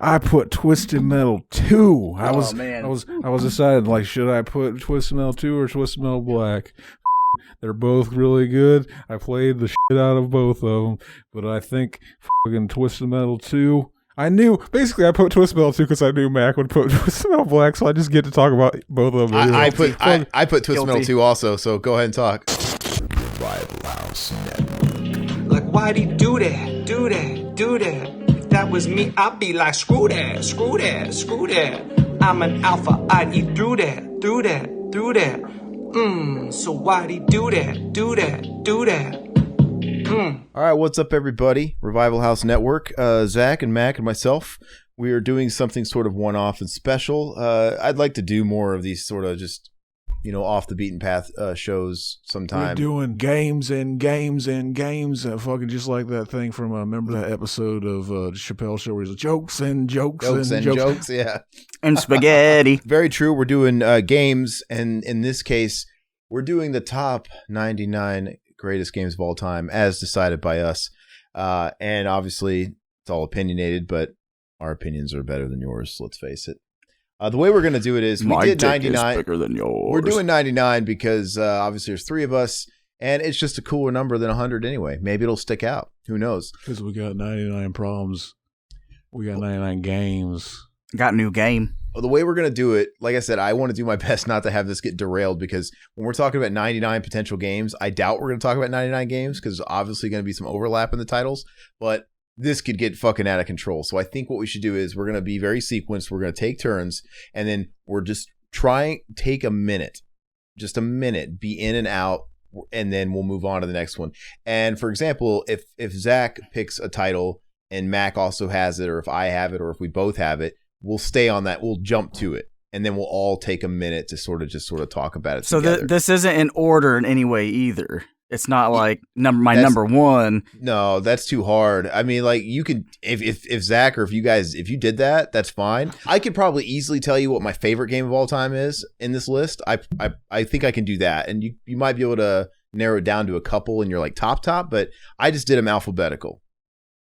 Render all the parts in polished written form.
I put Twisted Metal 2. I was decided, like, should I put Twisted Metal 2 or Twisted Metal Black? They're both really good. I played the shit out of both of them, but I think fucking Twisted Metal 2. I put Twisted Metal 2 because I knew Mac would put Twisted Metal Black, so I just get to talk about both of them. I put Twisted Metal 2 also, so go ahead and talk. Rival House Network. Like, why'd he do that? Do that? Do that? If that was me, I'd be like, screw that, screw that, screw that. I'm an alpha, I'd eat through that, through that, through that. So why'd he do that? Do that, do that. All right, what's up, everybody? Revival House Network. Zach and Mac and myself, we are doing something sort of one-off and special. I'd like to do more of these sort of just, off the beaten path shows sometime. We're doing games and games and games, fucking just like that thing from, remember that episode of Chappelle Show where he's like, jokes and jokes and jokes. Yeah. And spaghetti. Very true. We're doing games, and in this case, we're doing the top 99 greatest games of all time as decided by us. And obviously, it's all opinionated, but our opinions are better than yours, let's face it. The way we're going to do it is we did 99. Is bigger than yours. We're doing 99 because obviously there's three of us, and it's just a cooler number than 100 anyway. Maybe it'll stick out. Who knows? Because we got 99 problems. We got 99 games. Got a new game. Well, the way we're going to do it, like I said, I want to do my best not to have this get derailed, because when we're talking about 99 potential games, I doubt we're going to talk about 99 games because there's obviously going to be some overlap in the titles, but this could get fucking out of control. So I think what we should do is we're going to be very sequenced. We're going to take turns, and then we're just take a minute, just a minute, be in and out, and then we'll move on to the next one. And for example, if Zach picks a title and Mac also has it, or if I have it, or if we both have it, we'll stay on that. We'll jump to it, and then we'll all take a minute to sort of talk about it. So this isn't in order in any way either. It's not like number one. No, that's too hard. I mean, like, you could, if Zach or if you did that, that's fine. I could probably easily tell you what my favorite game of all time is in this list. I think I can do that, and you might be able to narrow it down to a couple in your like top, but I just did them alphabetical.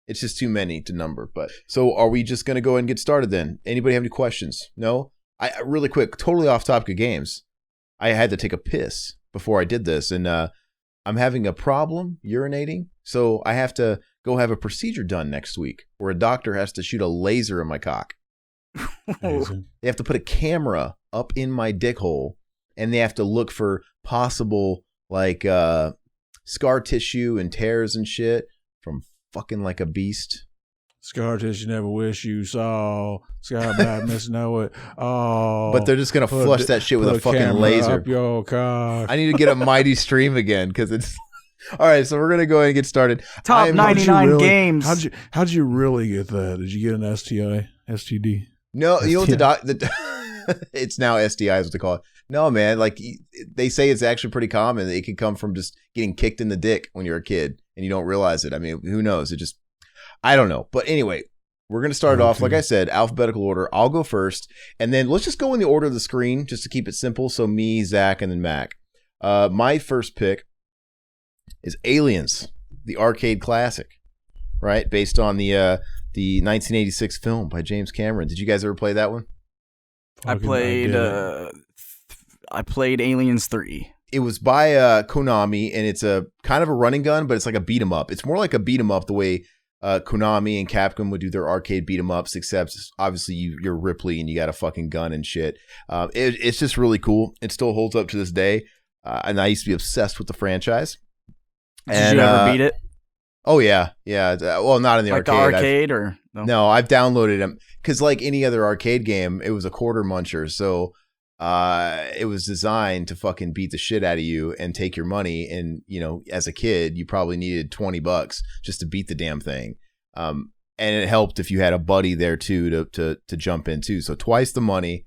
It's just too many to number. But so are we just going to go ahead and get started then? Anybody have any questions? No? I really quick, totally off topic of games. I had to take a piss before I did this, and I'm having a problem urinating, so I have to go have a procedure done next week where a doctor has to shoot a laser in my cock. They have to put a camera up in my dick hole, and they have to look for possible like scar tissue and tears and shit from fucking like a beast. Scar tissue never wish you saw. Scar bad miss know it. Oh, but they're just gonna flush that shit with a fucking laser. Up your cock. I need to get a mighty stream again because it's all right. So we're gonna go ahead and get started. Top 99 games. How'd you really get that? Did you get an STI, STD? No, you know what it's now STI is what they call it. No, man, like they say it's actually pretty common. It can come from just getting kicked in the dick when you're a kid and you don't realize it. I mean, who knows? I don't know. But anyway, we're going to start off, like I said, alphabetical order. I'll go first, and then let's just go in the order of the screen just to keep it simple. So me, Zach, and then Mac. My first pick is Aliens, the arcade classic, right? Based on the 1986 film by James Cameron. Did you guys ever play that one? I played Aliens 3. It was by Konami, and it's a kind of a run and gun, but it's like a beat 'em up. It's more like a beat 'em up the way Konami and Capcom would do their arcade beat 'em ups, except obviously you're Ripley and you got a fucking gun and shit. It's just really cool. It still holds up to this day, and I used to be obsessed with the franchise. Did you ever beat it? Oh yeah. Well, not in the arcade. Like the arcade or no? No, I've downloaded them because, like any other arcade game, it was a quarter muncher. So it was designed to fucking beat the shit out of you and take your money. And as a kid, you probably needed $20 just to beat the damn thing. And it helped if you had a buddy there too to jump in too. So twice the money.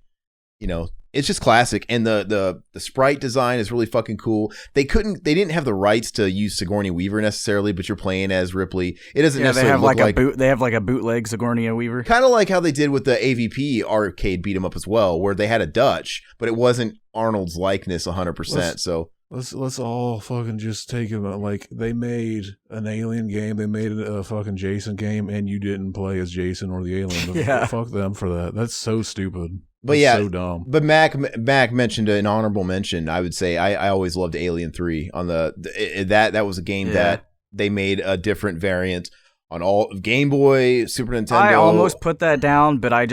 It's just classic, and the sprite design is really fucking cool. They didn't have the rights to use Sigourney Weaver necessarily, but you're playing as Ripley. It doesn't necessarily look like they have like a bootleg Sigourney Weaver, kind of like how they did with the AVP arcade beat 'em up as well, where they had a Dutch, but it wasn't Arnold's likeness 100%. So Let's all fucking just take it. Like, they made an Alien game, they made a fucking Jason game, and you didn't play as Jason or the alien. Yeah. Fuck them for that. That's so stupid. But That's yeah, so dumb. But Mac mentioned an honorable mention. I would say I always loved Alien 3 on that was a game that they made a different variant on all Game Boy, Super Nintendo. I almost put that down, but I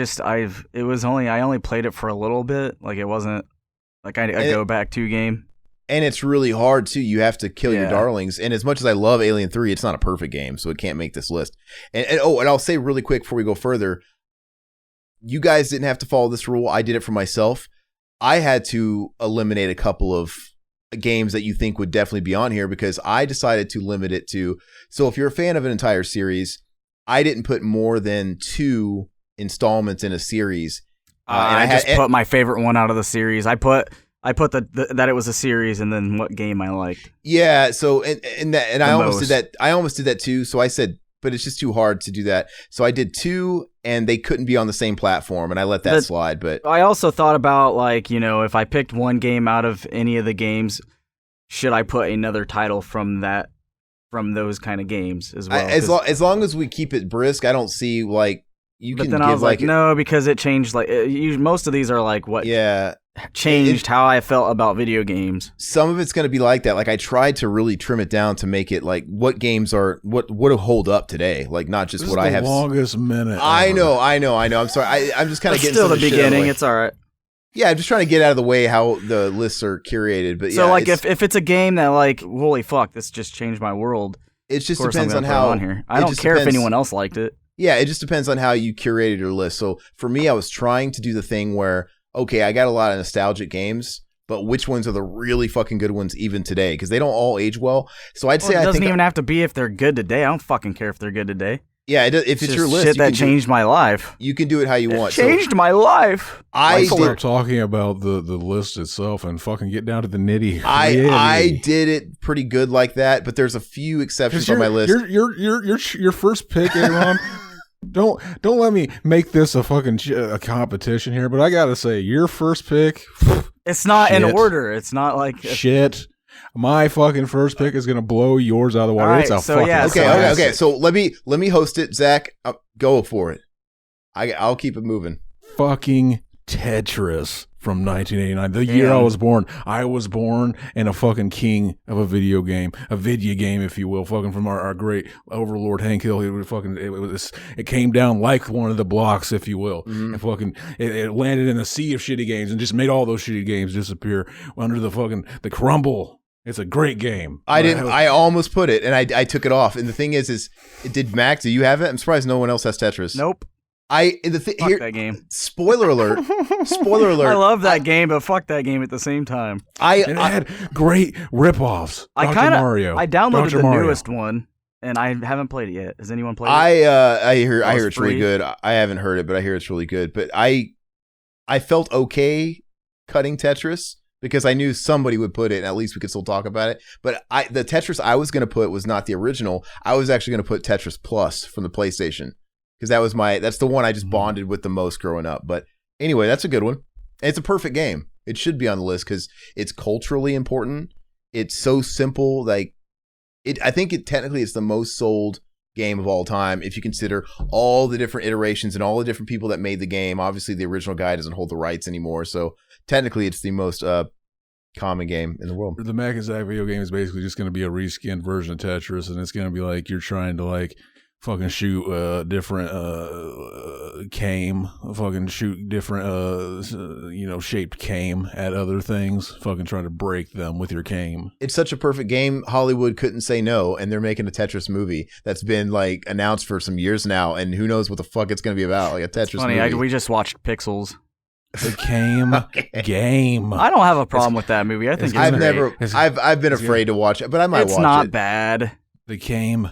only played it for a little bit. Like, it wasn't like a go back to game. And it's really hard too. You have to kill your darlings. And as much as I love Alien 3, it's not a perfect game, so it can't make this list. And I'll say really quick before we go further, you guys didn't have to follow this rule. I did it for myself. I had to eliminate a couple of games that you think would definitely be on here because I decided to limit it to. So if you're a fan of an entire series, I didn't put more than 2 installments in a series. And I put my favorite one out of the series. I put that it was a series and then what game I liked. Yeah, so and I almost did that. I almost did that too. So I said, but it's just too hard to do that. So I did 2 and they couldn't be on the same platform and I let that slide. But I also thought about, like, you know, if I picked one game out of any of the games, should I put another title from those kind of games as well? As long as we keep it brisk, I don't see like you but can then give I was like no, because it changed. Like most of these are like what changed how I felt about video games. Some of it's going to be like that. Like, I tried to really trim it down to make it like what games are what hold up today, like not just this what is I the have. Longest minute. I know. I'm sorry. I'm just kind of getting still some the beginning. It's all right. Yeah, I'm just trying to get out of the way how the lists are curated. But so like if it's a game that like holy fuck, this just changed my world. It just depends on how. On here. I don't care if anyone else liked it. Yeah, it just depends on how you curated your list. So for me, I was trying to do the thing where, okay, I got a lot of nostalgic games, but which ones are the really fucking good ones even today? Because they don't all age well. So I'd say it doesn't even have to be if they're good today. I don't fucking care if they're good today. Yeah, if it's your list, shit that changed my life. You can do it how you want. Changed my life. I start talking about the list itself and fucking get down to the nitty. I did it pretty good like that, but there's a few exceptions on my list. Your first pick, Aaron. Don't let me make this a fucking a competition here, but I gotta say, your first pick. It's not in order. It's not like shit. My fucking first pick is gonna blow yours out of the water. Right, it's a fucking okay. So let me host it, Zach. Go for it. I'll keep it moving. Fucking Tetris from 1989, the year I was born. I was born in a fucking king of a video game, if you will, fucking from our great overlord Hank Hill. It came down like one of the blocks, if you will, and fucking it landed in a sea of shitty games and just made all those shitty games disappear under the crumble. It's a great game. I almost put it and I took it off. And the thing is did Mac? Do you have it? I'm surprised no one else has Tetris. Nope. Fuck that game. Spoiler alert. I love that game, but fuck that game at the same time. It had great ripoffs. I downloaded the newest one, and I haven't played it yet. Has anyone played it? I hear it's really good. I haven't heard it, but I hear it's really good. But I felt okay cutting Tetris because I knew somebody would put it, and at least we could still talk about it. But the Tetris I was going to put was not the original. I was actually going to put Tetris Plus from the PlayStation. Because that's the one I just bonded with the most growing up. But anyway, that's a good one. And it's a perfect game. It should be on the list because it's culturally important. It's so simple. Like I think technically it's the most sold game of all time if you consider all the different iterations and all the different people that made the game. Obviously, the original guy doesn't hold the rights anymore. So technically, it's the most common game in the world. The Mac and Zach video game is basically just going to be a reskinned version of Tetris, and it's going to be like you're trying to like fucking shoot different fucking shoot different shaped came at other things, fucking trying to break them with your came. It's such a perfect game. Hollywood couldn't say no, and they're making a Tetris movie that's been like announced for some years now, and who knows what the fuck it's gonna be about, like a Tetris movie. We just watched Pixels. The game. I don't have a problem with that movie. I think I've been afraid to watch it, but I might watch it. It's not bad. The game.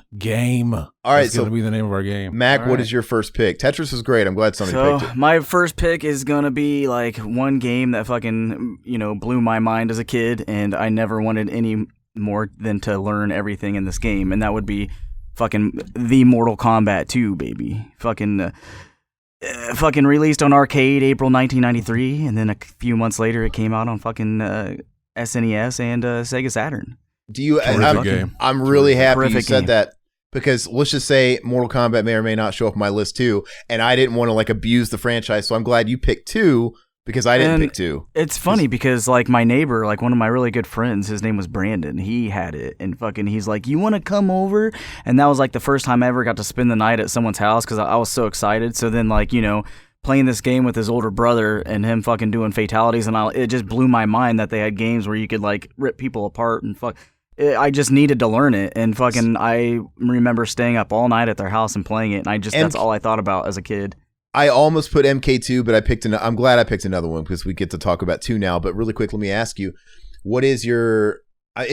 All right, that's going to be the name of our game. Mac, what is your first pick? Tetris was great. I'm glad somebody picked it. My first pick is going to be like one game that fucking, blew my mind as a kid, and I never wanted any more than to learn everything in this game, and that would be fucking the Mortal Kombat 2, baby. Fucking released on arcade April 1993, and then a few months later it came out on fucking SNES and Sega Saturn. Do you? I'm really happy you said that, because let's just say Mortal Kombat may or may not show up on my list too, and I didn't want to like abuse the franchise, so I'm glad you picked 2 because I didn't pick 2. It's funny because like my neighbor, like one of my really good friends, his name was Brandon. He had it, and fucking he's like, "You want to come over?" And that was like the first time I ever got to spend the night at someone's house because I was so excited. So then like playing this game with his older brother and him fucking doing fatalities, and it just blew my mind that they had games where you could like rip people apart and fuck. I just needed to learn it, and fucking I remember staying up all night at their house and playing it, and that's all I thought about as a kid. I almost put MK2, but I'm glad I picked another one because we get to talk about 2 now. But really quick, let me ask you, what is your? I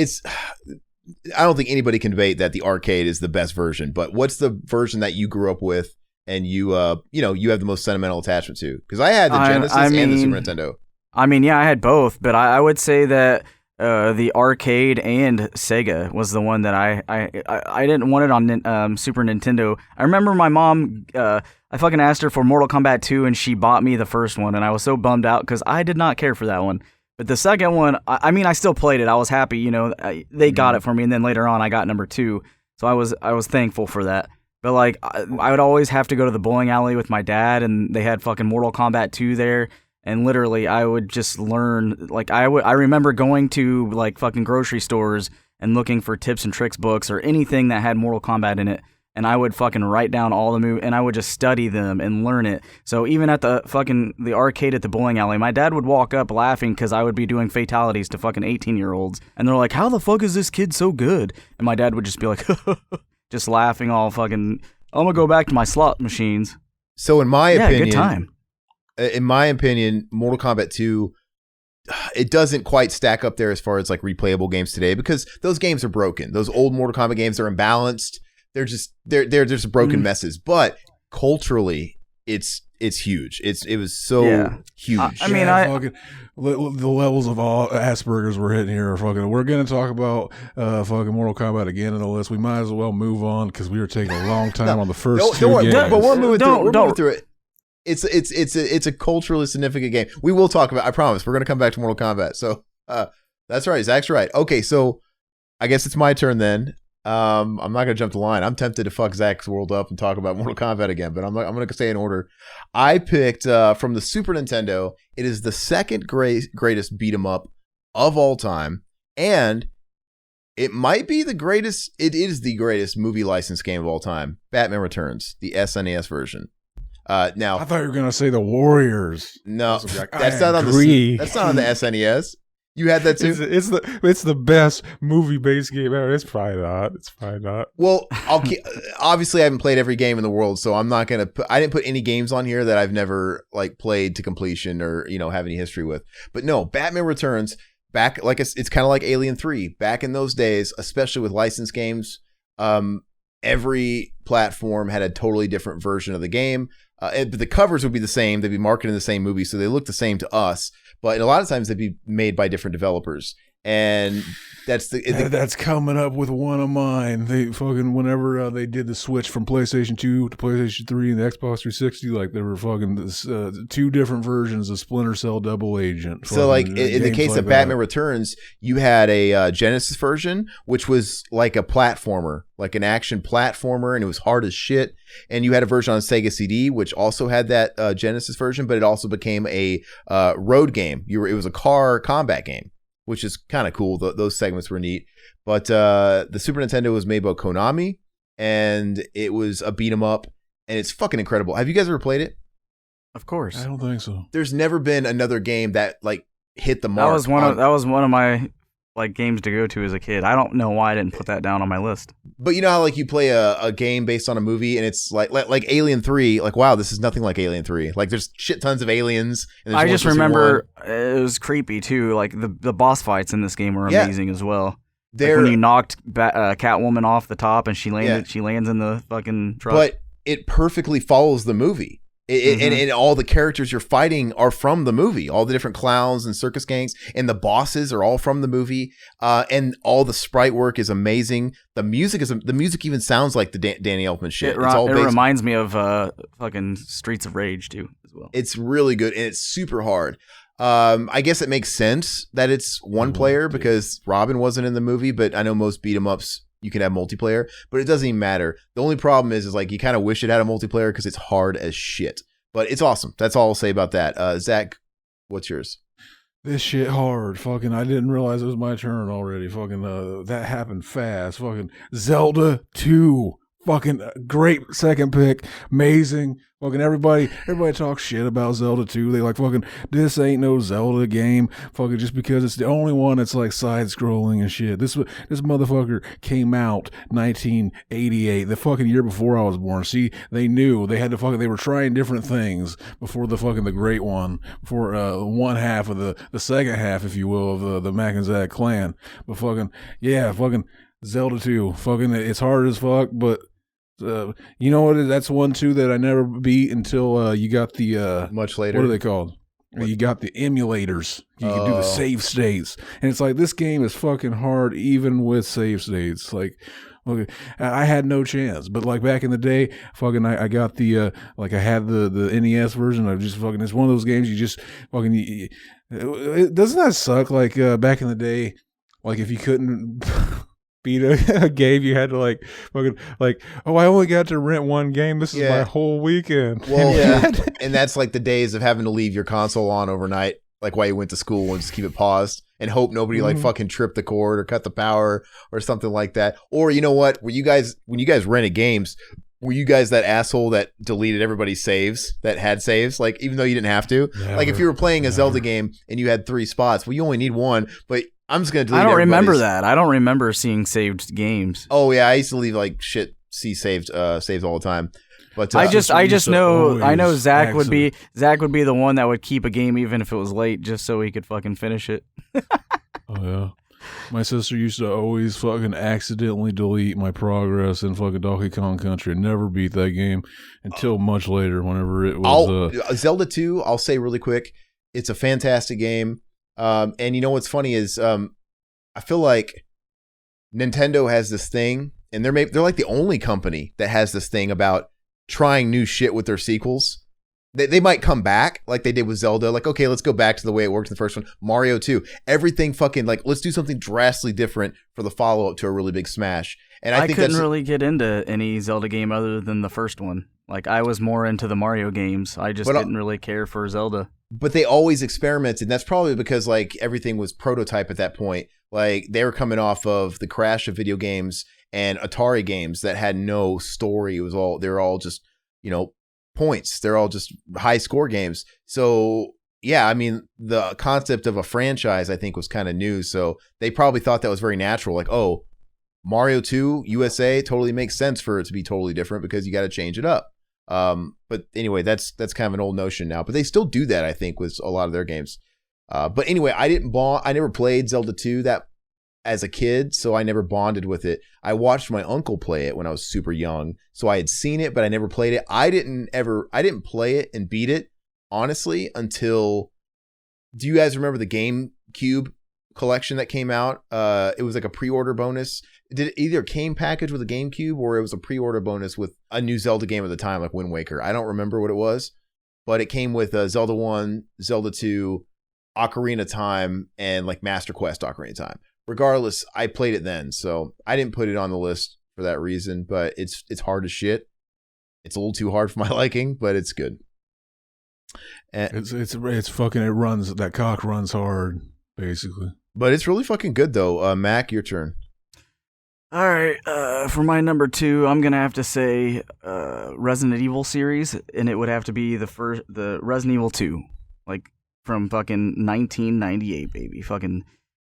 don't think anybody can debate that the arcade is the best version, but what's the version that you grew up with and you have the most sentimental attachment to? Because I had the Genesis and the Super Nintendo. I mean, yeah, I had both, but I would say that. The arcade and Sega was the one that I didn't want it on Super Nintendo. I remember my mom, I fucking asked her for Mortal Kombat 2 and she bought me the first one, and I was so bummed out because I did not care for that one. But the second one, I mean, I still played it. I was happy, they got it for me, and then later on I got number 2, so I was thankful for that. But like, I would always have to go to the bowling alley with my dad, and they had fucking Mortal Kombat 2 there. And literally, I would just learn, like, I remember going to, like, fucking grocery stores and looking for tips and tricks books or anything that had Mortal Kombat in it, and I would fucking write down all the moves, and I would just study them and learn it. So even at the arcade at the bowling alley, my dad would walk up laughing because I would be doing fatalities to fucking 18-year-olds, and they're like, how the fuck is this kid so good? And my dad would just be like, just laughing all fucking, I'm gonna go back to my slot machines. So in my opinion... good time. In my opinion, Mortal Kombat 2, it doesn't quite stack up there as far as like replayable games today because those games are broken. Those old Mortal Kombat games are imbalanced. They're just broken messes. But culturally, it's huge. It was so huge. The levels of all Asperger's we're hitting here are fucking. We're gonna talk about fucking Mortal Kombat again in the list. We might as well move on because we were taking a long time on the first 2 games. But we're moving through it. It's a culturally significant game. We will talk about. I promise. We're gonna come back to Mortal Kombat. So that's right. Zach's right. Okay, so I guess it's my turn then. I'm not gonna jump the line. I'm tempted to fuck Zach's world up and talk about Mortal Kombat again, but I'm gonna stay in order. I picked from the Super Nintendo. It is the second greatest beat 'em up of all time, and it might be the greatest. It is the greatest movie license game of all time. Batman Returns, the SNES version. Now I thought you were gonna say the Warriors. No, that's not on the SNES. You had that too. It's the best movie based game ever. It's probably not. Well, obviously I haven't played every game in the world, so I'm not gonna. I didn't put any games on here that I've never like played to completion or have any history with. But no, Batman Returns. Back like it's kind of like Alien 3. Back in those days, especially with licensed games, every platform had a totally different version of the game. But the covers would be the same. They'd be marketed in the same movie, so they look the same to us. But a lot of times they'd be made by different developers. And that's coming up with one of mine. They fucking whenever they did the switch from PlayStation 2 to PlayStation 3 and the Xbox 360, like there were fucking 2 different versions of Splinter Cell Double Agent. So like in the case of Batman Returns, you had a Genesis version, which was like a platformer, like an action platformer, and it was hard as shit. And you had a version on Sega CD, which also had that Genesis version, but it also became a road game. It was a car combat game, which is kind of cool. Those segments were neat. But the Super Nintendo was made by Konami, and it was a beat 'em up, and it's fucking incredible. Have you guys ever played it? Of course. I don't think so. There's never been another game that like hit the mark. That was one of my like games to go to as a kid. I don't know why I didn't put that down on my list. But you know how like you play a game based on a movie and it's like Alien 3, like wow, this is nothing like Alien 3. Like there's shit tons of aliens. And I just remember it was creepy too. Like the boss fights in this game were amazing as well. Like when you knocked Catwoman off the top and she lands in the fucking truck. But it perfectly follows the movie. And all the characters you're fighting are from the movie. All the different clowns and circus gangs and the bosses are all from the movie. And all the sprite work is amazing. The music even sounds like the Danny Elfman shit. It reminds me of fucking Streets of Rage too as well. It's really good and it's super hard. I guess it makes sense that it's one player because Robin wasn't in the movie, but I know most beat 'em ups you can have multiplayer, but it doesn't even matter. The only problem is like you kind of wish it had a multiplayer because it's hard as shit. But it's awesome. That's all I'll say about that. Zach, what's yours? This shit hard. Fucking, I didn't realize it was my turn already. Fucking, that happened fast. Fucking Zelda 2. Fucking great second pick. Amazing. Fucking everybody talks shit about Zelda 2. They like fucking, this ain't no Zelda game. Fucking just because it's the only one that's like side scrolling and shit. This motherfucker came out 1988, the fucking year before I was born. See, they knew they had to fucking, they were trying different things before the fucking the great one, before one half of the second half, if you will, of the Mac and Zach clan. But fucking, yeah, fucking Zelda 2. Fucking, it's hard as fuck, but you know what? That's one too that I never beat until you got the much later. What are they called? You got the emulators. You can do the save states, and it's like this game is fucking hard even with save states. Like, okay, I had no chance. But like back in the day, fucking, I got the like I had the NES version. I just fucking, it's one of those games you just fucking. Doesn't that suck? Like back in the day, like if you couldn't. Beat a game, you had to like fucking like, oh, I only got to rent one game. This is my whole weekend. Well, yeah, and that's like the days of having to leave your console on overnight, like while you went to school, and just keep it paused and hope nobody like fucking tripped the cord or cut the power or something like that. Or you know what? When you guys rented games, were you guys that asshole that deleted everybody's saves that had saves? Like even though you didn't have to, like if you were playing a Zelda game and you had 3 spots, well, you only need one, but I'm just gonna delete. I don't remember that. I don't remember seeing saved games. Oh yeah, I used to leave like shit. See saved all the time. But I just know Zach would be the one that would keep a game even if it was late, just so he could fucking finish it. Oh yeah, my sister used to always fucking accidentally delete my progress in fucking Donkey Kong Country and never beat that game until much later. Whenever it was Zelda 2, I'll say really quick, it's a fantastic game. And you know what's funny is I feel like Nintendo has this thing, and they're like the only company that has this thing about trying new shit with their sequels. They might come back like they did with Zelda, like, okay, let's go back to the way it worked in the first one. Mario 2, everything fucking like, let's do something drastically different for the follow-up to a really big smash. And I think couldn't really get into any Zelda game other than the first one. Like I was more into the Mario games. I just didn't really care for Zelda. But they always experimented. And that's probably because like everything was prototype at that point. Like they were coming off of the crash of video games and Atari games that had no story. They're all just, you know, points. They're all just high score games. So yeah, I mean, the concept of a franchise I think was kind of new. So they probably thought that was very natural. Like, oh, Mario 2 USA totally makes sense for it to be totally different because you got to change it up. But anyway, that's kind of an old notion now, but they still do that, I think, with a lot of their games. But anyway, I never played Zelda 2 that as a kid, so I never bonded with it. I watched my uncle play it when I was super young, so I had seen it, but I never played it. I didn't play it and beat it, honestly, until, do you guys remember the GameCube collection that came out? It was like a pre-order bonus. Did it either came packaged with a GameCube or it was a pre-order bonus with a new Zelda game at the time, like Wind Waker? I don't remember what it was, but it came with Zelda 1, Zelda 2, Ocarina of Time, and like Master Quest Ocarina of Time. Regardless, I played it then, so I didn't put it on the list for that reason, but it's hard as shit. It's a little too hard for my liking, but it's good. And it's fucking, it runs, that cock runs hard, basically. But it's really fucking good though. Mac, your turn. All right, for my number 2, I'm gonna have to say Resident Evil series, and it would have to be the Resident Evil 2, like from fucking 1998, baby, fucking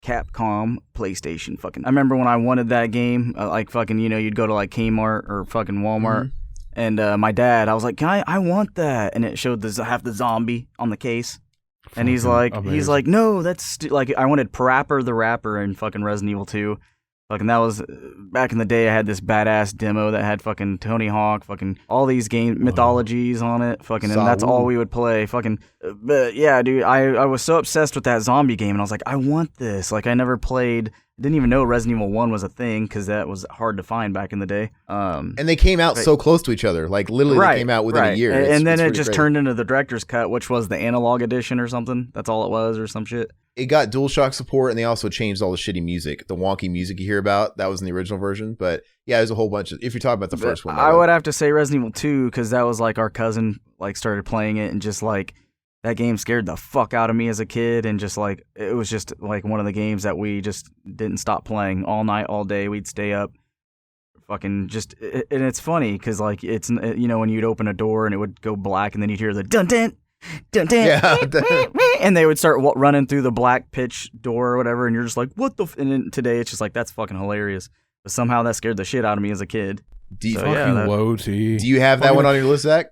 Capcom PlayStation, fucking. I remember when I wanted that game, like fucking, you know, you'd go to like Kmart or fucking Walmart, and my dad, I was like, I want that, and it showed have the zombie on the case. And he's like, no, that's like, I wanted Parappa the Rapper in fucking Resident Evil 2. Fucking that was back in the day. I had this badass demo that had fucking Tony Hawk, fucking all these game mythologies on it. Fucking, and that's all we would play. Fucking, but yeah, dude, I was so obsessed with that zombie game, and I was like, I want this. Like, I never played. Didn't even know Resident Evil 1 was a thing because that was hard to find back in the day. And they came out so close to each other. Like, literally, they came out within a year. And then it just turned into the director's cut, which was the analog edition or something. That's all it was, or some shit. It got DualShock support, and they also changed all the shitty music. The wonky music you hear about, that was in the original version. But yeah, there's a whole bunch of, if you're talking about the first one. I would have to say Resident Evil 2, because that was like our cousin like started playing it, and just like that game scared the fuck out of me as a kid, and just like it was just like one of the games that we just didn't stop playing all night, all day. We'd stay up, fucking just, and it's funny because like it's, you know, when you'd open a door and it would go black, and then you'd hear the dun dun. Dun, dun, yeah, and they would start running through the black pitch door or whatever, and you're just like, what the and then today it's just like, that's fucking hilarious, but somehow that scared the shit out of me as a kid. Do you have that one on your list, Zach?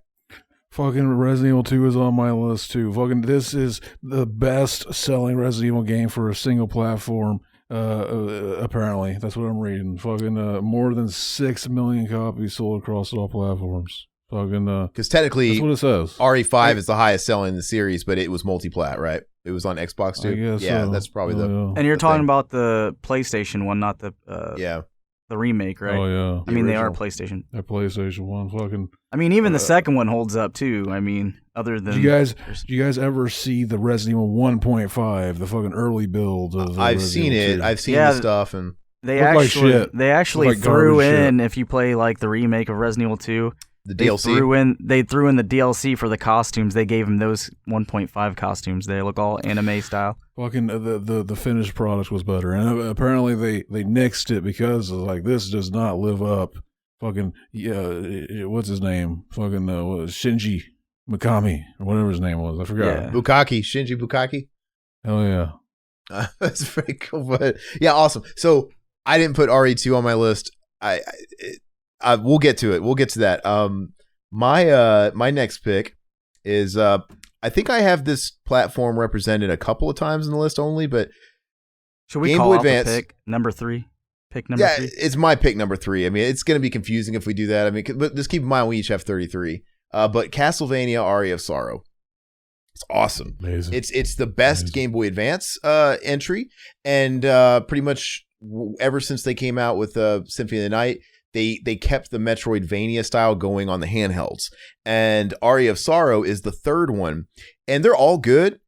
Fucking Resident Evil 2 is on my list too. Fucking, this is the best selling Resident Evil game for a single platform. Apparently, that's what I'm reading. Fucking more than 6 million copies sold across all platforms. Because technically, that's what it says. RE5 is the highest selling in the series, but it was multi-plat, right? It was on Xbox too. Yeah, so. That's probably And you're talking about the PlayStation one, not the the remake, right? Oh yeah. I mean, they are PlayStation. That PlayStation one, fucking. I mean, even the second one holds up too. I mean, other than. Do you guys ever see the Resident Evil 1.5, the fucking early build? I've seen it. I've seen the stuff, and they actually threw in, if you play like the remake of Resident Evil 2. The DLC. They threw in the DLC for the costumes. They gave them those 1.5 costumes. They look all anime style. Fucking the finished product was better, and apparently they nixed it because like, this does not live up. Fucking what's his name? Fucking Shinji Mikami or whatever his name was. I forgot. Yeah. Shinji Bukaki. Oh yeah, that's very cool. But yeah, awesome. So I didn't put RE2 on my list. We'll get to it. We'll get to that. My next pick is I think I have this platform represented a couple of times in the list only, but should we call out the pick number 3? Pick number 3? Yeah, it's my pick number 3. I mean, it's going to be confusing if we do that. I mean, but just keep in mind we each have 33. But Castlevania Aria of Sorrow. It's awesome. Amazing. It's the best Game Boy Advance entry, and pretty much ever since they came out with Symphony of the Night, they kept the Metroidvania style going on the handhelds. And Aria of Sorrow is the third one. And they're all good,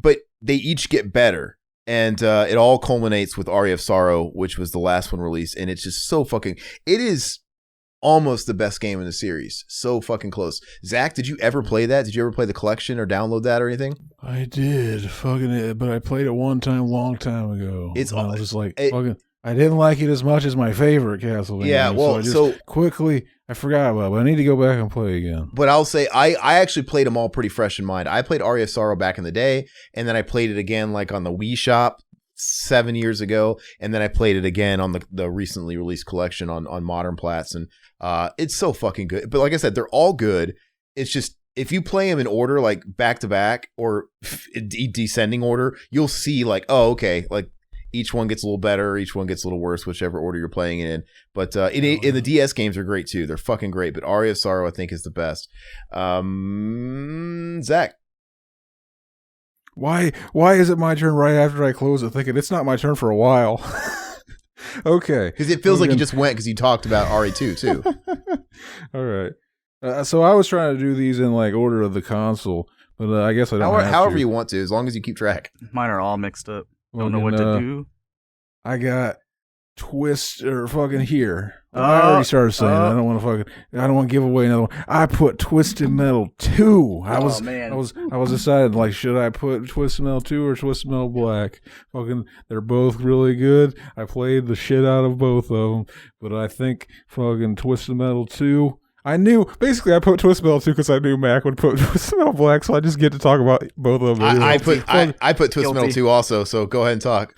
but they each get better. And it all culminates with Aria of Sorrow, which was the last one released. And it's just so fucking... It is almost the best game in the series. So fucking close. Zach, did you ever play that? Did you ever play the collection or download that or anything? I did. But I played it one time, long time ago. It's all... I was just like, fucking... I didn't like it as much as my favorite Castlevania. Yeah, well, so quickly I forgot about it, but I need to go back and play again. But I'll say I actually played them all pretty fresh in mind. I played Aria of Sorrow back in the day, and then I played it again like on the Wii Shop 7 years ago, and then I played it again on the recently released collection on Modern Plats, and it's so fucking good. But like I said, they're all good. It's just if you play them in order, like back to back or descending order, you'll see like, oh, okay, like each one gets a little better, each one gets a little worse, whichever order you're playing it in. But in the DS games are great too. They're fucking great. But Aria of Sorrow, I think, is the best. Zach. Why is it my turn right after I close it, thinking it's not my turn for a while? Okay. Because it feels like you just went because you talked about RE2 too. All right. So I was trying to do these in like order of the console, but I guess I don't have however to. you want to, as long as you keep track. Mine are all mixed up. Don't know what to do. I got Twist or fucking here. I already started saying I don't want to give away another one. I put Twisted Metal 2. I was decided like, should I put Twisted Metal 2 or Twisted Metal Black? Fucking, they're both really good. I played the shit out of both of them, but I think fucking Twisted Metal 2. I put Twisted Metal 2 because I knew Mac would put Twisted Metal Black, so I just get to talk about both of them. I put Twisted Metal 2 also, so go ahead and talk.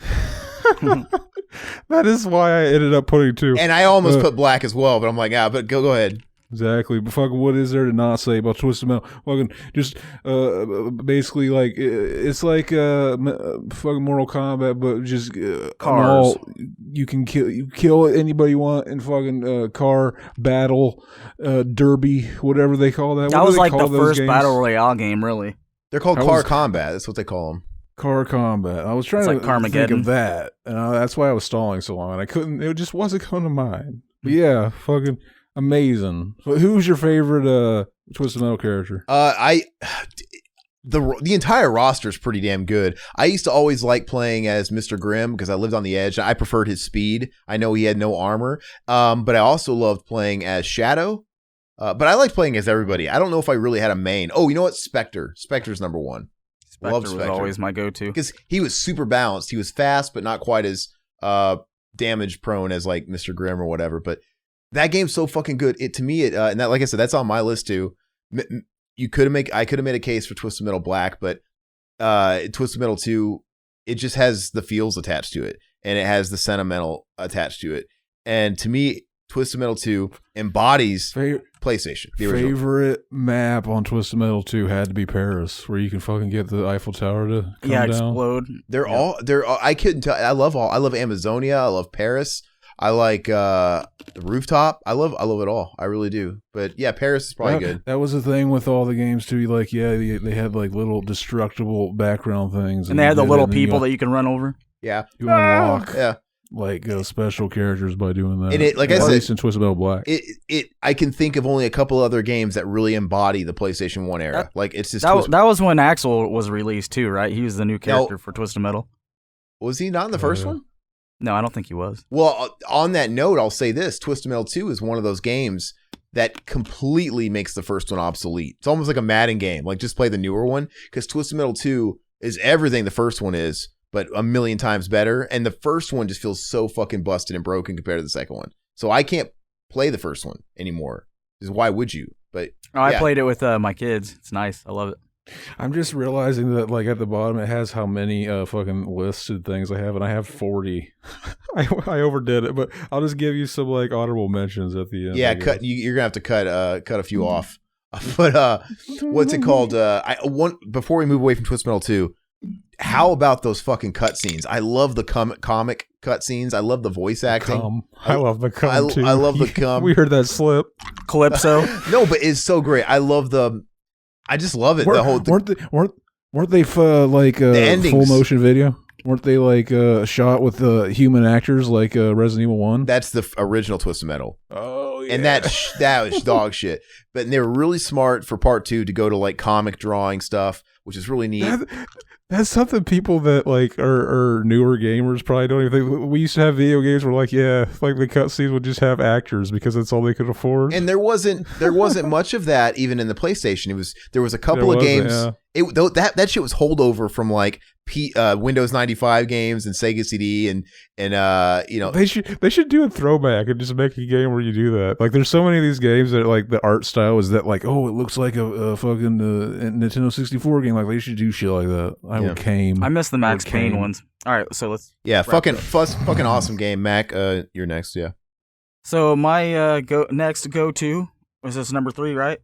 That is why I ended up putting 2. And I almost put Black as well, but I'm like, but go ahead. Exactly, but fucking what is there to not say about Twisted Metal? Fucking just basically like it's like fucking Mortal Kombat, but just cars. You can kill anybody you want in fucking car battle, derby, whatever they call that. That was like the first games? battle royale game, really. They're called car combat. That's what they call them. Car combat. I was trying to think of that. That's why I was stalling so long. I couldn't. It just wasn't coming to mind. But yeah, fucking. Amazing. So who's your favorite Twisted Metal character? The entire roster is pretty damn good. I used to always like playing as Mr. Grimm because I lived on the edge. I preferred his speed. I know he had no armor. But I also loved playing as Shadow. But I liked playing as everybody. I don't know if I really had a main. Oh, you know what? Spectre. Spectre's number one. Spectre was always my go-to. Because he was super balanced. He was fast, but not quite as damage prone as like Mr. Grimm or whatever. But that game's so fucking good. To me, and that, like I said, that's on my list too. I could have made a case for Twisted Metal Black, but Twisted Metal 2, it just has the feels attached to it, and it has the sentimental attached to it. And to me, Twisted Metal 2 embodies PlayStation. The original. Favorite map on Twisted Metal 2 had to be Paris, where you can fucking get the Eiffel Tower to come down. Explode. They're all. I couldn't tell. I love Amazonia. I love Paris. I like the Rooftop. I love it all. I really do. But yeah, Paris is probably good. That was the thing with all the games too. Like, they had like little destructible background things, and they had the little people that you can run over. Yeah, you unlock. Like special characters by doing that. And like I said, at least in Twisted Metal Black, I can think of only a couple other games that really embody the PlayStation 1 era. Like it's just that was when Axel was released too, right? He was the new character for Twisted Metal. Was he not in the first one? No, I don't think he was. Well, on that note, I'll say this. Twisted Metal 2 is one of those games that completely makes the first one obsolete. It's almost like a Madden game. Like, just play the newer one, because Twisted Metal 2 is everything the first one is, but a million times better. And the first one just feels so fucking busted and broken compared to the second one. So I can't play the first one anymore. Because why would you? But I played it with my kids. It's nice. I love it. I'm just realizing that, like, at the bottom it has how many fucking listed things I have, and I have 40. I overdid it, but I'll just give you some like honorable mentions at the end. Yeah, you're gonna have to cut a few off. But what's it called? Before we move away from Twisted Metal 2, how about those fucking cutscenes? I love the comic cutscenes. I love the voice acting. I love the cum too. I love the cum. We heard that slip. Calypso. No, but it's so great. I just love it. Weren't they like full motion video? Weren't they like shot with human actors like Resident Evil 1? That's the original Twisted Metal. Oh yeah. And that was dog shit. But they were really smart for part 2 to go to like comic drawing stuff, which is really neat. That's something people that like are newer gamers probably don't even think. We used to have video games where like the cutscenes would just have actors because that's all they could afford. And there wasn't much of that even in the PlayStation. There was a couple of games. Yeah. That shit was holdover from like Windows 95 games and Sega CD and they should do a throwback and just make a game where you do that. Like there's so many of these games that like the art style is that like, oh, it looks like a fucking Nintendo 64 game. Like they should do shit like that. I miss the Max Payne ones. All right, so let's fucking awesome game. Mac, you're next. Yeah. So my next go-to was this number 3, right?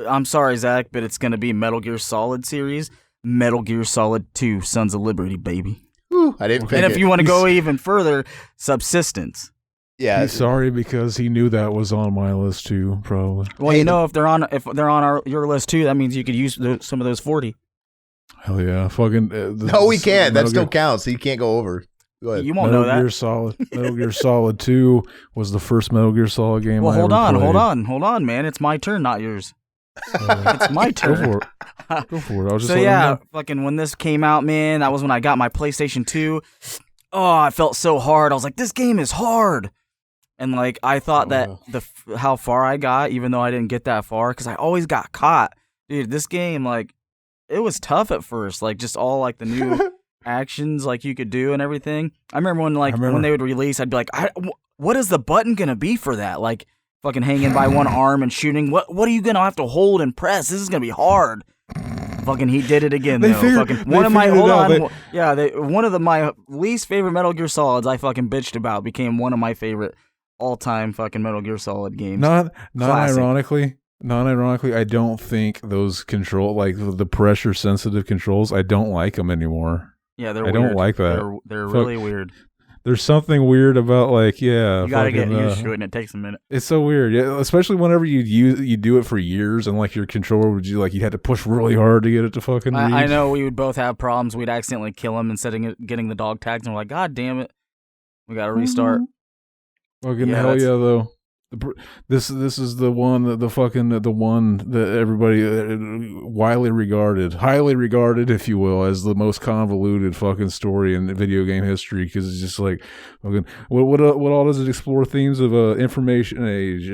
I'm sorry, Zach, but it's gonna be Metal Gear Solid series. Metal Gear Solid 2, Sons of Liberty, baby. Ooh, I didn't pick And if you want to go even further, Subsistence. Yeah, he's sorry because he knew that was on my list too, probably. Well, if they're on your list too, that means you could use some of those 40. Hell yeah, fucking. No, we can't. That still counts. So you can't go over. Go ahead. You won't know that. Metal Gear Solid 2 was the first Metal Gear Solid game. Well, hold on, man. It's my turn, not yours. It's my turn. Go for it. I was just fucking when this came out, man, that was when I got my PlayStation 2. Oh, I felt so hard. I was like, this game is hard. And like I thought that how far I got, even though I didn't get that far, because I always got caught. Dude, this game, like, it was tough at first. Like just all like the new actions like you could do and everything. I remember when they would release, I'd be like, what is the button gonna be for that? Like fucking hanging by one arm and shooting. What are you gonna have to hold and press? This is gonna be hard. Fucking he did it again though. One of my least favorite Metal Gear Solids I fucking bitched about became one of my favorite all-time fucking Metal Gear Solid games. Non-ironically, I don't think those the pressure sensitive controls, I don't like them anymore. Yeah, they're I weird. don't like that. They're really weird. There's something weird about you gotta get used to it, and it takes a minute. It's so weird, yeah. Especially whenever you do it for years, and like your controller would you had to push really hard to get it to fucking reach. I know we would both have problems. We'd accidentally kill him instead of getting the dog tags, and we're like, God damn it, we gotta restart. Fucking hell yeah, though. This is the one that everybody highly regarded, if you will, as the most convoluted fucking story in video game history, because it's just like fucking what all does it explore? Themes of information age,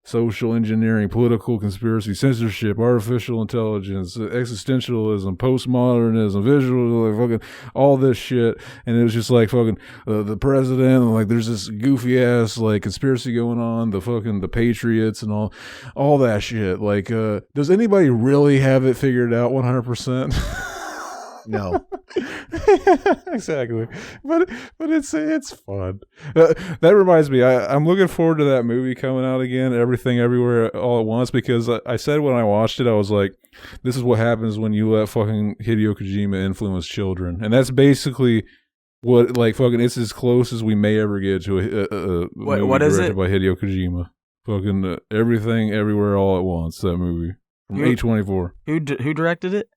social engineering, political conspiracy, censorship, artificial intelligence, existentialism, postmodernism, visual, fucking all this shit. And it was just like fucking the president, and like there's this goofy ass like conspiracy going on, the Patriots and all that shit. Like, does anybody really have it figured out 100%? No. Exactly, but it's fun. That reminds me, I'm looking forward to that movie coming out again, Everything Everywhere All at Once, because I said when I watched it, I was like, this is what happens when you let fucking Hideo Kojima influence children, and that's basically what it's as close as we may ever get to a movie what is directed it by Hideo Kojima. Fucking Everything Everywhere All at Once, that movie from A24. Who directed it?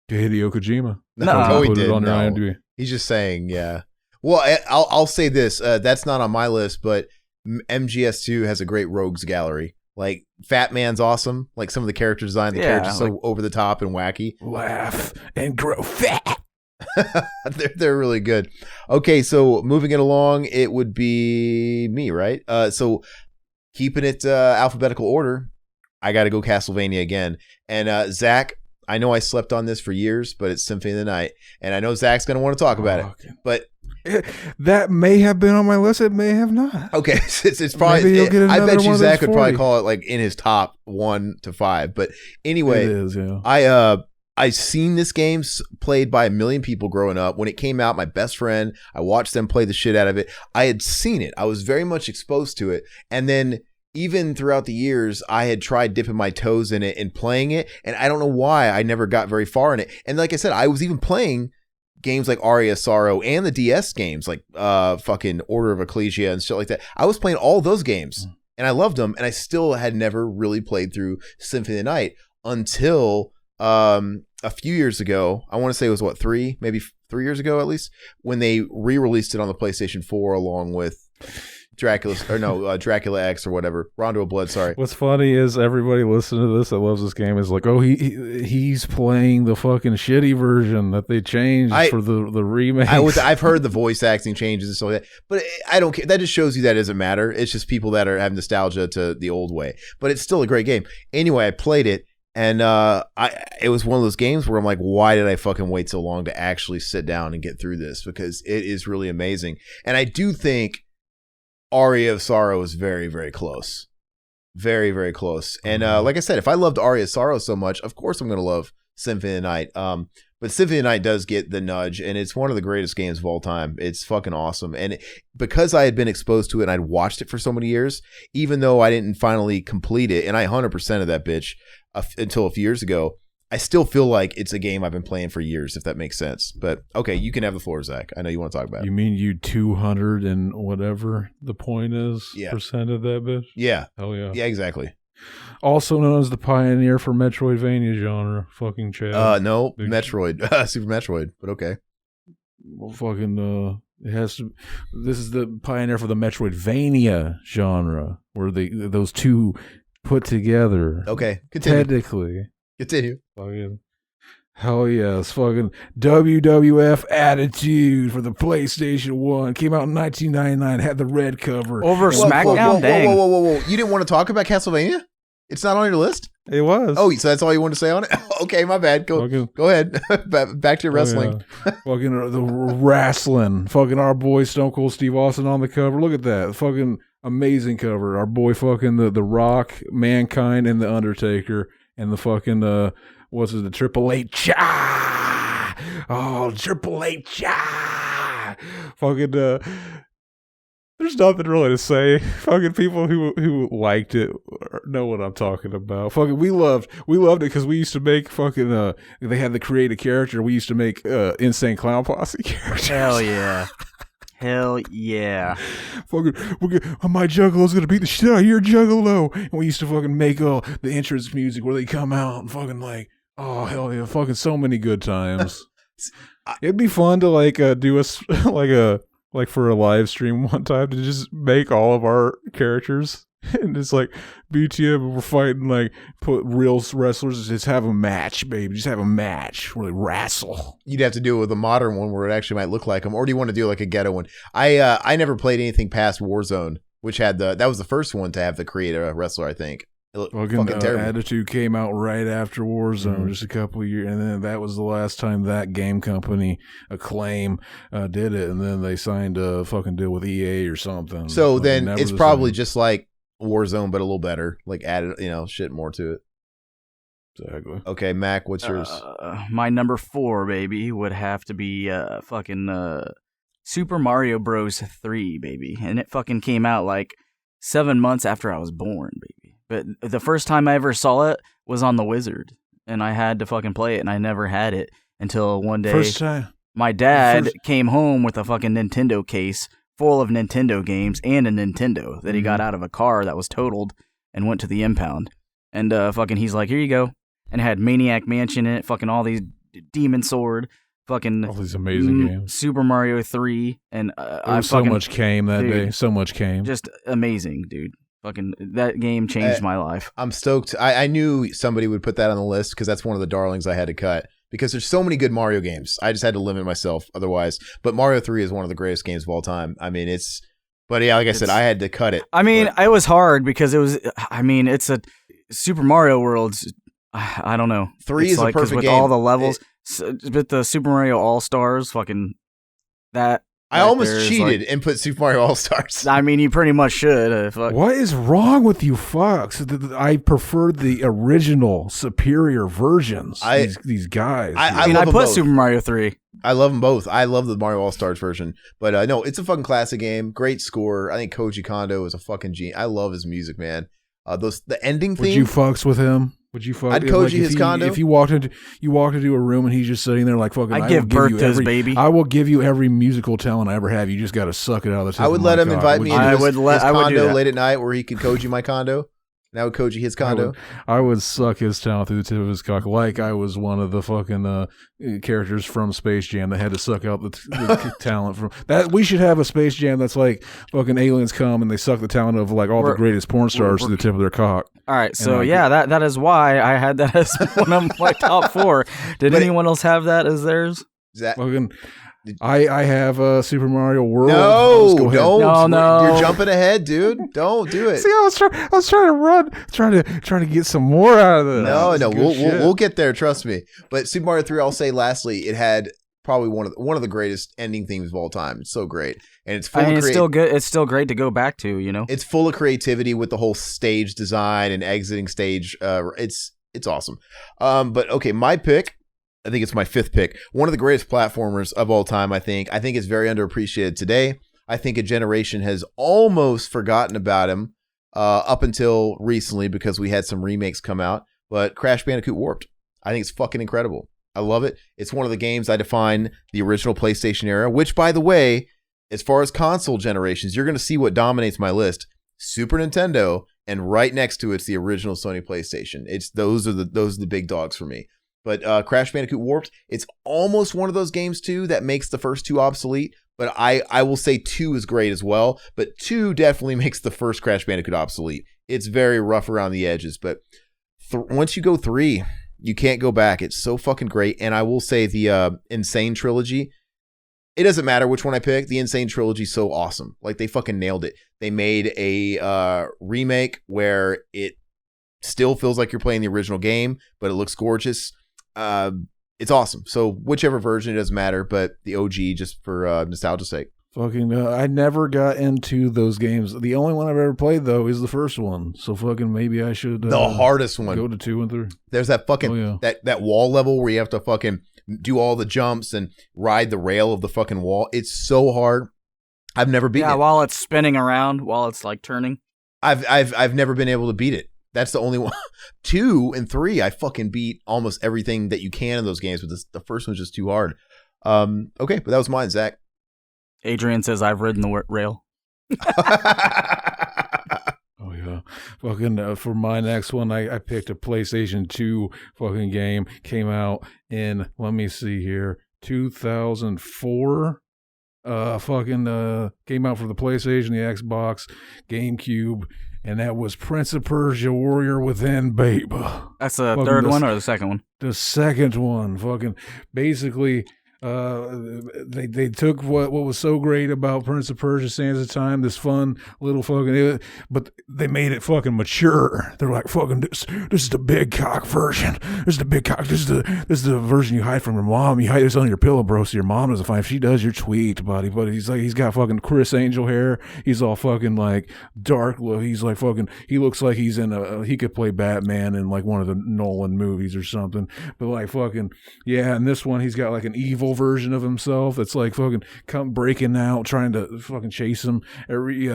Hideo Kojima. No, he put did. it on No. IMDb. He's just saying, yeah. Well, I'll say this. That's not on my list, but MGS2 has a great rogues gallery. Like, Fat Man's awesome. Like, some of the character design, the characters so over the top and wacky. Laugh and grow fat. They're really good. Okay, so moving it along, it would be me, right? So keeping it alphabetical order, I got to go Castlevania again. And Zach, I know I slept on this for years, but it's Symphony of the Night, and I know Zach's going to want to talk about it. But that may have been on my list. It may have not. Okay, it's probably. I bet you Zach would probably call it like in his top 1 to 5. But anyway, it is, yeah. I seen this game played by a million people growing up. When it came out, my best friend, I watched them play the shit out of it. I had seen it. I was very much exposed to it, and then even throughout the years, I had tried dipping my toes in it and playing it, and I don't know why I never got very far in it. And like I said, I was even playing games like Aria of Sorrow and the DS games like fucking Order of Ecclesia and shit like that. I was playing all those games, and I loved them, and I still had never really played through Symphony of the Night until a few years ago. I want to say it was, 3 years ago at least, when they re-released it on the PlayStation 4 along with Dracula X or whatever. Rondo of Blood, sorry. What's funny is everybody listening to this that loves this game is like, oh, he's playing the fucking shitty version that they changed for the remake. I've heard the voice acting changes and stuff like that, but I don't care. That just shows you that it doesn't matter. It's just people that have nostalgia to the old way, but it's still a great game. Anyway, I played it, and it was one of those games where I'm like, why did I fucking wait so long to actually sit down and get through this? Because it is really amazing, and I do think Aria of Sorrow is very, very close. Very, very close. And like I said, if I loved Aria of Sorrow so much, of course I'm going to love Symphony of the Night. But Symphony of the Night does get the nudge, and it's one of the greatest games of all time. It's fucking awesome. And because I had been exposed to it and I'd watched it for so many years, even though I didn't finally complete it, and I 100% of that bitch until a few years ago, I still feel like it's a game I've been playing for years, if that makes sense. But okay, you can have the floor, Zach. I know you want to talk about it. You mean you 200 and whatever the point is percent of that bitch? Yeah. Hell yeah. Yeah, exactly. Also known as the pioneer for Metroidvania genre. Fucking Chad. No, Metroid. Super Metroid, but okay. Well, fucking, it has to. This is the pioneer for the Metroidvania genre, where those two put together. Okay, continue. Technically. Continue. Fucking hell yes. Fucking WWF Attitude for the PlayStation 1. Came out in 1999. Had the red cover. Over SmackDown? Dang. Whoa. You didn't want to talk about Castlevania? It's not on your list? It was. Oh, so that's all you wanted to say on it? Okay, my bad. Go ahead. Back to your wrestling. Yeah. Fucking the wrestling. Fucking our boy Stone Cold Steve Austin on the cover. Look at that. Fucking amazing cover. Our boy fucking the Rock, Mankind, and the Undertaker. And the fucking, what's it, the Triple H? Oh, Triple H! Fucking, There's nothing really to say. Fucking people who liked it know what I'm talking about. Fucking we loved it because we used to make fucking they had to create a character. We used to make Insane Clown Posse characters. Hell yeah. Hell yeah. Fucking my juggalo's gonna beat the shit out of your juggalo. And we used to fucking make the entrance music where they come out and fucking like, oh hell yeah, fucking so many good times. It'd be fun to like do a like for a live stream one time to just make all of our characters and it's like BTM, we're fighting like put real wrestlers, just have a match, baby. Just have a match, really wrestle. You'd have to do it with a modern one where it actually might look like them, or do you want to do like a ghetto one? I never played anything past Warzone, which had that was the first one to have the creator wrestler, I think. Fucking terrible. Attitude came out right after Warzone, just a couple of years, and then that was the last time that game company, Acclaim, did it, and then they signed a fucking deal with EA or something. So then it's probably just like Warzone, but a little better, like added, shit more to it. Exactly. Okay, Mac, what's yours? My number 4, baby, would have to be fucking Super Mario Bros. 3, baby, and it fucking came out like 7 months after I was born, baby. But the first time I ever saw it was on the Wizard, and I had to fucking play it, and I never had it until one day. First time. My dad came home with a fucking Nintendo case full of Nintendo games and a Nintendo that he got out of a car that was totaled and went to the impound. And fucking he's like, here you go. And it had Maniac Mansion in it, fucking all these Demon Sword, fucking all these amazing games. Super Mario 3, and so much came that day. So much came. Just amazing, dude. Fucking that game changed my life. I'm stoked. I knew somebody would put that on the list because that's one of the darlings I had to cut because there's so many good Mario games. I just had to limit myself otherwise. But Mario 3 is one of the greatest games of all time. I mean, but yeah, like I said, I had to cut it. I mean, it was hard because it's a Super Mario World's, I don't know. 3 is a perfect with game. All the levels, with the Super Mario All-Stars, fucking that. I almost cheated and put Super Mario All-Stars. I mean, you pretty much should. What is wrong with you fucks? I preferred the original, superior versions. These guys. I put Super Mario 3. I love them both. I love the Mario All-Stars version. But no, it's a fucking classic game. Great score. I think Koji Kondo is a fucking genius. I love his music, man. The ending theme. Would you fucks with him? Would you fuck? I'd Koji his condo. If you walked into a room and he's just sitting there like fucking. I'd give birth to his baby. I will give you every musical talent I ever have. You just got to suck it out of the tip. I would let him invite me into his condo late at night where he could Koji my condo. Now would Koji his condo. I would suck his talent through the tip of his cock like I was one of the fucking characters from Space Jam that had to suck out the talent from that. We should have a Space Jam that's like fucking aliens come and they suck the talent of like all the greatest porn stars through the tip of their cock. All right, so that is why I had that as one of my top 4. Did anyone else have that as theirs? Fucking. I have Super Mario World. No, don't. No. You're jumping ahead, dude. Don't do it. See, I was trying to run, trying to get some more out of this. No, we'll get there. Trust me. But Super Mario 3, I'll say lastly, it had probably one of the greatest ending themes of all time. It's so great, and it's full. It's still good. It's still great to go back to. It's full of creativity with the whole stage design and exiting stage. It's awesome. But okay, my pick. I think it's my 5th pick. One of the greatest platformers of all time, I think. I think it's very underappreciated today. I think a generation has almost forgotten about him up until recently because we had some remakes come out. But Crash Bandicoot Warped. I think it's fucking incredible. I love it. It's one of the games I define the original PlayStation era, which, by the way, as far as console generations, you're going to see what dominates my list. Super Nintendo, and right next to it's the original Sony PlayStation. Those are the big dogs for me. But Crash Bandicoot Warped, it's almost one of those games, too, that makes the first 2 obsolete. But I will say 2 is great as well. But 2 definitely makes the first Crash Bandicoot obsolete. It's very rough around the edges. But once you go 3, you can't go back. It's so fucking great. And I will say the Insane Trilogy, it doesn't matter which one I pick. The Insane Trilogy is so awesome. Like, they fucking nailed it. They made a remake where it still feels like you're playing the original game, but it looks gorgeous. It's awesome. So whichever version, it doesn't matter, but the OG just for nostalgia's sake. Fucking, I never got into those games. The only one I've ever played though is the first one. So fucking maybe I should the hardest one. Go to 2 and 3. There's that fucking that wall level where you have to fucking do all the jumps and ride the rail of the fucking wall. It's so hard. I've never beaten it. while it's spinning around, while it's like turning. I've never been able to beat it. That's the only one. 2 and 3, I fucking beat almost everything that you can in those games, but the first one's just too hard. Okay, but that was mine, Zach. Adrian says I've ridden the rail. Oh yeah, fucking for my next one, I picked a PlayStation 2 fucking game. Came out in, let me see here, 2004. Came out for the PlayStation, the Xbox, GameCube, and that was Prince of Persia Warrior Within, babe. That's the third one or the second one? The second one. Fucking basically. They took what was so great about Prince of Persia: Sands of Time, this fun little fucking, but they made it fucking mature. They're like, fucking, this is the big cock version. This is the big cock. This is the version you hide from your mom. You hide this on your pillow, bro, so your mom doesn't find. If she does, you're tweaked, buddy. But he's got fucking Chris Angel hair. He's all fucking like dark. He's like fucking. He looks like he's in he could play Batman in like one of the Nolan movies or something. But like fucking yeah, and this one he's got like an evil version of himself that's like fucking breaking out, trying to fucking chase him every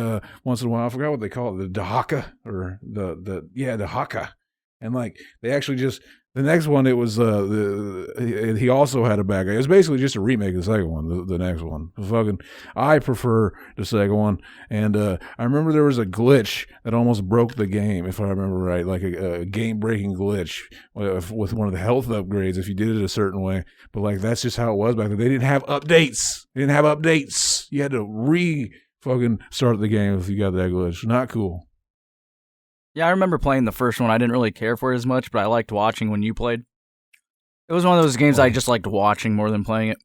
once in a while. I forgot what they call it, the Dahaka or the Haka. And like they actually just the next one, it was he also had a bad guy. It was basically just a remake of the second one. The next one, fucking, I prefer the second one. And I remember there was a glitch that almost broke the game, if I remember right, like a game-breaking glitch with one of the health upgrades if you did it a certain way. But like that's just how it was back then. They didn't have updates. You had to fucking start the game if you got that glitch. Not cool. Yeah, I remember playing the first one. I didn't really care for it as much, but I liked watching when you played. It was one of those games I just liked watching more than playing it.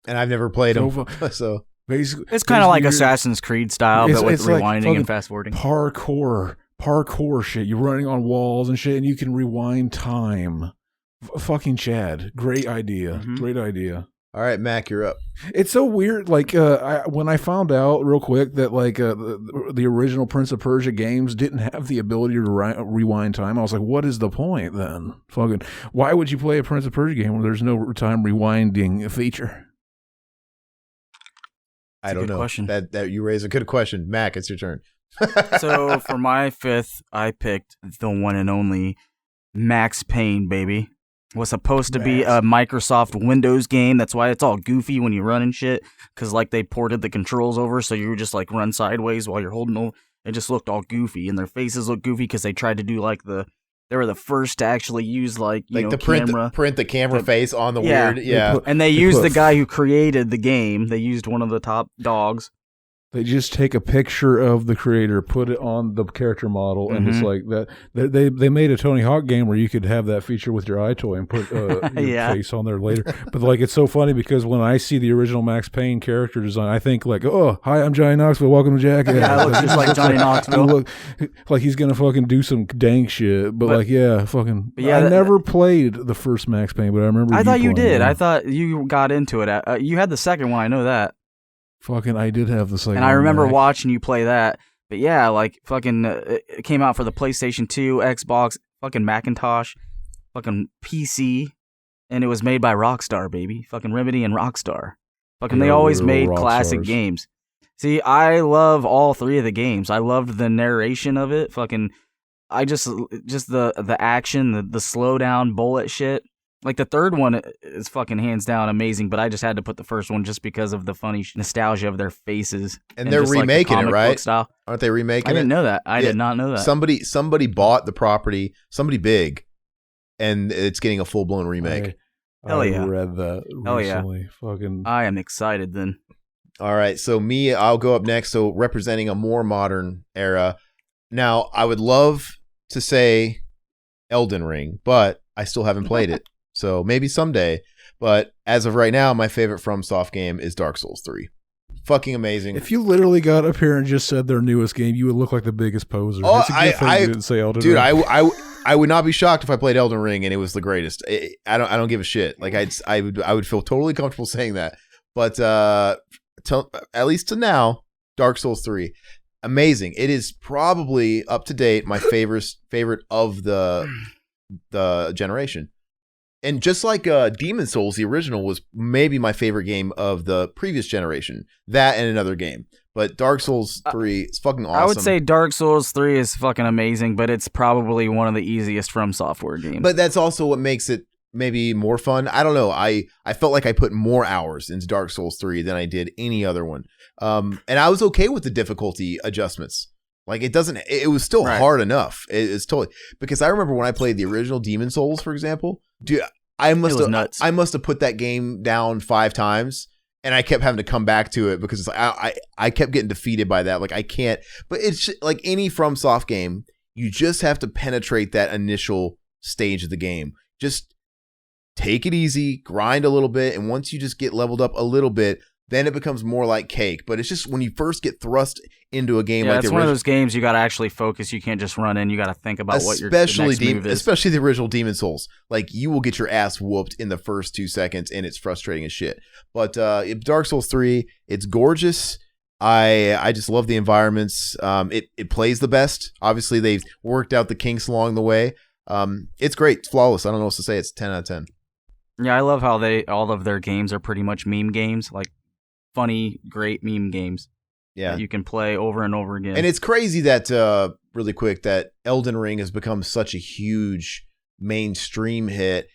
And I've never played them, so basically, it's kind of like Assassin's Creed style, but with rewinding like and fast forwarding. Parkour shit. You're running on walls and shit, and you can rewind time. Fucking Chad, great idea. Mm-hmm. Great idea. All right, Mac, you're up. It's so weird. Like when I found out real quick that like the original Prince of Persia games didn't have the ability to rewind time, I was like, what is the point then? Fucking, why would you play a Prince of Persia game where there's no time rewinding feature? I don't know. Question. That you raise a good question, Mac. It's your turn. So for my fifth, I picked the one and only Max Payne, baby. Was supposed to be a Microsoft Windows game. That's why it's all goofy when you run and shit. Because like they ported the controls over, so you would just like run sideways while you're holding over. It just looked all goofy, and their faces looked goofy because they tried to do like they were the first to actually use like the camera. print the camera face on the weird. Yeah. And they used the guy who created the game. They used one of the top dogs. They just take a picture of the creator, put it on the character model, and it's like that. They made a Tony Hawk game where you could have that feature with your iToy and put your face on there later. But like, it's so funny because when I see the original Max Payne character design, I think like, oh, hi, I'm Johnny Knoxville. Welcome to Jackass. Yeah, it looks just like Johnny Knoxville. Like he's gonna fucking do some dank shit. But like, yeah, fucking. Yeah, I never played the first Max Payne, but I remember. I thought you did. I thought you got into it. You had the second one. I know that. Fucking, I did have the second. And I remember watching you play that. But yeah, like fucking, it came out for the PlayStation 2, Xbox, fucking Macintosh, fucking PC, and it was made by Rockstar, baby. Fucking Remedy and Rockstar. Fucking, they always made classic games. See, I love all three of the games. I loved the narration of it. Fucking, I just the action, the slow down bullet shit. Like, the third one is fucking hands down amazing, but I just had to put the first one just because of the funny nostalgia of their faces. And they're remaking it, right? Style. Aren't they remaking it? I didn't know that. I did not know that. Somebody bought the property, somebody big, and it's getting a full-blown remake. Hell yeah. I read that recently. Yeah. Fucking. I am excited then. All right, so I'll go up next. So representing a more modern era. Now, I would love to say Elden Ring, but I still haven't played it. So maybe someday. But as of right now, my favorite FromSoft game is Dark Souls 3. Fucking amazing. If you literally got up here and just said their newest game, you would look like the biggest poser. Oh, it's a good thing you didn't say Elden Ring. Dude, I would not be shocked if I played Elden Ring and it was the greatest. I don't give a shit. Like I would feel totally comfortable saying that. But at least to now, Dark Souls 3, amazing. It is probably up to date my favorite of the generation. And just like Demon Souls, the original was maybe my favorite game of the previous generation. That and another game. But Dark Souls 3 is fucking awesome. I would say Dark Souls 3 is fucking amazing, but it's probably one of the easiest From Software games. But that's also what makes it maybe more fun. I don't know. I felt like I put more hours into Dark Souls 3 than I did any other one. And I was okay with the difficulty adjustments. Like it was still hard enough. It's totally, because I remember when I played the original Demon Souls, for example, dude, I must have put that game down 5 times, and I kept having to come back to it because it's like, I kept getting defeated by that. Like I can't, but it's like any FromSoft game, you just have to penetrate that initial stage of the game. Just take it easy, grind a little bit, and once you just get leveled up a little bit, then it becomes more like cake. But it's just when you first get thrust into a game like it's one of those games you got to actually focus. You can't just run in. You got to think about what your next move is. Especially the original Demon Souls. Like, you will get your ass whooped in the first 2 seconds, and it's frustrating as shit. But Dark Souls 3, it's gorgeous. I just love the environments. It plays the best. Obviously, they've worked out the kinks along the way. It's great. It's flawless. I don't know what to say. It's 10 out of 10. Yeah, I love how all of their games are pretty much meme games, like funny, great meme games. Yeah, that you can play over and over again. And it's crazy that really quick that Elden Ring has become such a huge mainstream hit.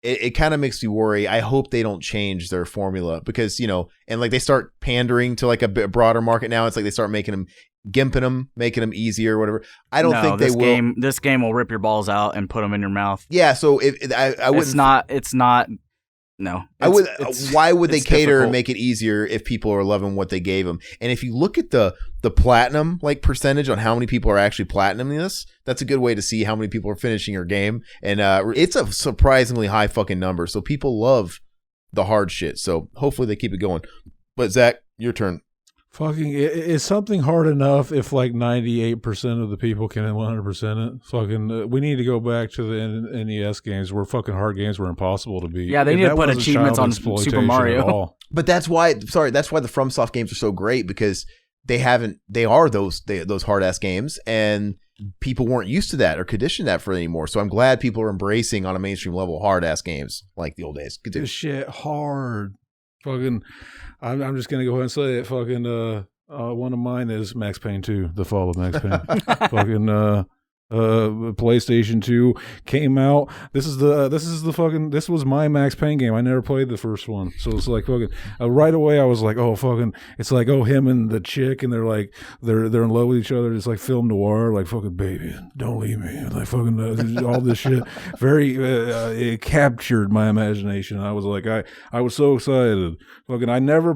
It kind of makes me worry. I hope they don't change their formula because, and like they start pandering to like a bit broader market now. It's like they start gimping them, making them easier or whatever. I don't think they will. This game will rip your balls out and put them in your mouth. Yeah, so I wouldn't. It's not. No, why would they cater and make it easier if people are loving what they gave them? And if you look at the platinum like percentage on how many people are actually platinuming this, that's a good way to see how many people are finishing your game. And it's a surprisingly high fucking number. So people love the hard shit. So hopefully they keep it going. But Zach, your turn. Fucking, is something hard enough if like 98% of the people can 100% it? Fucking, we need to go back to the NES games where fucking hard games were impossible to beat. Yeah, they need to put achievements on Super Mario. But that's why the FromSoft games are so great, because they are those hard ass games, and people weren't used to that or conditioned that for anymore. So I'm glad people are embracing on a mainstream level hard ass games like the old days. This shit hard. Fucking, I'm just gonna go ahead and say it. Fucking, one of mine is Max Payne 2, The Fall of Max Payne. Fucking, PlayStation 2 came out. This was my Max Payne game. I never played the first one, so it's like fucking right away I was like, oh fucking, it's like, oh, him and the chick, and they're in love with each other. It's like film noir, like fucking, baby, don't leave me, like fucking all this shit. Very it captured my imagination. I was like, I was so excited. Fucking, I never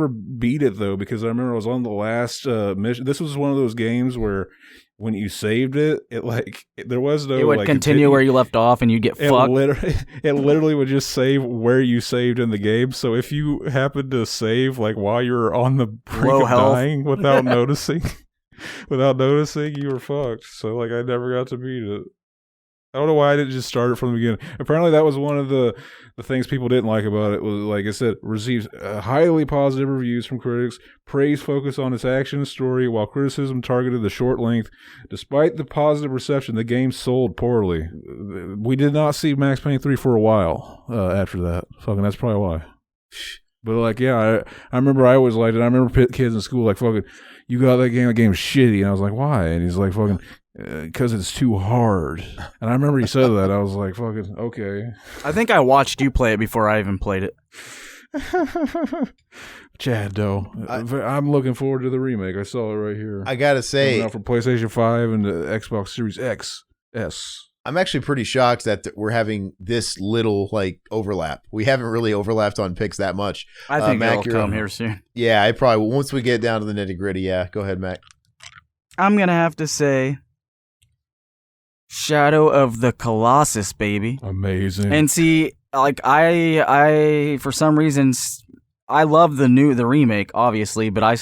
beat it though, because I remember I was on the last mission. This was one of those games where when you saved it, there was no. It would continue where you left off, and you get fucked. It literally would just save where you saved in the game. So if you happened to save like while you were on the brink of dying without noticing, you were fucked. So like I never got to beat it. I don't know why I didn't just start it from the beginning. Apparently that was one of the things people didn't like about it. Was, like I said, received highly positive reviews from critics. Praise focused on its action and story, while criticism targeted the short length. Despite the positive reception, the game sold poorly. We did not see Max Payne 3 for a while after that. Fucking, that's probably why. But like, yeah, I remember I always liked it. I remember kids in school like, fucking, you got that game's shitty. And I was like, why? And he's like, fucking, because it's too hard. And I remember he said that. I was like, fucking, okay. I think I watched you play it before I even played it. Chad, though. I'm looking forward to the remake. I saw it right here. I gotta say, coming out for PlayStation 5 and the Xbox Series X. I'm actually pretty shocked that we're having this little like overlap. We haven't really overlapped on picks that much. I think Mac, it'll come here soon. Yeah, I probably once we get down to the nitty gritty. Yeah, go ahead, Mac. I'm gonna have to say Shadow of the Colossus, baby. Amazing. And see, like I for some reason I love the remake, obviously, but I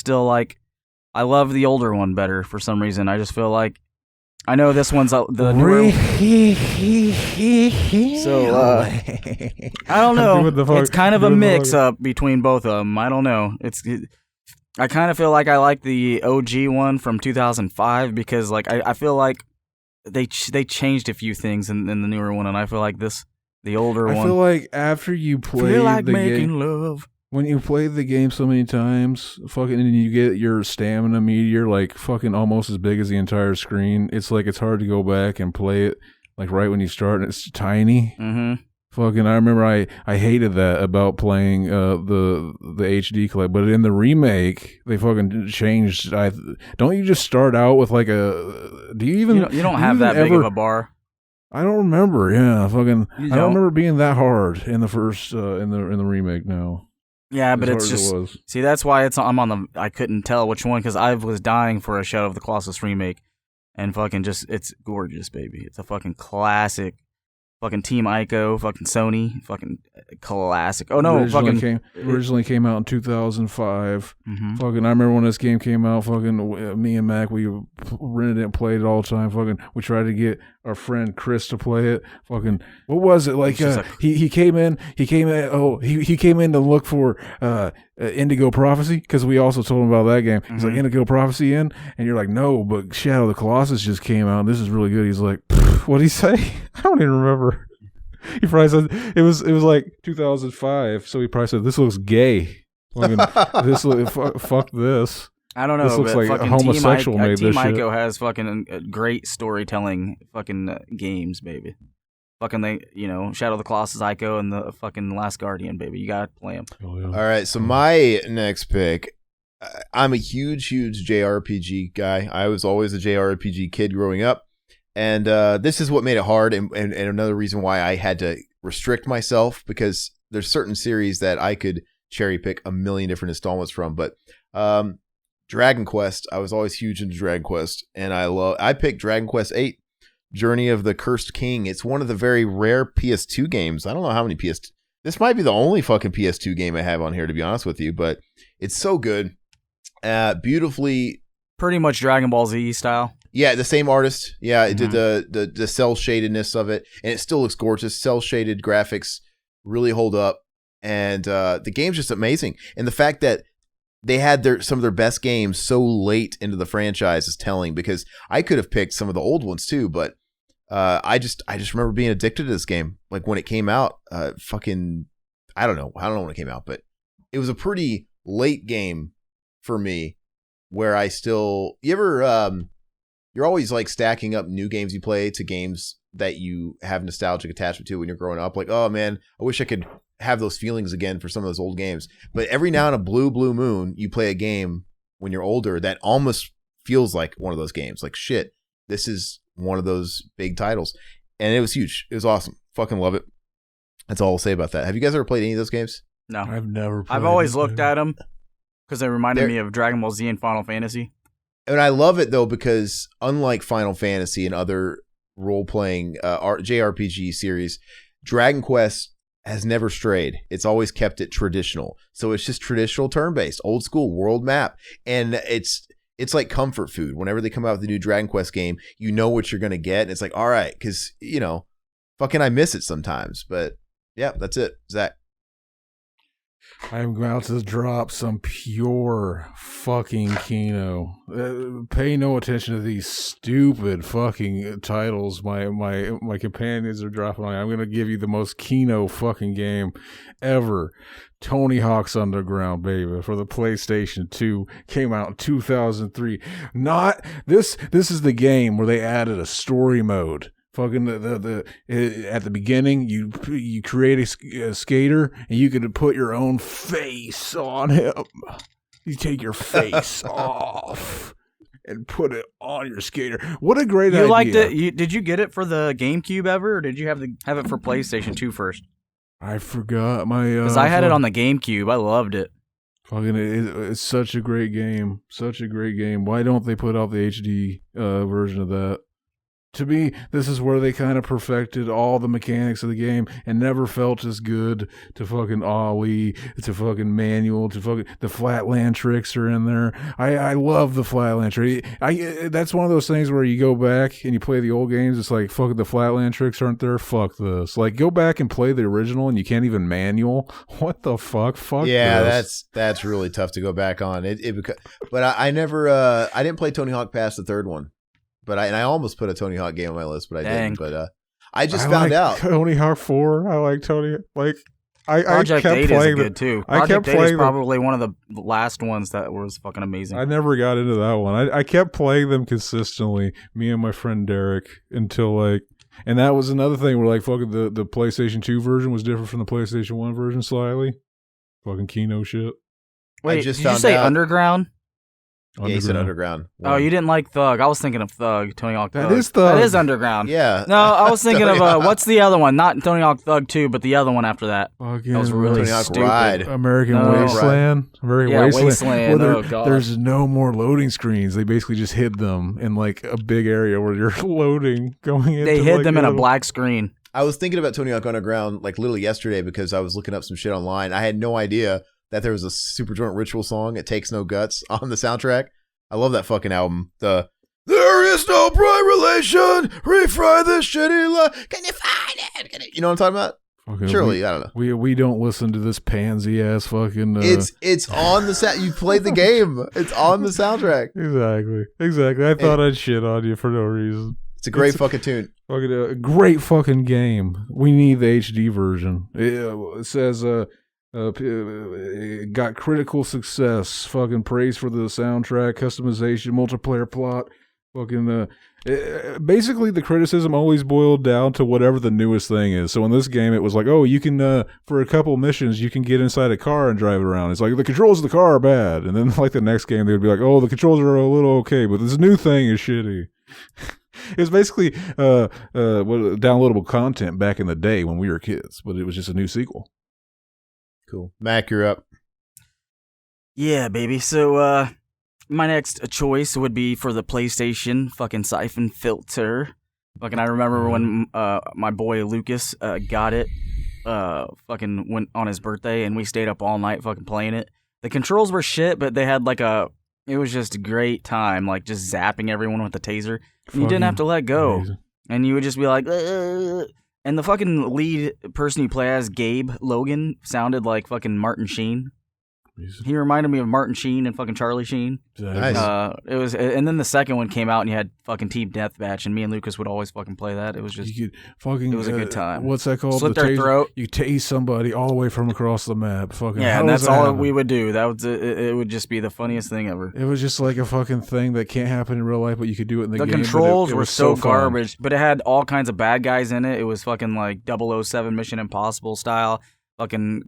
I love the older one better for some reason. I just feel like I know this one's the newer one. So I don't know. It's kind of a mix up between both of them. I don't know. I kind of feel like I like the OG one from 2005 because like I feel like they changed a few things in the newer one, and I feel like this The older one. I feel like after you play like the making game, love. when you play the game so many times, fucking, and you get your stamina meter like fucking almost as big as the entire screen, it's like it's hard to go back and play it like right when you start and it's tiny. Mm-hmm. Fucking, I remember I hated that about playing the HD collect, but in the remake they fucking changed. Don't you just start out with like a? Do you even? You don't have that big of a bar. I don't remember. Yeah, fucking. You I don't remember being that hard in the first in the remake. No. Yeah, but As it's hard as just it was. see that's why I'm on the. I couldn't tell which one because I was dying for a Shadow of the Colossus remake, and fucking just it's gorgeous, baby. It's a fucking classic. Fucking Team Ico, fucking Sony, fucking classic. Oh no, originally came out in 2005. Mm-hmm. Fucking, I remember when this game came out. Fucking, me and Mac, we rented it and played it all the time. Fucking, we tried to get our friend Chris to play it. Fucking, what was it like? He came in. He came in to look for Indigo Prophecy because we also told him about that game. He's like, Indigo Prophecy in, and you're like, no, but Shadow of the Colossus just came out. This is really good. He's like, what did he say? I don't even remember. He probably said it was like 2005, so he probably said this looks gay. Fucking, fuck this. I don't know. This looks like a homosexual made Team this shit. Ico has fucking great storytelling, fucking games, baby. Fucking Shadow of the Colossus, Ico, and the fucking Last Guardian, baby. You gotta play them. Oh, yeah. All right, so my next pick. I'm a huge JRPG guy. I was always a JRPG kid growing up. And this is what made it hard, and another reason why I had to restrict myself, because there's certain series that I could cherry pick a million different installments from. But Dragon Quest, I was always huge into Dragon Quest, and I picked Dragon Quest VIII, Journey of the Cursed King. It's one of the very rare PS2 games. I don't know how many PS2. This might be the only fucking PS2 game I have on here, to be honest with you, but it's so good. Beautifully. Pretty much Dragon Ball Z style. Yeah, the same artist. Yeah, it did the cell shadedness of it, and it still looks gorgeous. Cell shaded graphics really hold up, and the game's just amazing. And the fact that they had some of their best games so late into the franchise is telling, because I could have picked some of the old ones too, but I just remember being addicted to this game. Like when it came out, I don't know when it came out, but it was a pretty late game for me, where you're always like stacking up new games you play to games that you have nostalgic attachment to when you're growing up. Like, oh man, I wish I could have those feelings again for some of those old games. But every now and a blue moon, you play a game when you're older that almost feels like one of those games. Like, shit, this is one of those big titles. And it was huge. It was awesome. Fucking love it. That's all I'll say about that. Have you guys ever played any of those games? No. I've never played I've always looked at them because they reminded me of Dragon Ball Z and Final Fantasy. And I love it, though, because unlike Final Fantasy and other role-playing JRPG series, Dragon Quest has never strayed. It's always kept it traditional. So it's just traditional turn-based, old-school world map. And it's like comfort food. Whenever they come out with a new Dragon Quest game, you know what you're going to get. And it's like, all right, because, fucking I miss it sometimes. But, yeah, that's it. Zach. I'm about to drop some pure fucking Kino. Pay no attention to these stupid fucking titles my companions are dropping on. I'm going to give you the most Kino fucking game ever. Tony Hawk's Underground, baby, for the PlayStation 2. Came out in 2003. Not this is the game where they added a story mode. Fucking at the beginning, you create a skater, and you could put your own face on him. You take your face off and put it on your skater. What a great idea! You liked it? Did you get it for the GameCube ever, or did you have it for PlayStation 2 first? I forgot my because I had it on the GameCube. I loved it. Fucking, it's such a great game. Such a great game. Why don't they put out the HD version of that? To me, this is where they kind of perfected all the mechanics of the game and never felt as good to fucking ollie, to fucking manual, to fucking the flatland tricks are in there. I love the flatland trick. That's one of those things where you go back and you play the old games. It's like, fucking the flatland tricks aren't there. Fuck this. Like, go back and play the original and you can't even manual. What the fuck? Fuck this. That's really tough to go back on. But I never I didn't play Tony Hawk past the third one. But I almost put a Tony Hawk game on my list, but I didn't. But I just found out. Tony Hawk 4. I like Tony. Like Project I kept 8 playing is good too. I kept Project 8 playing is probably one of the last ones that was fucking amazing. I never got into that one. I kept playing them consistently, me and my friend Derek, until like, and that was another thing where like fucking the PlayStation 2 version was different from the PlayStation 1 version slightly. Fucking Kino shit. Wait, did you say Underground? Yeah, he said Underground. Oh, you didn't like Thug. I was thinking of Thug, Tony Hawk Thug. That is Thug. That is Underground. Yeah. No, I was thinking of, what's the other one? Not Tony Hawk Thug 2, but the other one after that. Fucking That was really Tony Hawk stupid. Ride. American Wasteland. American Wasteland. Well, Oh, God. There's no more loading screens. They basically just hid them in like a big area where you're loading, going into. They hid like them in a black screen. I was thinking about Tony Hawk Underground like literally yesterday because I was looking up some shit online. I had no idea that there was a Superjoint Ritual song, It Takes No Guts, on the soundtrack. I love that fucking album. There is no bright relation. Refry this shitty life. Can you find it? You know what I'm talking about? Okay, Surely, I don't know. We don't listen to this pansy ass fucking. It's on the set. You played the game. It's on the soundtrack. Exactly. I thought I'd shit on you for no reason. It's a great fucking tune. Fucking a great fucking game. We need the HD version. It says got critical success. Fucking praise for the soundtrack, customization, multiplayer plot. Fucking basically the criticism always boiled down to whatever the newest thing is. So in this game, it was like, oh, you can for a couple missions, you can get inside a car and drive it around. It's like the controls of the car are bad, and then like the next game, they would be like, oh, the controls are a little okay, but this new thing is shitty. It was basically downloadable content back in the day when we were kids, but it was just a new sequel. Cool. Mac, you're up. Yeah, baby. So, my next choice would be for the PlayStation fucking Siphon Filter. Fucking, I remember when my boy Lucas got it, fucking went on his birthday, and we stayed up all night fucking playing it. The controls were shit, but they had like it was just a great time, like just zapping everyone with the taser. And you didn't have to let go. Amazing. And you would just be like, ugh. And the fucking lead person you play as, Gabe Logan, sounded like fucking Martin Sheen. He reminded me of Martin Sheen and fucking Charlie Sheen. Nice. It was, and then the second one came out and you had fucking Team Deathmatch, and me and Lucas would always fucking play that. It was just, it was a good time. What's that called? Slit their throat. You tase somebody all the way from across the map. Fucking yeah, and that's all we would do. That was it. Would just be the funniest thing ever. It was just like a fucking thing that can't happen in real life, but you could do it in the game. The controls were so garbage, but it had all kinds of bad guys in it. It was fucking like 007 Mission Impossible style. Fucking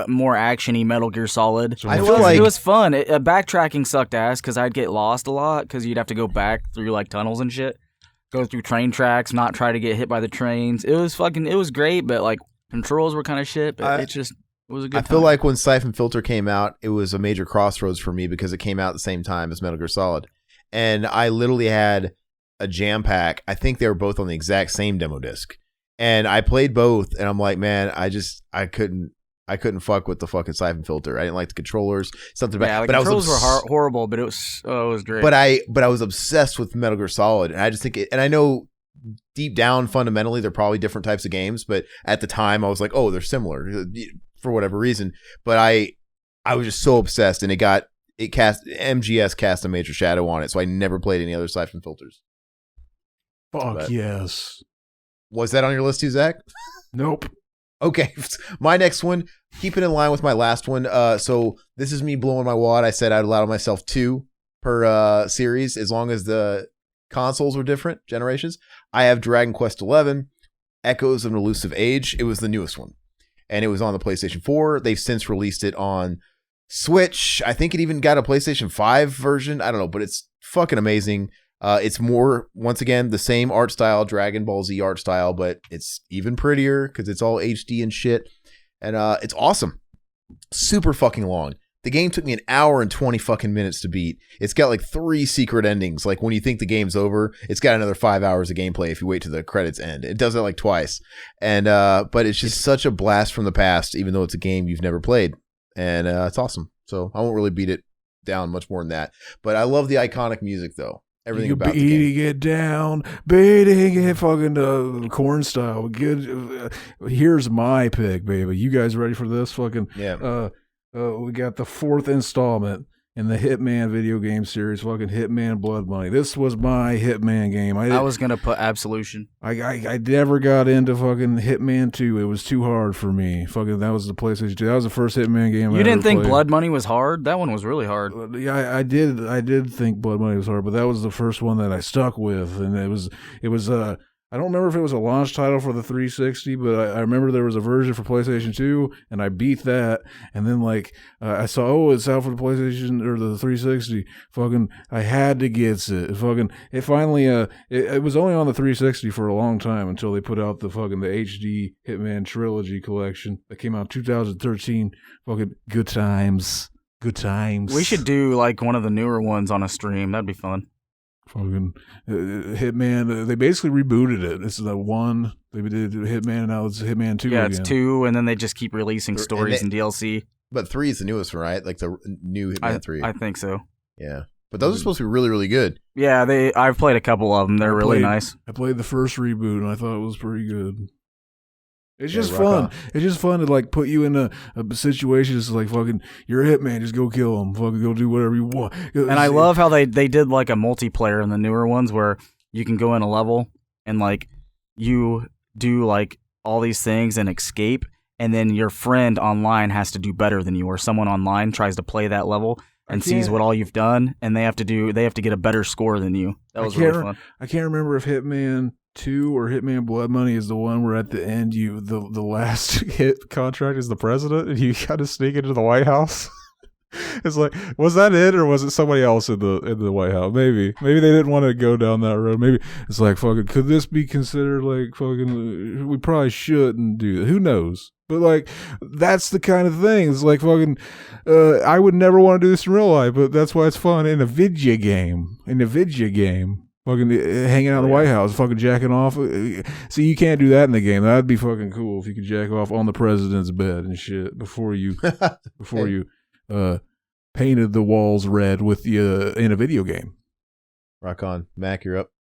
more action-y Metal Gear Solid. I feel like it was fun. Backtracking sucked ass because I'd get lost a lot because you'd have to go back through like tunnels and shit, go through train tracks, not try to get hit by the trains. It was great, but like controls were kind of shit. But it was a good time. I feel like when Siphon Filter came out, it was a major crossroads for me because it came out at the same time as Metal Gear Solid, and I literally had a jam pack. I think they were both on the exact same demo disc. And I played both, and I'm like, man, I couldn't fuck with the fucking Siphon Filter. I didn't like the controllers. Something about the controls were horrible, but it was great. But I was obsessed with Metal Gear Solid, and I just think and I know deep down fundamentally they're probably different types of games, but at the time I was like, oh, they're similar for whatever reason. But I was just so obsessed, and MGS cast a major shadow on it, so I never played any other Siphon Filters. Fuck yes. Was that on your list too, Zach? Nope. Okay. My next one, keep it in line with my last one. So this is me blowing my wad. I said I'd allow myself 2 per series as long as the consoles were different generations. I have Dragon Quest XI, Echoes of an Elusive Age. It was the newest one. And it was on the PlayStation 4. They've since released it on Switch. I think it even got a PlayStation 5 version. I don't know, but it's fucking amazing. It's more, once again, the same art style, Dragon Ball Z art style, but it's even prettier because it's all HD and shit. And it's awesome. Super fucking long. The game took me an hour and 20 fucking minutes to beat. It's got like 3 secret endings. Like when you think the game's over, it's got another 5 hours of gameplay if you wait till the credits end. It does that like twice. And but it's just such a blast from the past, even though it's a game you've never played. And it's awesome. So I won't really beat it down much more than that. But I love the iconic music though. Everything about the game. Beating it down, beating it fucking corn style. Good. Here's my pick, baby. You guys ready for this? Fucking yeah. We got the 4th installment in the Hitman video game series, fucking Hitman Blood Money. This was my Hitman game. I was gonna put Absolution. I never got into fucking Hitman 2. It was too hard for me. Fucking that was the PlayStation 2. That was the first Hitman game. You didn't think Blood Money was hard? That one was really hard. Yeah, I did think Blood Money was hard, but that was the first one that I stuck with, and it was I don't remember if it was a launch title for the 360, but I remember there was a version for PlayStation 2, and I beat that. And then, I saw, it's out for the PlayStation or the 360. Fucking, I had to get it. Fucking, it finally, it was only on the 360 for a long time until they put out the HD Hitman Trilogy collection that came out 2013. Fucking good times. Good times. We should do, one of the newer ones on a stream. That'd be fun. Fucking Hitman, they basically rebooted it. It's the one they did Hitman, and now it's Hitman 2 Yeah, again. It's 2, and then they just keep releasing stories and DLC. But 3 is the newest one, right? Like the new Hitman 3. I think so. Yeah, but those are supposed to be really, really good. Yeah, I've played a couple of them. They're really nice. I played the first reboot, and I thought it was pretty good. It's just fun. It's just fun to put you in a situation. It's like fucking, you're a hitman. Just go kill him. Fucking go do whatever you want. And I love how they did a multiplayer in the newer ones where you can go in a level and you do all these things and escape, and then your friend online has to do better than you, or someone online tries to play that level and sees what all you've done, and they have to get a better score than you. That was really fun. I can't remember if Hitman 2 or Hitman Blood Money is the one where at the end the last hit contract is the president and you gotta sneak into the White House. It's was that it, or was it somebody else in the White House? Maybe they didn't want to go down that road. Maybe it's fucking, could this be considered fucking, we probably shouldn't do that. Who knows? But that's the kind of thing. It's fucking, I would never want to do this in real life, but that's why it's fun in a vidyaa game. Fucking hanging out in the White House, fucking jacking off. See, you can't do that in the game. That'd be fucking cool if you could jack off on the president's bed and shit before you painted the walls red with in a video game. Rock on, Mac, you're up.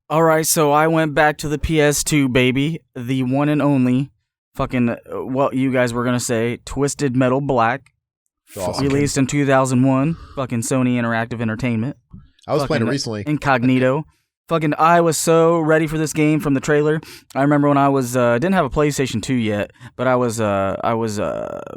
All right, so I went back to the PS2, baby, the one and only fucking what you guys were gonna say, Twisted Metal Black, released in 2001. Fucking Sony Interactive Entertainment. I was playing it recently. Incognito. Fucking, I was so ready for this game from the trailer. I remember when I was didn't have a PlayStation 2 yet, but I was fucking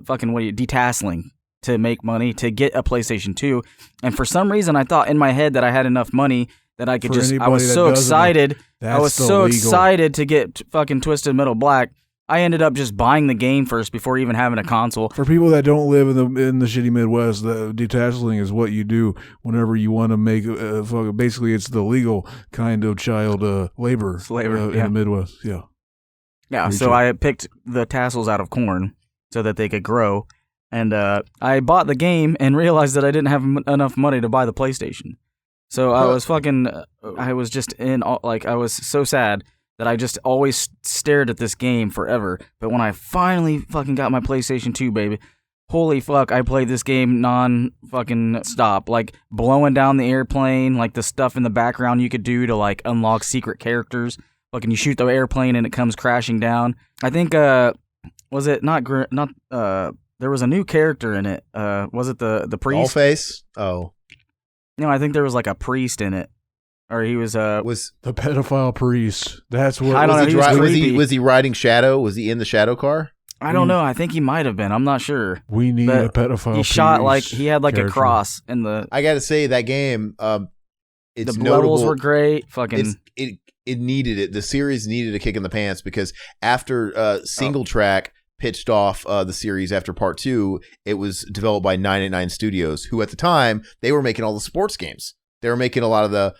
detasseling to make money to get a PlayStation 2, and for some reason I thought in my head that I had enough money that I could I was so excited. I was so excited to get fucking Twisted Metal Black. I ended up just buying the game first before even having a console. For people that don't live in the shitty Midwest, the detasseling is what you do whenever you want to make basically it's the legal kind of child labor in the Midwest. Yeah. Yeah. So I picked the tassels out of corn so that they could grow, and I bought the game and realized that I didn't have enough money to buy the PlayStation. So I was I was just I was so sad that I just always stared at this game forever. But when I finally fucking got my PlayStation 2, baby, holy fuck, I played this game non-fucking stop. Blowing down the airplane, the stuff in the background you could do to, unlock secret characters. You shoot the airplane and it comes crashing down. I think, was it there was a new character in it. Was it the priest? Dollface? Oh. No, I think there was, a priest in it. Or he was the pedophile priest. That's what I don't know. Was he riding Shadow? Was he in the Shadow car? I don't know. I think he might have been. I'm not sure. We need a pedophile. He shot he had a cross in the. I got to say that game. It's the levels were great. Fucking. It needed it. The series needed a kick in the pants because after Single Track pitched off the series after part 2, it was developed by 989 Studios, who at the time they were making all the sports games. They were making a lot of the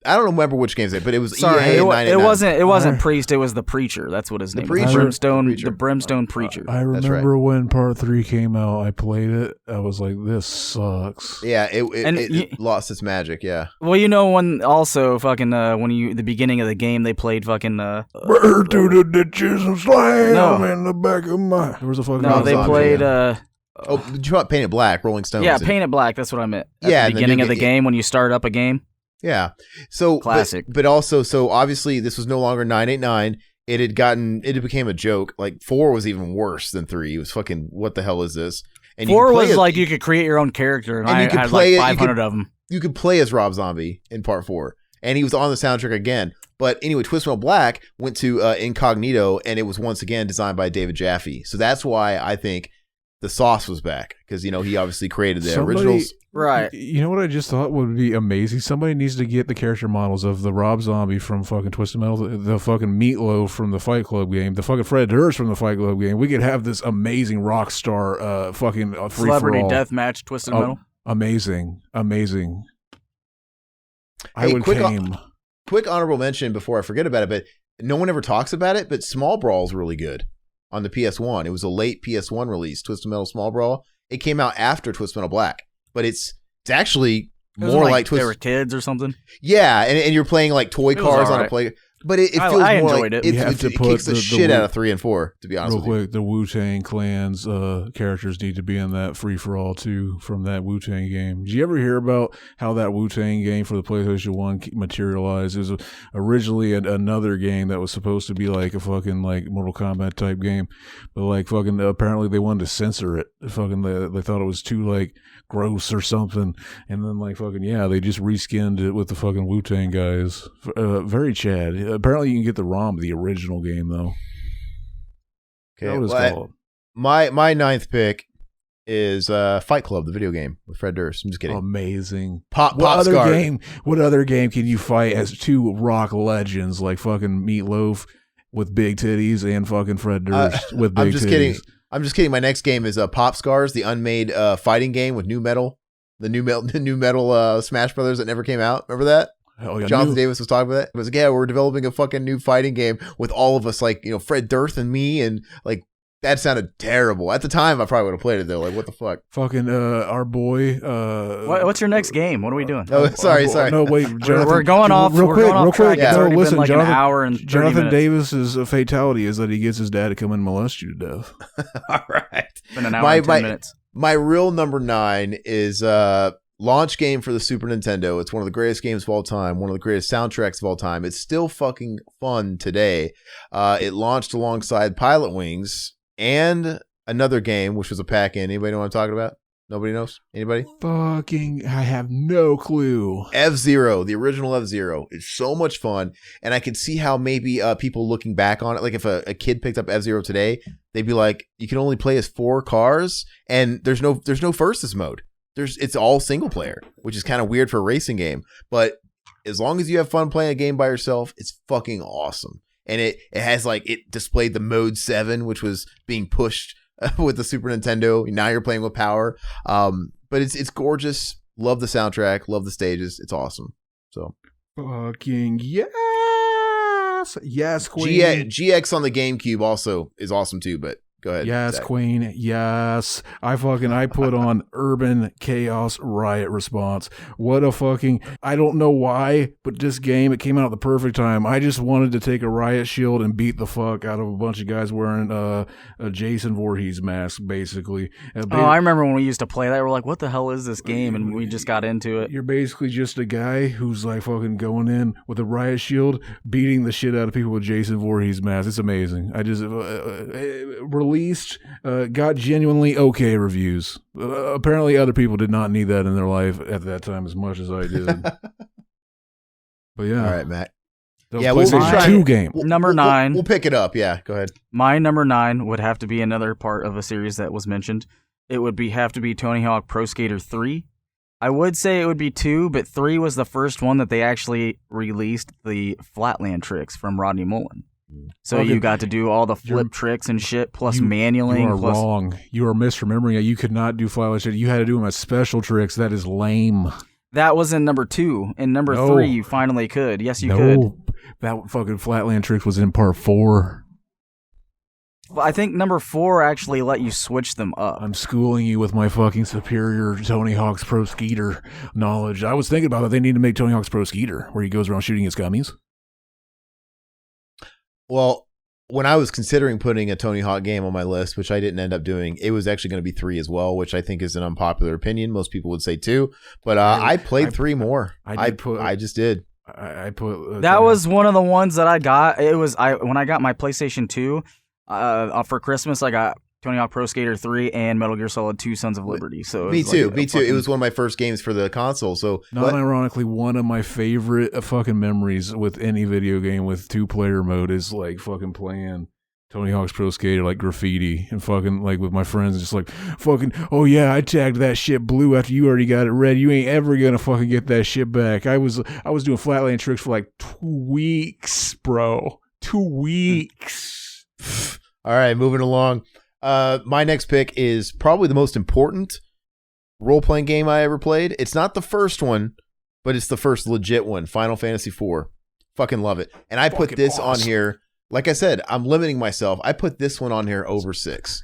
I don't remember which games but it was EA. It wasn't Priest. It was the Preacher. That's what his name was. The Brimstone Preacher. I remember when Part 3 came out. I played it. I was like, "This sucks." Yeah, it lost its magic. Yeah. Well, when also fucking the beginning of the game they played fucking bird to the ditches and slam in the back of my. There was a fucking. No, they played. Did you Paint It Black? Rolling Stones. Yeah, Paint It Black. That's what I meant. At the beginning of the game when you start up a game. Yeah. So classic. But also, so obviously this was no longer 989. It became a joke. 4 was even worse than 3. It was fucking, what the hell is this? And 4 was like you could create your own character, and I had like 500 of them. You could play as Rob Zombie in part 4, and he was on the soundtrack again. But anyway, Twisted Metal Black went to Incognito, and it was once again designed by David Jaffe. So that's why I think the sauce was back, because he obviously created the originals. Right. You know what I just thought would be amazing? Somebody needs to get the character models of the Rob Zombie from fucking Twisted Metal, the fucking Meatloaf from the Fight Club game, the fucking Fred Durst from the Fight Club game. We could have this amazing rock star fucking free Celebrity for all. deathmatch Twisted Metal. Amazing. Hey, quick honorable mention before I forget about it, but no one ever talks about it, but Small Brawl's really good on the PS1. It was a late PS1 release, Twisted Metal Small Brawl. It came out after Twisted Metal Black, but it's actually more like Twisted. They were kids or something. Yeah, and you're playing like toy cars on a play. But it feels I more enjoyed like it. it kicks the shit out of 3 and 4, to be honest with you. Real quick, the Wu-Tang Clan's characters need to be in that free-for-all too from that Wu-Tang game. Did you ever hear about how that Wu-Tang game for the PlayStation 1 materialized? It was originally another game that was supposed to be like a fucking like Mortal Kombat type game, but like fucking apparently they wanted to censor it. Fucking they thought it was too like gross or something, and then like fucking they just reskinned it with the fucking Wu-Tang guys. Very Chad. Apparently, you can get the ROM of the original game, though. Okay, what is it called? My ninth pick is Fight Club, the video game with Fred Durst. I'm just kidding. Amazing. What other game can you fight as two rock legends like fucking Meatloaf with big titties and fucking Fred Durst with big titties? I'm just kidding. My next game is Pop Scars, the unmade fighting game with new metal. The new metal Smash Brothers that never came out. Remember that? Hell yeah, Jonathan Davis was talking about that. It was like, we're developing a fucking new fighting game with all of us, like, Fred Durst and me, and like that sounded terrible. At the time, I probably would have played it though. Like, what the fuck? Fucking our boy. What's your next game? What are we doing? Oh, sorry. No, wait, Jonathan, we're going off. Real quick. Yeah. No, listen, like Jonathan, an hour and 30 Jonathan minutes. Davis's fatality is that he gets his dad to come and molest you to death. All right. It's been an hour and 10 minutes. My real number 9 is launch game for the Super Nintendo. It's one of the greatest games of all time, one of the greatest soundtracks of all time. It's still fucking fun today. It launched alongside Pilot Wings and another game, which was a pack-in. Anybody know what I'm talking about? Nobody knows? Anybody? I have no clue. F-Zero, the original F-Zero. It's so much fun, and I could see how maybe people looking back on it, like if a kid picked up F-Zero today, they'd be like, you can only play as 4 cars, and there's no versus mode. It's all single player, which is kind of weird for a racing game. But as long as you have fun playing a game by yourself, it's fucking awesome. And it has it displayed the mode 7, which was being pushed with the Super Nintendo. Now you're playing with power. But it's gorgeous. Love the soundtrack. Love the stages. It's awesome. So fucking yes, Queen. GX on the GameCube also is awesome too. But go ahead. Yes, Zach. Queen. Yes. I put on Urban Chaos Riot Response. What a fucking, I don't know why, but this game, it came out at the perfect time. I just wanted to take a riot shield and beat the fuck out of a bunch of guys wearing a Jason Voorhees mask, basically. I remember when we used to play that. We're like, what the hell is this game? And we just got into it. You're basically just a guy who's like fucking going in with a riot shield, beating the shit out of people with Jason Voorhees masks. It's amazing. I just, released, got genuinely okay reviews. Apparently other people did not need that in their life at that time as much as I did. But yeah. All right, Matt. PlayStation 2 game. Number 9. We'll pick it up. Yeah, go ahead. My number 9 would have to be another part of a series that was mentioned. It would have to be Tony Hawk Pro Skater 3. I would say it would be 2, but 3 was the first one that they actually released the Flatland tricks from Rodney Mullen. So you got to do all the flip tricks and shit, plus manualing. You are wrong. You are misremembering it. You could not do flatland shit. You had to do them as special tricks. That is lame. That was in number 2. In number 3, you finally could. Yes, you could. That fucking flatland tricks was in part 4. Well, I think number 4 actually let you switch them up. I'm schooling you with my fucking superior Tony Hawk's Pro Skeeter knowledge. I was thinking about it. They need to make Tony Hawk's Pro Skeeter, where he goes around shooting his gummies. Well, when I was considering putting a Tony Hawk game on my list, which I didn't end up doing, it was actually going to be 3 as well, which I think is an unpopular opinion. Most people would say 2, but I played 3 more. I just did. I put that was one of the ones that I got. It was when I got my PlayStation 2 for Christmas. I got Tony Hawk Pro Skater 3 and Metal Gear Solid 2 Sons of Liberty. So me too. It was one of my first games for the console. So not ironically, one of my favorite fucking memories with any video game with 2-player mode is like fucking playing Tony Hawk's Pro Skater like graffiti and fucking like with my friends, just like fucking, oh yeah, I tagged that shit blue after you already got it red. You ain't ever gonna fucking get that shit back. I was doing flatland tricks for like 2 weeks, bro. 2 weeks. All right, moving along. My next pick is probably the most important role-playing game I ever played. It's not the first one, but it's the first legit one, Final Fantasy IV. Fucking love it. And I put this on here. Like I said, I'm limiting myself. I put this one on here over 6.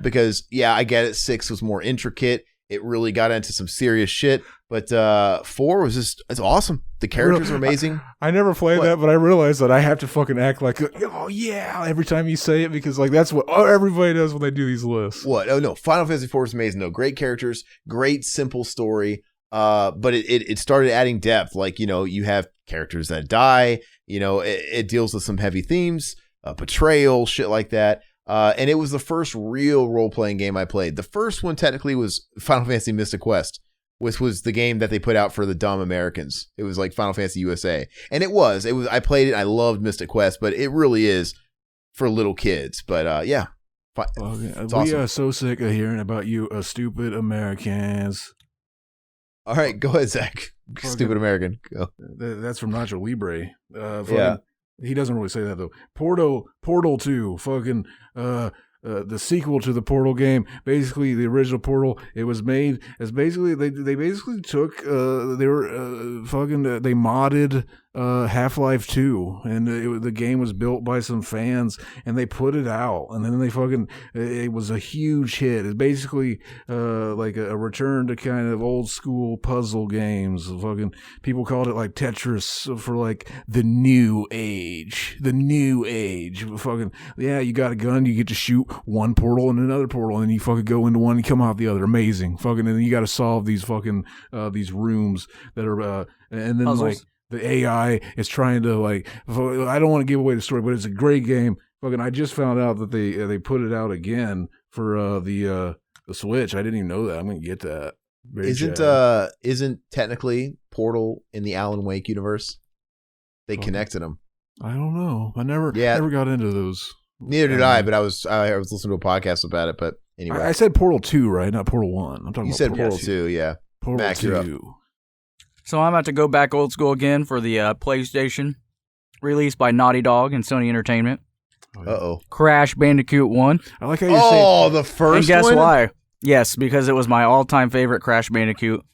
Because, yeah, I get it. 6 was more intricate. It really got into some serious shit. But 4 was it's awesome. The characters are amazing. I never played that, but I realized that I have to fucking act like, oh yeah, every time you say it, because like that's what everybody does when they do these lists. What? Oh no, Final Fantasy IV is amazing. No, great characters, great simple story. But it started adding depth. Like, you know, you have characters that die. You know, it deals with some heavy themes, betrayal, shit like that. And it was the first real role-playing game I played. The first one technically was Final Fantasy Mystic Quest, which was the game that they put out for the dumb Americans. It was like Final Fantasy USA. And it was. I played it. I loved Mystic Quest, but it really is for little kids. But yeah. We awesome. are so sick of hearing about you stupid Americans. All right, go ahead, Zach. Stupid American. Go. That's from Nacho Libre. Yeah. He doesn't really say that though. Portal 2, fucking the sequel to the Portal game. Basically, the original Portal. It was made as basically they basically took they modded Half-Life 2, and the game was built by some fans, and they put it out, and then it was a huge hit. It's basically like a return to kind of old school puzzle games. Fucking people called it like Tetris for like the new age. Fucking yeah, you got a gun, you get to shoot one portal and another portal, and you fucking go into one and come out the other. Amazing, fucking, and then you got to solve these fucking these rooms that are and then puzzles. Like. The AI is trying to like. I don't want to give away the story, but it's a great game. Fucking, I just found out that they put it out again for the Switch. I didn't even know that. I'm gonna get that. Isn't technically Portal in the Alan Wake universe? They connected them. I don't know. I never got into those. Neither did I. But I was listening to a podcast about it. But anyway, I said Portal 2, right? Not Portal 1. I'm talking. You about said Portal 2, yeah. Portal Mac, 2. So I'm about to go back old school again for the PlayStation, released by Naughty Dog and Sony Entertainment. Uh-oh. Crash Bandicoot 1. I like how you say... the first and guess one? why? Yes, because it was my all-time favorite Crash Bandicoot,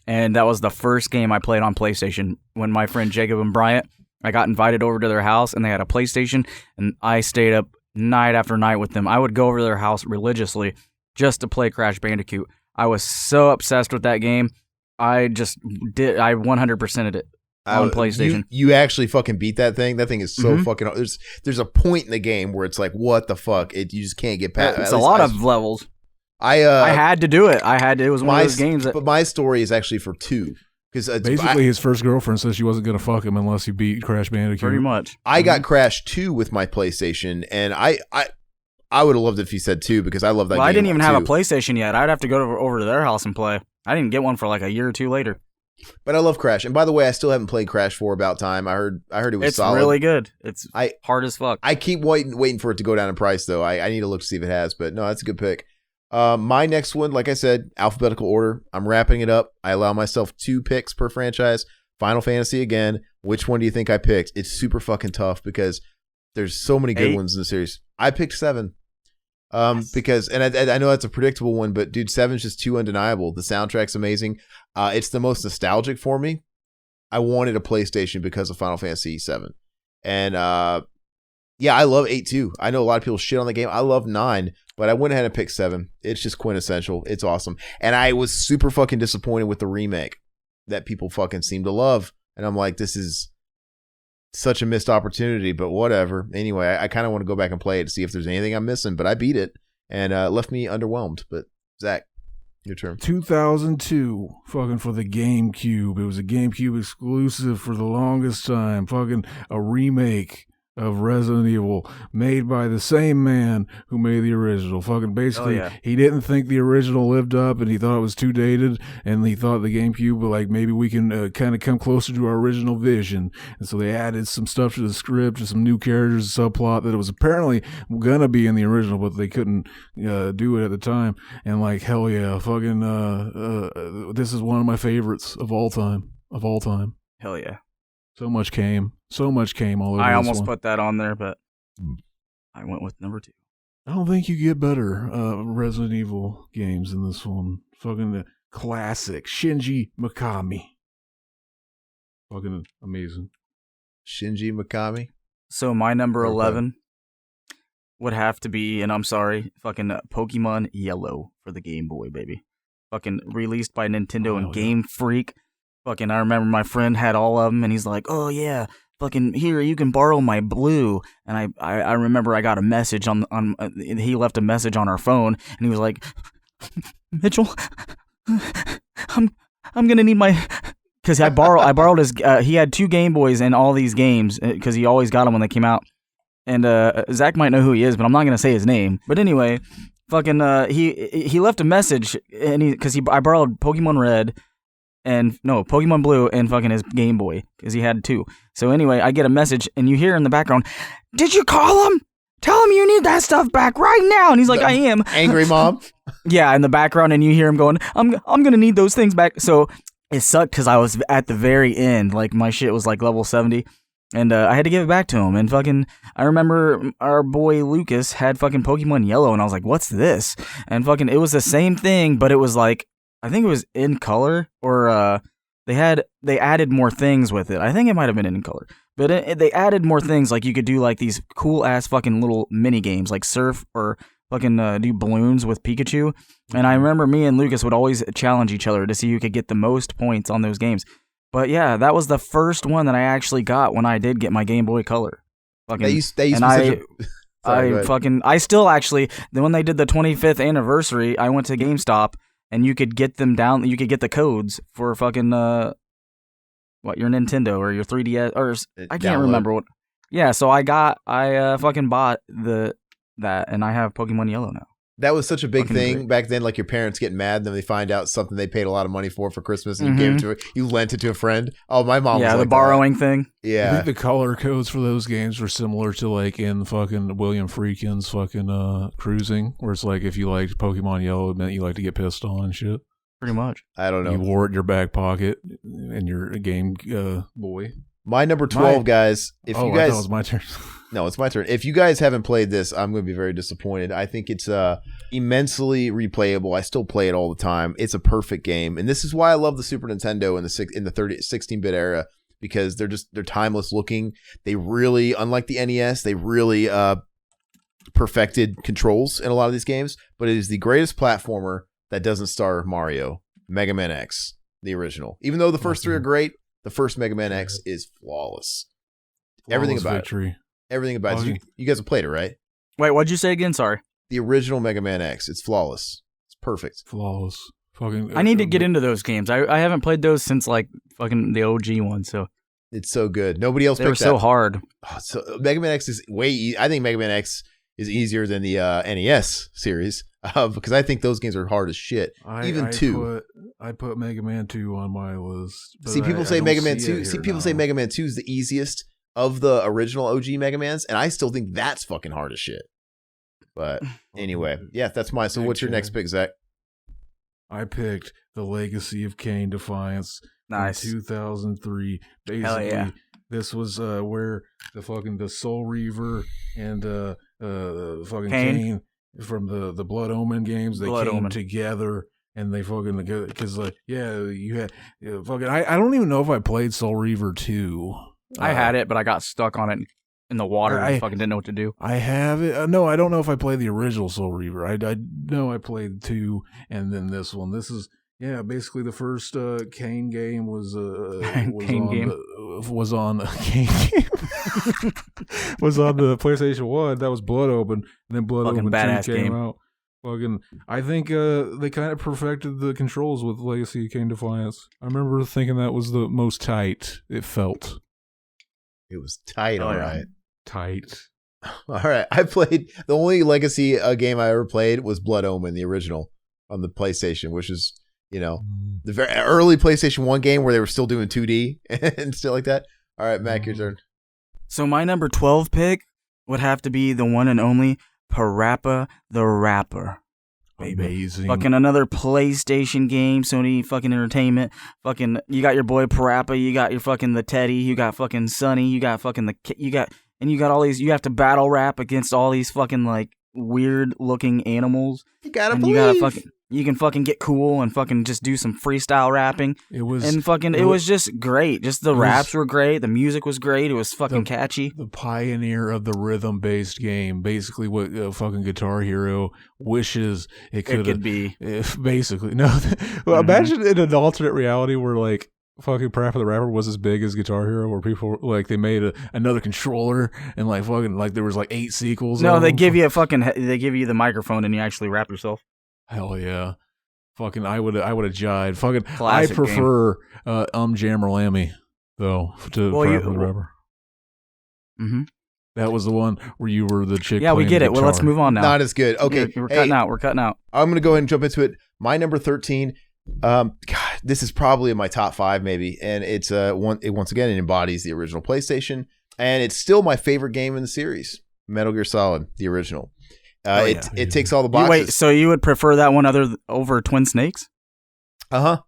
and that was the first game I played on PlayStation. When my friend Jacob and Bryant, I got invited over to their house, and they had a PlayStation, and I stayed up night after night with them. I would go over to their house religiously just to play Crash Bandicoot. I was so obsessed with that game. I 100%ed it on PlayStation. You actually fucking beat that thing? That thing is so fucking... There's a point in the game where it's like, what the fuck? You just can't get past... It's a lot of levels. I had to do it. It was one of those games that... But my story is actually for 2. Basically, his first girlfriend said she wasn't going to fuck him unless he beat Crash Bandicoot. Pretty much. I got Crash 2 with my PlayStation, and I would have loved it if he said 2, because I love that game. I didn't even have a PlayStation yet. I'd have to go over to their house and play. I didn't get one for like a year or two later. But I love Crash. And by the way, I still haven't played Crash 4 about time. I heard it was solid. It's really good. It's hard as fuck. I keep waiting for it to go down in price, though. I need to look to see if it has. But no, that's a good pick. My next one, like I said, alphabetical order. I'm wrapping it up. I allow myself 2 picks per franchise. Final Fantasy again. Which one do you think I picked? It's super fucking tough because there's so many good ones in the series. I picked 7. Because, and I know that's a predictable one, but dude, 7's just too undeniable. The soundtrack's amazing. It's the most nostalgic for me. I wanted a PlayStation because of Final Fantasy 7. And, yeah, I love 8 too. I know a lot of people shit on the game. I love 9, but I went ahead and picked 7. It's just quintessential. It's awesome. And I was super fucking disappointed with the remake that people fucking seem to love. And I'm like, this is such a missed opportunity, but whatever. Anyway, I kind of want to go back and play it to see if there's anything I'm missing, but I beat it and left me underwhelmed. But Zach, your turn. 2002, fucking for the GameCube. It was a GameCube exclusive for the longest time. Fucking a remake of Resident Evil, made by the same man who made the original. Fucking basically, he didn't think the original lived up, and he thought it was too dated, and he thought the GameCube, like, maybe we can kind of come closer to our original vision. And so they added some stuff to the script, and some new characters, subplot that it was apparently gonna be in the original, but they couldn't do it at the time. And like, hell yeah, fucking, this is one of my favorites of all time. Hell yeah. So much came all over. I this almost one. put that on there, but I went with number 2. I don't think you get better Resident Evil games than this one. Fucking the classic Shinji Mikami. Fucking amazing. Shinji Mikami. So my number 11 would have to be, and I'm sorry, fucking Pokemon Yellow for the Game Boy, baby. Fucking released by Nintendo and Game Freak. Fucking, I remember my friend had all of them, and he's like, "Oh yeah, fucking here, you can borrow my blue." And I remember I got a message on he left a message on our phone, and he was like, "Mitchell, I'm gonna need my," because I borrowed his. He had 2 Game Boys and all these games because he always got them when they came out. And Zach might know who he is, but I'm not gonna say his name. But anyway, fucking he left a message, and I borrowed Pokemon Red. And no, Pokemon Blue and fucking his Game Boy, because he had 2. So anyway, I get a message, and you hear in the background, "Did you call him? Tell him you need that stuff back right now." And he's like, "I am." Angry mom. Yeah, in the background, and you hear him going, I'm gonna need those things back. So it sucked because I was at the very end, like my shit was like level 70, and I had to give it back to him. And fucking, I remember our boy Lucas had fucking Pokemon Yellow, and I was like, "What's this?" And fucking, it was the same thing, but it was like, I think it was in color, or they added more things with it. I think it might have been in color, but they added more things, like you could do like these cool ass fucking little mini games, like surf or fucking do balloons with Pikachu. And I remember me and Lucas would always challenge each other to see who could get the most points on those games. But yeah, that was the first one that I actually got when I did get my Game Boy Color. Fucking, They used and I still actually, when they did the 25th anniversary, I went to GameStop. And you could get them down. You could get the codes for fucking your Nintendo or your 3DS, or I can't remember what. Yeah, so I fucking bought that, and I have Pokemon Yellow now. That was such a big Fucking thing great. back then. Like your parents getting mad, and then they find out something they paid a lot of money for Christmas, and you gave it to you lent it to a friend. Oh, my mom. Yeah, was the like borrowing thing. Yeah, I think the color codes for those games were similar to like in fucking William Friedkin's fucking Cruising, where it's like if you liked Pokemon Yellow, it meant you liked to get pissed on and shit. Pretty much. I don't know. You wore it in your back pocket in your Game Boy. My number 12, guys. If you guys, I thought it was my turn. No, it's my turn. If you guys haven't played this, I'm going to be very disappointed. I think it's immensely replayable. I still play it all the time. It's a perfect game, and this is why I love the Super Nintendo in the 16-bit era, because they're timeless looking. They really, unlike the NES, they really perfected controls in a lot of these games. But it is the greatest platformer that doesn't star Mario, Mega Man X, the original. Even though the first 3 are great, the first Mega Man X is flawless. Everything about victory. it. Everything about it. You guys have played it, right? Wait, what'd you say again? Sorry. The original Mega Man X. It's flawless. It's perfect. Flawless. Fucking. I need to get into those games. I haven't played those since like fucking the OG one. So it's so good. Nobody else. They were so hard. Oh, so Mega Man X is I think Mega Man X is easier than the NES series because I think those games are hard as shit. Even 2. I put Mega Man 2 on my list. See, people say Mega Man 2. See, people say Mega Man 2 is the easiest of the original OG Mega Mans, and I still think that's fucking hard as shit. But anyway, yeah, that's mine. So what's your next pick, Zach? I picked The Legacy of Kain Defiance. Nice. In 2003. Basically, Hell yeah. This was where the Soul Reaver and fucking Kain. Kain from the Blood Omen games, they came together. And they fucking, because you had fucking. I don't even know if I played Soul Reaver 2. I had it, but I got stuck on it in the water. I fucking didn't know what to do. I have it. No, I don't know if I played the original Soul Reaver. I know I played 2, and then this one. This is basically the first Kain game was on the PlayStation 1. That was Blood Omen, and then Blood Fucking Omen 2 came game. out. Fucking, I think they kind of perfected the controls with Legacy of Kain Defiance. I remember thinking that was the most tight it felt. It was tight, all right. Tight. All right. I played the only Legacy game I ever played was Blood Omen, the original on the PlayStation, which is, the very early PlayStation 1 game where they were still doing 2D and stuff like that. All right, Mac, your turn. So my number 12 pick would have to be the one and only Parappa the Rapper. Baby. Amazing. Fucking another PlayStation game, Sony fucking Entertainment. Fucking, you got your boy Parappa, you got your fucking the Teddy, you got fucking Sonny, you got fucking you got all these, you have to battle rap against all these fucking like weird looking animals. You gotta and believe. You can fucking get cool and fucking just do some freestyle rapping. It was just great. Just the raps were great. The music was great. It was fucking catchy. The pioneer of the rhythm-based game. Basically what fucking Guitar Hero wishes it could be. Basically. No. Well, imagine in an alternate reality where like fucking Parappa the Rapper was as big as Guitar Hero, where people like they made another controller and like fucking like there was like 8 sequels. No, they give you the microphone and you actually rap yourself. Hell yeah. Fucking I would have jied. Fucking Classic I prefer Jammerlammy though to Parappa the Rapper. Mm-hmm. That was the one where you were the chick. Yeah, we get it. Guitar. Well, let's move on now. Not as good. Okay. We're cutting out. We're cutting out. I'm gonna go ahead and jump into it. My number 13. God, this is probably in my top 5 maybe, and it's once again it embodies the original PlayStation, and it's still my favorite game in the series, Metal Gear Solid, the original. It takes all the boxes. Wait, so you would prefer that one over Twin Snakes? Uh-huh.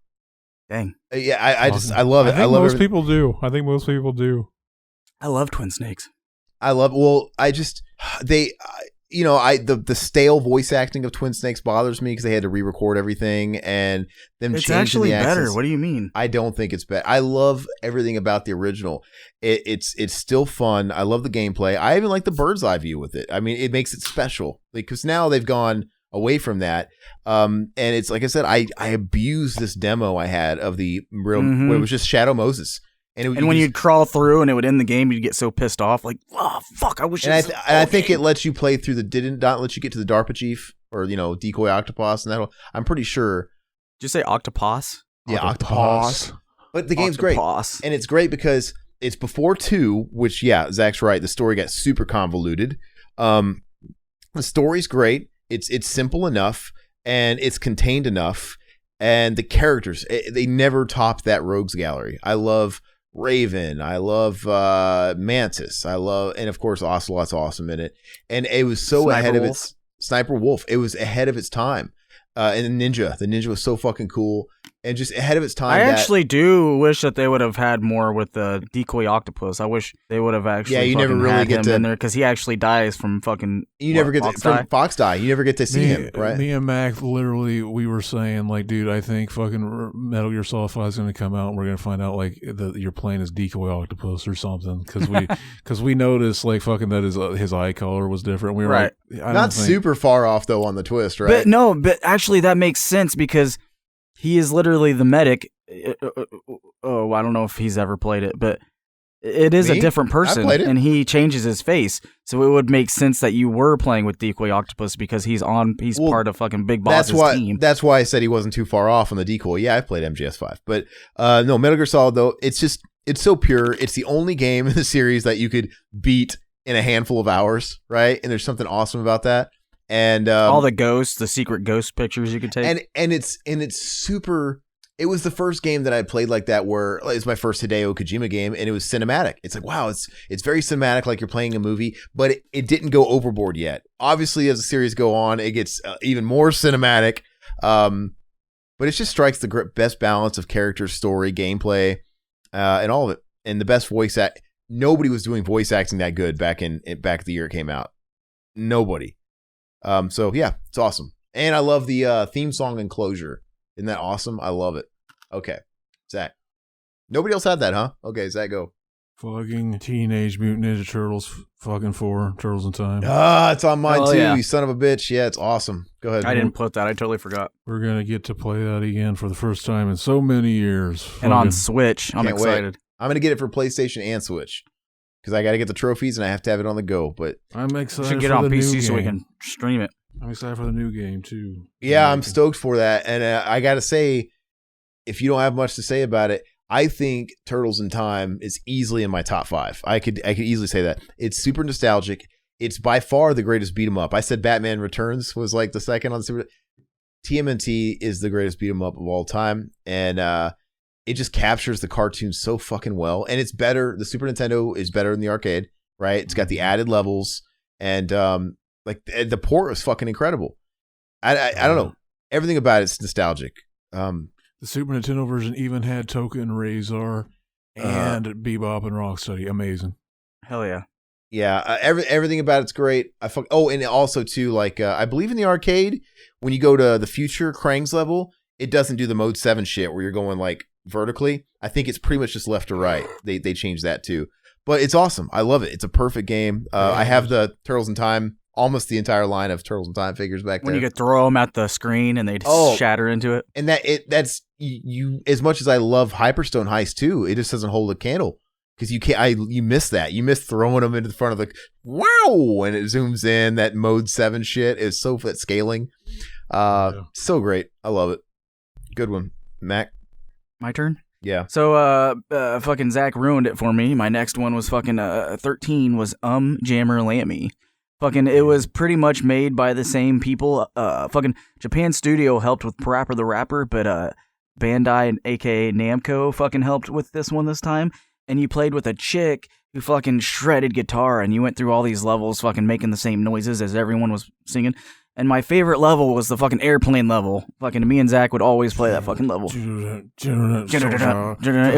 Dang. Yeah, I love it. I think most people do. I think most people do. I love Twin Snakes. The stale voice acting of Twin Snakes bothers me because they had to re-record everything and them it's changing actually the accents. better. What do you mean? I don't think it's better. I love everything about the original. It's still fun. I love the gameplay. I even like the bird's eye view with it. I mean, it makes it special because now they've gone away from that. And it's like I said, I abused this demo I had of the real where it was just Shadow Moses. And when you'd crawl through and it would end the game, you'd get so pissed off, like, oh, fuck, I wish I think it lets you play through did not let you get to the DARPA chief or, Decoy Octopus and that. I'm pretty sure. Did you say Octopus? Yeah, Octopus. But the game's great. And it's great because it's before 2, which, yeah, Zach's right. The story got super convoluted. The story's great. It's simple enough and it's contained enough. And the characters, they never top that rogues gallery. I love Raven, I love Mantis, and of course Ocelot's awesome in it, and it was so ahead of its Sniper Wolf. It was ahead of its time, and the Ninja was so fucking cool, and just ahead of its time. I actually do wish that they would have had more with the Decoy Octopus. I wish they would have actually. Yeah, you never really get him in there because he actually dies from fucking. You never get from Fox Die. You never get to see him, right? Me and Mac literally, we were saying like, dude, I think fucking Metal Gear Solid 5 is going to come out, and we're going to find out like that you're playing as Decoy Octopus or something because we noticed like fucking that his eye color was different. We were right. Like, not super far off though on the twist, right? But actually that makes sense because. He is literally the medic. Oh, I don't know if he's ever played it, but it is a different person, and he changes his face. So it would make sense that you were playing with Decoy Octopus because he's part of fucking Big Boss's team. That's why I said he wasn't too far off on the Decoy. Yeah, I've played MGS5, but no, Metal Gear Solid though, it's so pure. It's the only game in the series that you could beat in a handful of hours, right? And there's something awesome about that. And all the secret ghost pictures you could take, and it's super. It was the first game that I played like that, where it was my first Hideo Kojima game, and it was cinematic. It's like, wow, it's very cinematic, like you're playing a movie, but it didn't go overboard yet. Obviously, as the series go on, it gets even more cinematic. But it just strikes the best balance of character, story, gameplay, and all of it, and the best voice act. Nobody was doing voice acting that good back the year it came out. Nobody. So yeah, it's awesome. And I love the theme song Enclosure. Isn't that awesome? I love it. Okay. Zach. Nobody else had that, huh? Okay, Zach, go. Fucking Teenage Mutant Ninja Turtles, fucking 4, Turtles in Time. It's on mine too, you son of a bitch. Yeah, it's awesome. Go ahead. I didn't put that. I totally forgot. We're going to get to play that again for the first time in so many years. And on Switch. I'm excited. Wait. I'm going to get it for PlayStation and Switch. Because I got to get the trophies and I have to have it on the go. But I'm excited. Should get it on PC so we can stream it. I'm excited for the new game too. Yeah, I'm stoked for that. And I got to say, if you don't have much to say about it, I think Turtles in Time is easily in my top 5. I could easily say that. It's super nostalgic. It's by far the greatest beat 'em up. I said Batman Returns was like the second on Super. TMNT is the greatest beat 'em up of all time, and it just captures the cartoon so fucking well. And it's better. The Super Nintendo is better than the arcade, right? It's got the added levels, and like the port was fucking incredible. I don't know. Everything about it's nostalgic. The Super Nintendo version even had Toka and Razor and Bebop and Rocksteady. Amazing. Hell yeah. Yeah, everything about it's great. And also too, like I believe in the arcade, when you go to the future Krang's level, it doesn't do the mode 7 shit where you're going like vertically. I think it's pretty much just left to right. They changed that too, but it's awesome. I love it. It's a perfect game. I have the Turtles in Time, almost the entire line of Turtles in Time figures back there. When you could throw them at the screen and they just shatter into it. And that's you. As much as I love Hyperstone Heist too, it just doesn't hold a candle. Because you miss that. You miss throwing them into the front of the wow, and it zooms in. That mode 7 shit is so that scaling. So great. I love it. Good one, Mac. My turn? Yeah. So fucking Zach ruined it for me. My next one was fucking 13 was Jammer Lammy. Fucking it was pretty much made by the same people. Fucking Japan Studio helped with Parappa the Rapper, but Bandai and aka Namco fucking helped with this one this time. And you played with a chick who fucking shredded guitar, and you went through all these levels fucking making the same noises as everyone was singing. And my favorite level was the fucking airplane level. Fucking me and Zach would always play that fucking level. It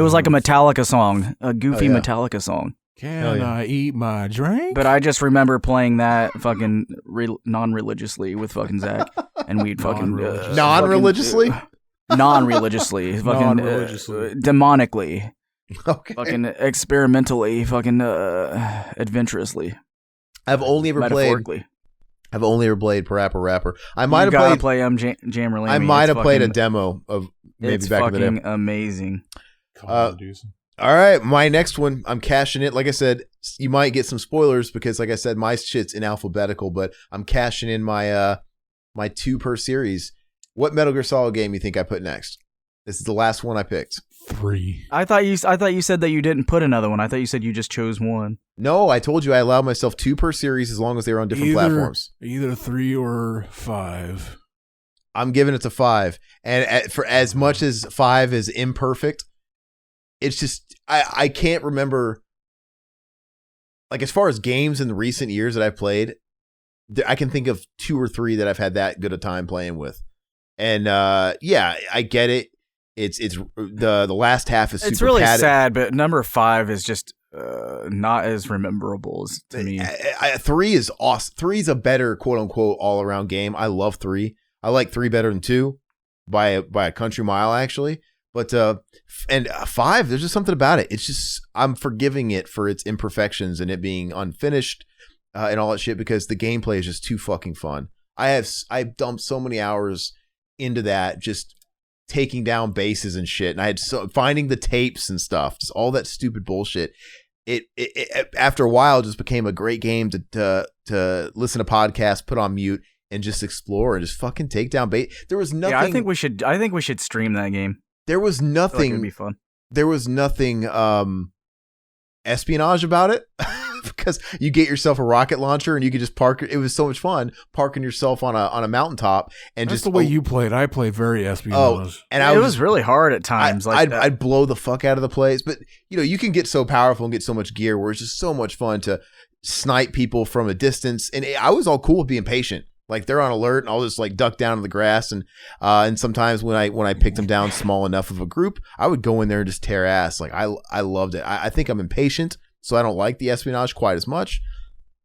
was like a Metallica song, a goofy Metallica song. Can I eat my drink? But I just remember playing that fucking non-religiously with fucking Zach, and we'd fucking non-religiously, fucking demonically. Okay. Fucking experimentally, fucking adventurously. I've only ever played Parappa Rapper. I might have played Jammer Lammy. I might have played a demo of maybe back in the day. It's fucking amazing. All right, my next one, I'm cashing it. Like I said, you might get some spoilers because, like I said, my shit's in alphabetical, but I'm cashing in my my 2 per series. What Metal Gear Solid game you think I put next? This is the last one I picked. 3. I thought you said that you didn't put another one. I thought you said you just chose one. No, I told you I allowed myself 2 per series as long as they were on different platforms. Either 3 or 5. I'm giving it to 5. And for as much as 5 is imperfect, it's just I can't remember. Like as far as games in the recent years that I've played, I can think of 2 or 3 that I've had that good a time playing with. And yeah, I get it. It's the last half is super it's really padded. sad, but number 5 is just not as memorable as to me. 3 is awesome. 3 is a better quote unquote all around game. I love 3. I like 3 better than 2 by a country mile actually. But and 5, there's just something about it. It's just I'm forgiving it for its imperfections and it being unfinished and all that shit because the gameplay is just too fucking fun. I've dumped so many hours into that just taking down bases and shit, and I had finding the tapes and stuff, just all that stupid bullshit. It after a while just became a great game to listen to podcasts, put on mute, and just explore and just fucking take down base. There was nothing. Yeah, I think we should stream that game. There was nothing. It'd be fun. There was nothing espionage about it. Because you get yourself a rocket launcher and you could just park. It was so much fun parking yourself on a mountaintop and That's just the way you played. I played very espionage. And it was really hard at times. I'd blow the fuck out of the place, but you can get so powerful and get so much gear where it's just so much fun to snipe people from a distance. And I was all cool with being patient. Like they're on alert, and I'll just like duck down in the grass. And sometimes when I picked them down small enough of a group, I would go in there and just tear ass. Like I loved it. I think I'm impatient, so I don't like the espionage quite as much.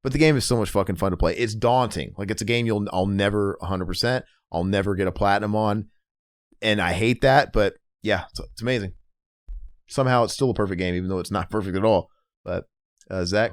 But the game is so much fucking fun to play. It's daunting. Like it's a game I'll never 100%. I'll never get a platinum on, and I hate that. But yeah, it's amazing. Somehow it's still a perfect game, even though it's not perfect at all. But Zach,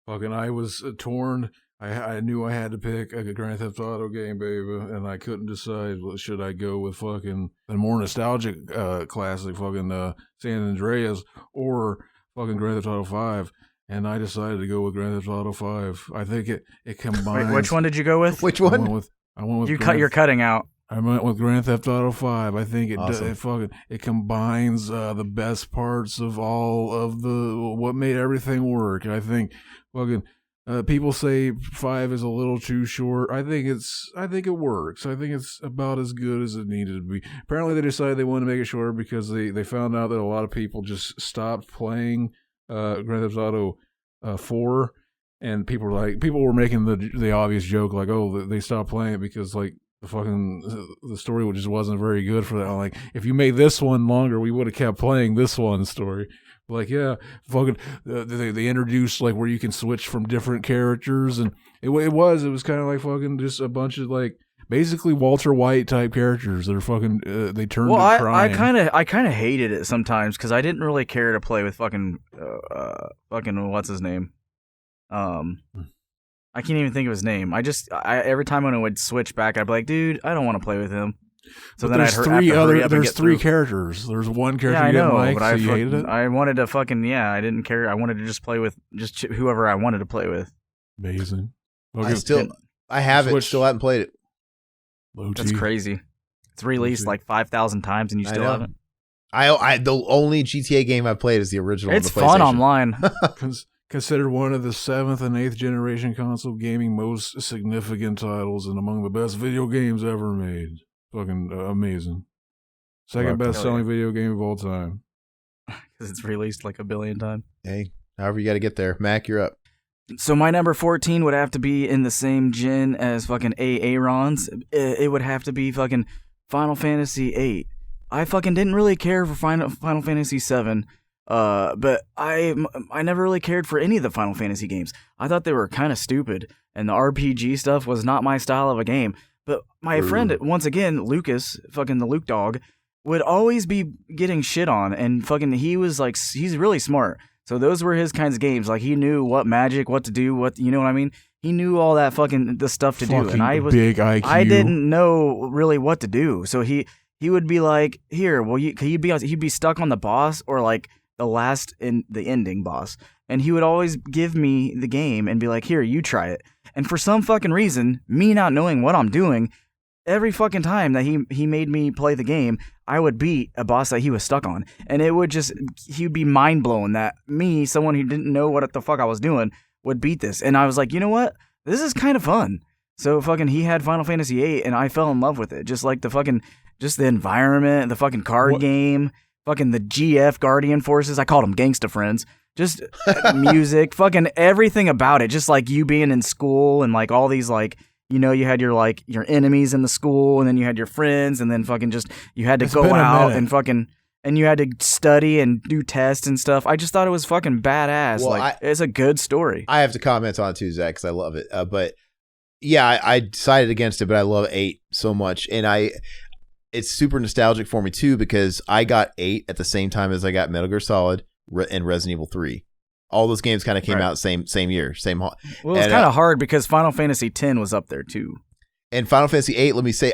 Fucking, I was torn. I knew I had to pick a Grand Theft Auto game, baby, and I couldn't decide. Should I go with fucking a more nostalgic classic, fucking San Andreas, or fucking Grand Theft Auto 5? And I decided to go with Grand Theft Auto 5. I think it combines. Wait, which one did you go with? Which one? I went with You're cutting out. I went with Grand Theft Auto 5. I think it combines the best parts of all of what made everything work. I think fucking people say 5 is a little too short. I think it works. I think it's about as good as it needed to be. Apparently they decided they wanted to make it shorter because they found out that a lot of people just stopped playing Grand Theft Auto 4, and people were making the obvious joke like, oh, they stopped playing it because like the story just wasn't very good for that. Like, if you made this one longer, we would have kept playing this one story. Like, yeah, fucking they introduced like where you can switch from different characters, and it was kind of like fucking just a bunch of like basically Walter White type characters that are fucking they turned to crime. I kind of hated it sometimes because I didn't really care to play with fucking what's his name. I can't even think of his name. Every time when I would switch back, I'd be like, dude, I don't want to play with him. So but then there's three characters. There's one character you didn't like, so you hated it? I wanted to I didn't care. I wanted to just play with just whoever I wanted to play with. Amazing. I haven't played it. That's crazy. It's released like 5,000 times and you still haven't. The only GTA game I've played is the original. It's fun online. Considered one of the 7th and 8th generation console gaming most significant titles and among the best video games ever made. Fucking amazing. Second best selling video game of all time. Because it's released like a billion times. Hey, however you got to get there. Mac, you're up. So my number 14 would have to be in the same gen as fucking Aaron's. It would have to be fucking Final Fantasy VIII. I fucking didn't really care for Final Fantasy VII. But I never really cared for any of the Final Fantasy games. I thought they were kind of stupid, and the RPG stuff was not my style of a game. But my friend, once again, Lucas, fucking the Luke dog, would always be getting shit on, and fucking he's really smart. So those were his kinds of games. Like, he knew what magic, what to do, you know what I mean? He knew all that the stuff to do, and big IQ. I didn't know really what to do. So he would be like, here, well, he'd be stuck on the boss or like the ending boss, and he would always give me the game and be like, here, you try it. And for some fucking reason, me not knowing what I'm doing, every fucking time that he made me play the game, I would beat a boss that he was stuck on, and he'd be mind blown that me, someone who didn't know what the fuck I was doing, would beat this. And I was like, you know what, this is kind of fun. So fucking he had Final Fantasy VIII, and I fell in love with it, just like the environment, the fucking card game. Fucking the GF Guardian Forces. I called them Gangsta Friends. Just music, fucking everything about it. Just like you being in school and like all these like, you had your enemies in the school, and then you had your friends, and then fucking just you had to go out and fucking and you had to study and do tests and stuff. I just thought it was fucking badass. Well, it's a good story. I have to comment on it too, Zach, because I love it. But yeah, I decided against it, but I love 8 so much, and it's super nostalgic for me too, because I got 8 at the same time as I got Metal Gear Solid and Resident Evil 3. All those games kind of came out same year, Well, it's kind of hard because Final Fantasy X was up there too. And Final Fantasy VIII, let me say,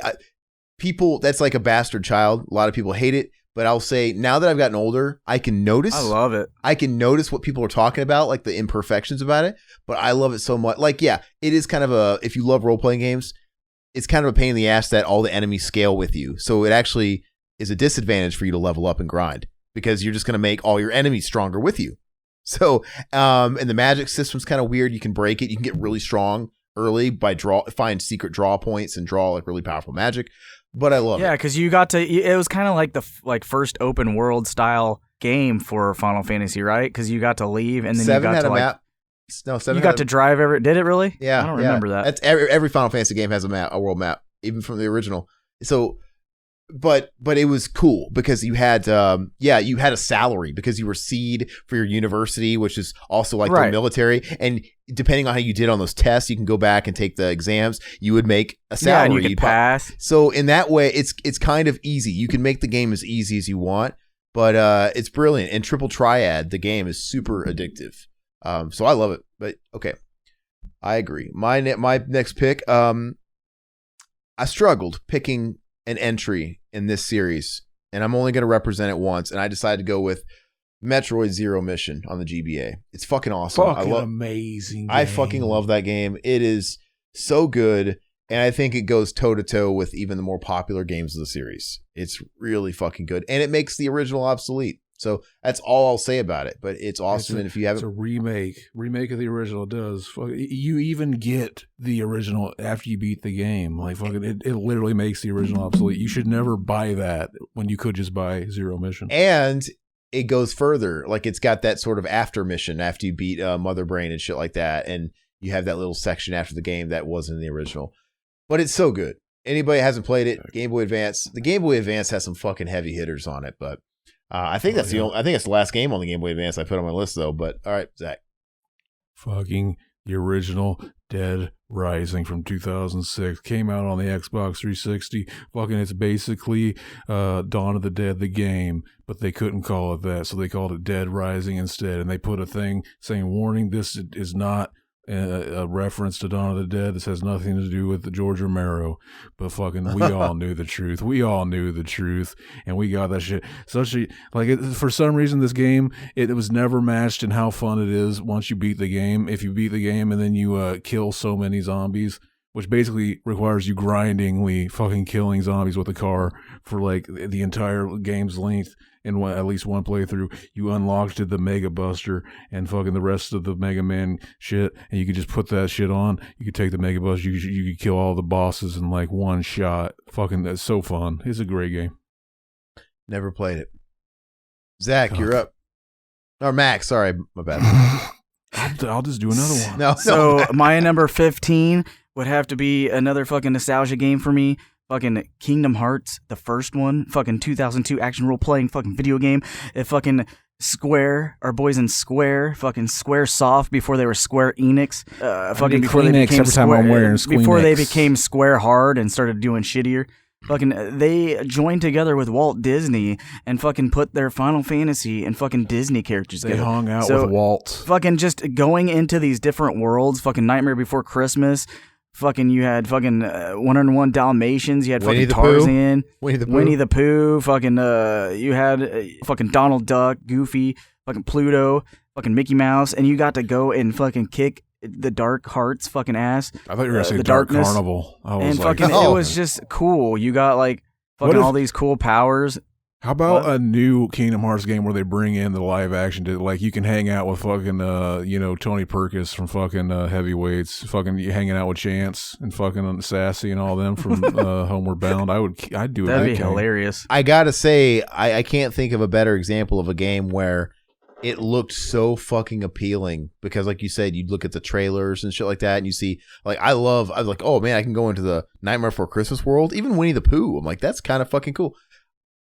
people, that's like a bastard child. A lot of people hate it, but I'll say now that I've gotten older, I can notice. I love it. I can notice what people are talking about, like the imperfections about it, but I love it so much. Like, yeah, it is kind of if you love role-playing games, it's kind of a pain in the ass that all the enemies scale with you. So it actually is a disadvantage for you to level up and grind, because you're just going to make all your enemies stronger with you. So, and the magic system's kind of weird. You can break it. You can get really strong early by find secret draw points and draw like really powerful magic. But I love it. Yeah, because it was kind of like the first open world style game for Final Fantasy, right? Because you got to leave and then 7 you got had to a map. No, 7 you got to drive did it really? Yeah. I don't remember that. That's every Final Fantasy game has a world map, even from the original. So, but it was cool because you had you had a salary because you were seed for your university, which is also like the military. And depending on how you did on those tests, you can go back and take the exams. You would make a salary. Yeah, and you could pass. So in that way, it's kind of easy. You can make the game as easy as you want, but it's brilliant. And Triple Triad, the game, is super addictive. So I love it. But okay, I agree. My next pick. I struggled picking an entry in this series, and I'm only going to represent it once, and I decided to go with Metroid Zero Mission on the GBA. It's fucking awesome. Amazing game. I fucking love that game. It is so good. And I think it goes toe-to-toe with even the more popular games of the series. It's really fucking good. And it makes the original obsolete. So that's all I'll say about it. But it's awesome. And if you haven't... It's a remake. Remake of the original. It does. You even get the original after you beat the game. Like, fucking, it literally makes the original obsolete. You should never buy that when you could just buy Zero Mission. And it goes further. Like, it's got that sort of after mission after you beat Mother Brain and shit like that. And you have that little section after the game that wasn't in the original. But it's so good. Anybody hasn't played it, Game Boy Advance. The Game Boy Advance has some fucking heavy hitters on it, but I think that's I think it's the last game on the Game Boy Advance I put on my list, though. But all right, Zach. Fucking the original Dead Rising from 2006 came out on the Xbox 360. Fucking, it's basically Dawn of the Dead, the game, but they couldn't call it that, so they called it Dead Rising instead. And they put a thing saying, "Warning: this is not a reference to Dawn of the Dead. This has nothing to do with the George Romero." But fucking, we all knew the truth. We all knew the truth, and we got that shit. For some reason, this game it was never matched in how fun it is once you beat the game. If you beat the game and then you kill so many zombies, which basically requires you grindingly fucking killing zombies with a car for like the entire game's length. In at least one playthrough, you unlocked the Mega Buster and fucking the rest of the Mega Man shit, and you could just put that shit on. You could take the Mega Buster, you could kill all the bosses in like one shot. Fucking, that's so fun. It's a great game. Never played it. Zach, you're up. Or Max, sorry, my bad. I'll just do another one. So my number 15 would have to be another fucking nostalgia game for me. Fucking Kingdom Hearts, the first one, fucking 2002 action role-playing fucking video game. It fucking Square, our boys in Square, fucking Square Soft before they were Square Enix. Fucking before they became before they became Square Hard and started doing shittier. Fucking, they joined together with Walt Disney and fucking put their Final Fantasy and fucking Disney characters together. They hung out with Walt. Fucking just going into these different worlds. Fucking Nightmare Before Christmas. Fucking, you had fucking 101 Dalmatians. You had fucking Tarzan, Winnie the Pooh. Fucking, you had fucking Donald Duck, Goofy, fucking Pluto, fucking Mickey Mouse, and you got to go and fucking kick the Dark Heart's fucking ass. I thought you were gonna say the Dark Carnival. And fucking, it was just cool. You got like fucking all these cool powers. How about a new Kingdom Hearts game where they bring in the live action to, like, you can hang out with fucking Tony Perkis from fucking Heavyweights, fucking hanging out with Chance and fucking Sassy and all them from Homeward Bound. I'd do it. That'd be hilarious. I gotta say, I can't think of a better example of a game where it looked so fucking appealing because, like you said, you'd look at the trailers and shit like that, and you see, like, I was like, oh man, I can go into the Nightmare Before Christmas world, even Winnie the Pooh. I'm like, that's kind of fucking cool.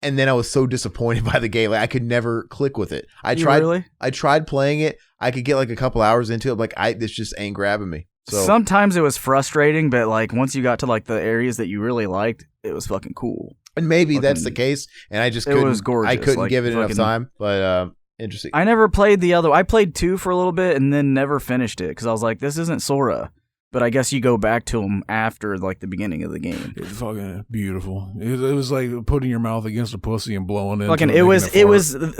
And then I was so disappointed by the game. Like, I could never click with it. I tried playing it. I could get like a couple hours into it. Like, this just ain't grabbing me. So sometimes it was frustrating, but like once you got to like the areas that you really liked, it was fucking cool. And maybe that's the case. And I just couldn't. It was gorgeous. I couldn't give it enough time. But interesting. I never played the other. I played 2 for a little bit and then never finished it because I was like, this isn't Sora. But I guess you go back to them after like the beginning of the game. It's fucking beautiful. It was like putting your mouth against a pussy and blowing it. Fucking, it was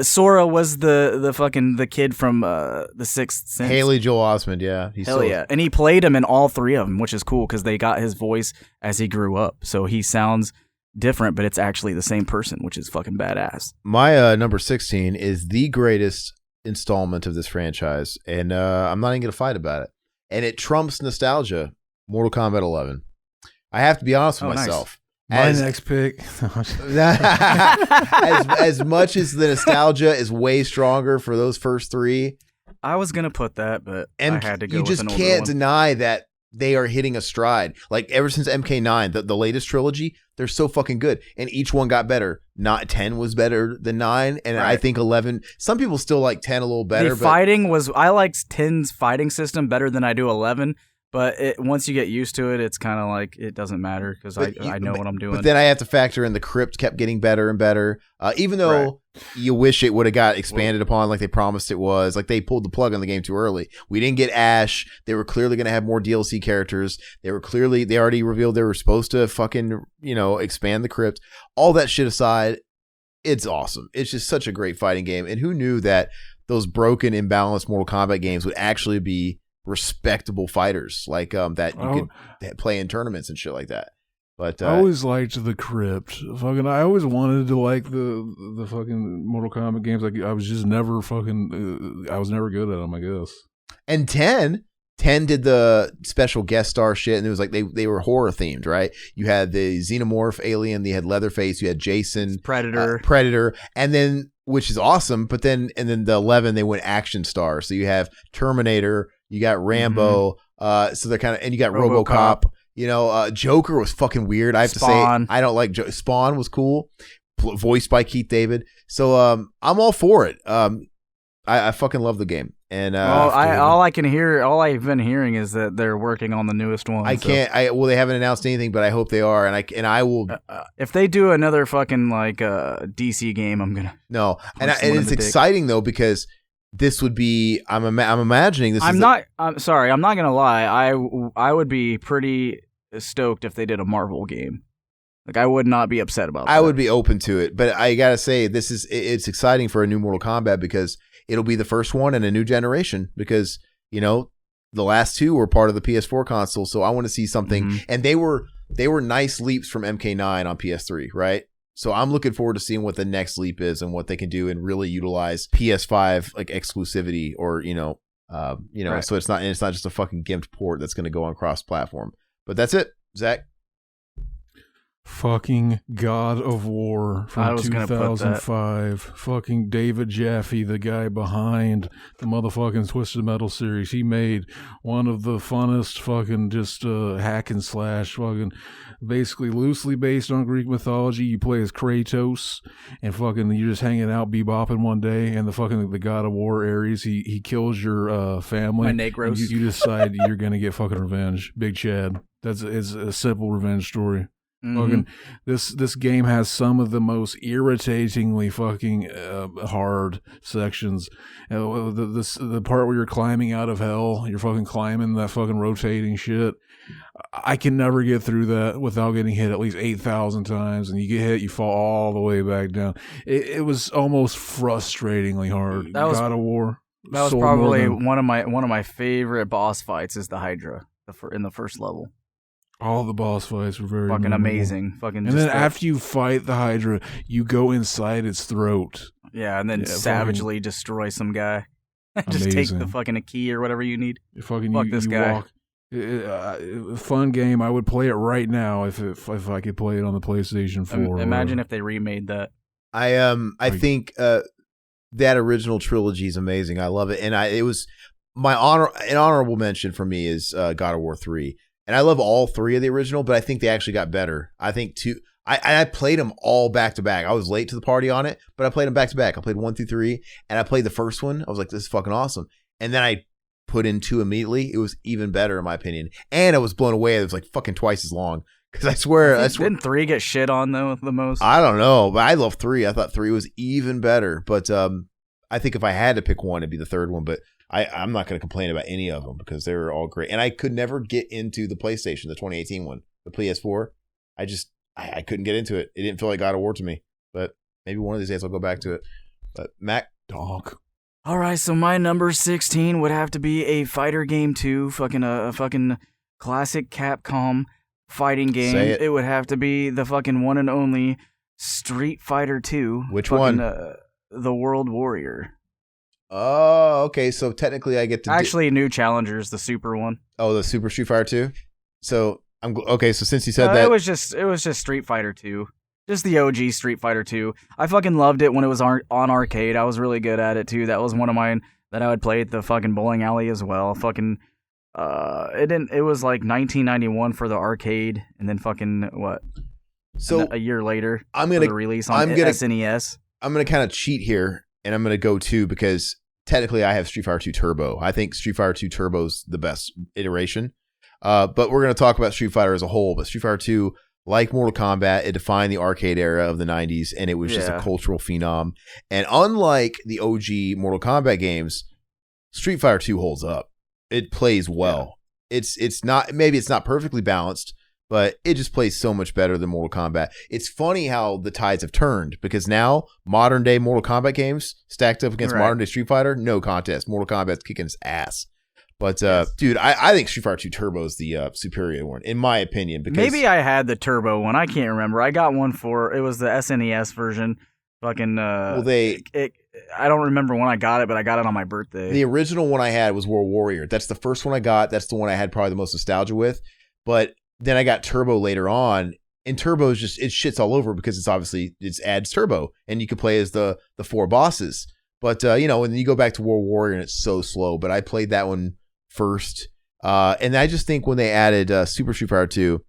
Sora was the fucking the kid from the Sixth Sense. Haley Joel Osment, yeah. Hell yeah. And he played him in all 3 of them, which is cool because they got his voice as he grew up. So he sounds different, but it's actually the same person, which is fucking badass. My number 16 is the greatest installment of this franchise, and I'm not even going to fight about it. And it trumps nostalgia, Mortal Kombat 11. I have to be honest with myself. Nice. My next pick. as much as the nostalgia is way stronger for those first 3. I was going to put that, but I had to go with an older one. You just can't deny that they are hitting a stride. Like, ever since MK9, the latest trilogy, they're so fucking good. And each one got better. Not 10 was better than 9. And right. I think 11, some people still like 10 a little better. I liked 10's fighting system better than I do 11. But once you get used to it, it's kind of like it doesn't matter because I know what I'm doing. But then I have to factor in the crypt kept getting better and better. Even though you wish it would have got expanded upon like they promised it was. Like, they pulled the plug on the game too early. We didn't get Ash. They were clearly going to have more DLC characters. They already revealed they were supposed to fucking, expand the crypt. All that shit aside, it's awesome. It's just such a great fighting game. And who knew that those broken, imbalanced Mortal Kombat games would actually be respectable fighters like that you could play in tournaments and shit like that. But I always liked the Crypt. I always wanted to like the fucking Mortal Kombat games. Like I was just never I was never good at them, I guess. And 10 did the special guest star shit, and it was like they were horror themed, right? You had the Xenomorph alien, they had Leatherface, you had Jason, Predator, and then, which is awesome. But then the 11 they went action star. So you have Terminator, you got Rambo, so they're kind of, and you got RoboCop. You know, Joker was fucking weird. I have to say, I don't like Spawn was cool, voiced by Keith David. So I'm all for it. I fucking love the game. And all I've been hearing is that they're working on the newest one. Well, they haven't announced anything, but I hope they are. And I will. If they do another fucking like DC game, I'm gonna. No, and it's exciting though, because this would be. I'm imagining this. I'm sorry. I'm not gonna lie. I would be pretty stoked if they did a Marvel game. Like, I would not be upset about that. I would be open to it, but I gotta say, it's exciting for a new Mortal Kombat because it'll be the first one in a new generation. Because you know the last two were part of the PS4 console, so I want to see something. And they were nice leaps from MK9 on PS3, right? So I'm looking forward to seeing what the next leap is and what they can do and really utilize PS5 like exclusivity, or right. So it's not just a fucking gimped port that's going to go on cross-platform. But that's it, Zach. Fucking God of War from 2005. Fucking David Jaffe, the guy behind the motherfucking Twisted Metal series. He made one of the funnest fucking just hack and slash fucking basically loosely based on Greek mythology. You play as Kratos and fucking you're just hanging out bebopping one day, and the God of War Ares, he kills your family. My Negros. You decide you're gonna get fucking revenge. Big Chad. It's a simple revenge story. Fucking, this game has some of the most irritatingly fucking hard sections. The part where you're climbing out of hell, you're fucking climbing that fucking rotating shit. I can never get through that without getting hit at least 8,000 times, and you get hit, you fall all the way back down. It was almost frustratingly hard. God of War. That was probably one of my favorite boss fights. Is the Hydra in the first level. All the boss fights were very fucking memorable. Amazing. Fucking. And then after you fight the Hydra, you go inside its throat. Yeah, and then savagely destroy some guy. Just take the fucking key or whatever you need. Fuck this guy. Fun game. I would play it right now if I could play it on the PlayStation 4. Imagine if they remade that. I think that original trilogy is amazing. I love it, and it was an honorable mention for me is God of War 3. And I love all three of the original, but I think they actually got better. I think I played them all back to back. I was late to the party on it, but I played them back to back. I played 1 through 3, and I played the first one. I was like, this is fucking awesome. And then I put in 2 immediately. It was even better, in my opinion. And I was blown away. It was like fucking twice as long. Because I swear. Didn't 3 get shit on, though, the most? I don't know, but I love 3. I thought 3 was even better. But I think if I had to pick one, it'd be the third one. But I'm not going to complain about any of them because they were all great. And I could never get into the PlayStation, the 2018 one, the PS4. I couldn't get into it. It didn't feel like God of War to me. But maybe one of these days I'll go back to it. But Mac, dog. All right, so my number 16 would have to be a fighter game too. A fucking classic Capcom fighting game. Say it. It would have to be the fucking one and only Street Fighter 2. Which one? The World Warrior. Oh, okay. So technically, I get to actually New Challengers, the Super one. Oh, the Super Street Fighter 2. So I'm okay. So since you said that, it was just Street Fighter 2, just the OG Street Fighter 2. I fucking loved it when it was on arcade. I was really good at it too. That was one of mine that I would play at the fucking bowling alley as well. Fucking, it was like 1991 for the arcade, and then fucking what? So a year later, I'm gonna the release on SNES. I'm gonna kind of cheat here. And I'm going to go 2 because technically I have Street Fighter 2 Turbo. I think Street Fighter 2 Turbo's the best iteration. But we're going to talk about Street Fighter as a whole. But Street Fighter 2, like Mortal Kombat, it defined the arcade era of the 90s. And it was just a cultural phenom. And unlike the OG Mortal Kombat games, Street Fighter 2 holds up. It plays well. Yeah. It's not, maybe it's not perfectly balanced, but it just plays so much better than Mortal Kombat. It's funny how the tides have turned because now modern day Mortal Kombat games stacked up against modern day Street Fighter, no contest. Mortal Kombat's kicking its ass. But dude, I think Street Fighter 2 Turbo is the superior one, in my opinion. Because maybe I had the Turbo one. I can't remember. I got one it was the SNES version. Fucking. I don't remember when I got it, but I got it on my birthday. The original one I had was World Warrior. That's the first one I got. That's the one I had probably the most nostalgia with. But then I got Turbo later on, and Turbo is just, it shits all over because it adds Turbo, and you can play as the 4 bosses. But and then you go back to World Warrior, and it's so slow. But I played that one first, and I just think when they added Super Street Fighter 2,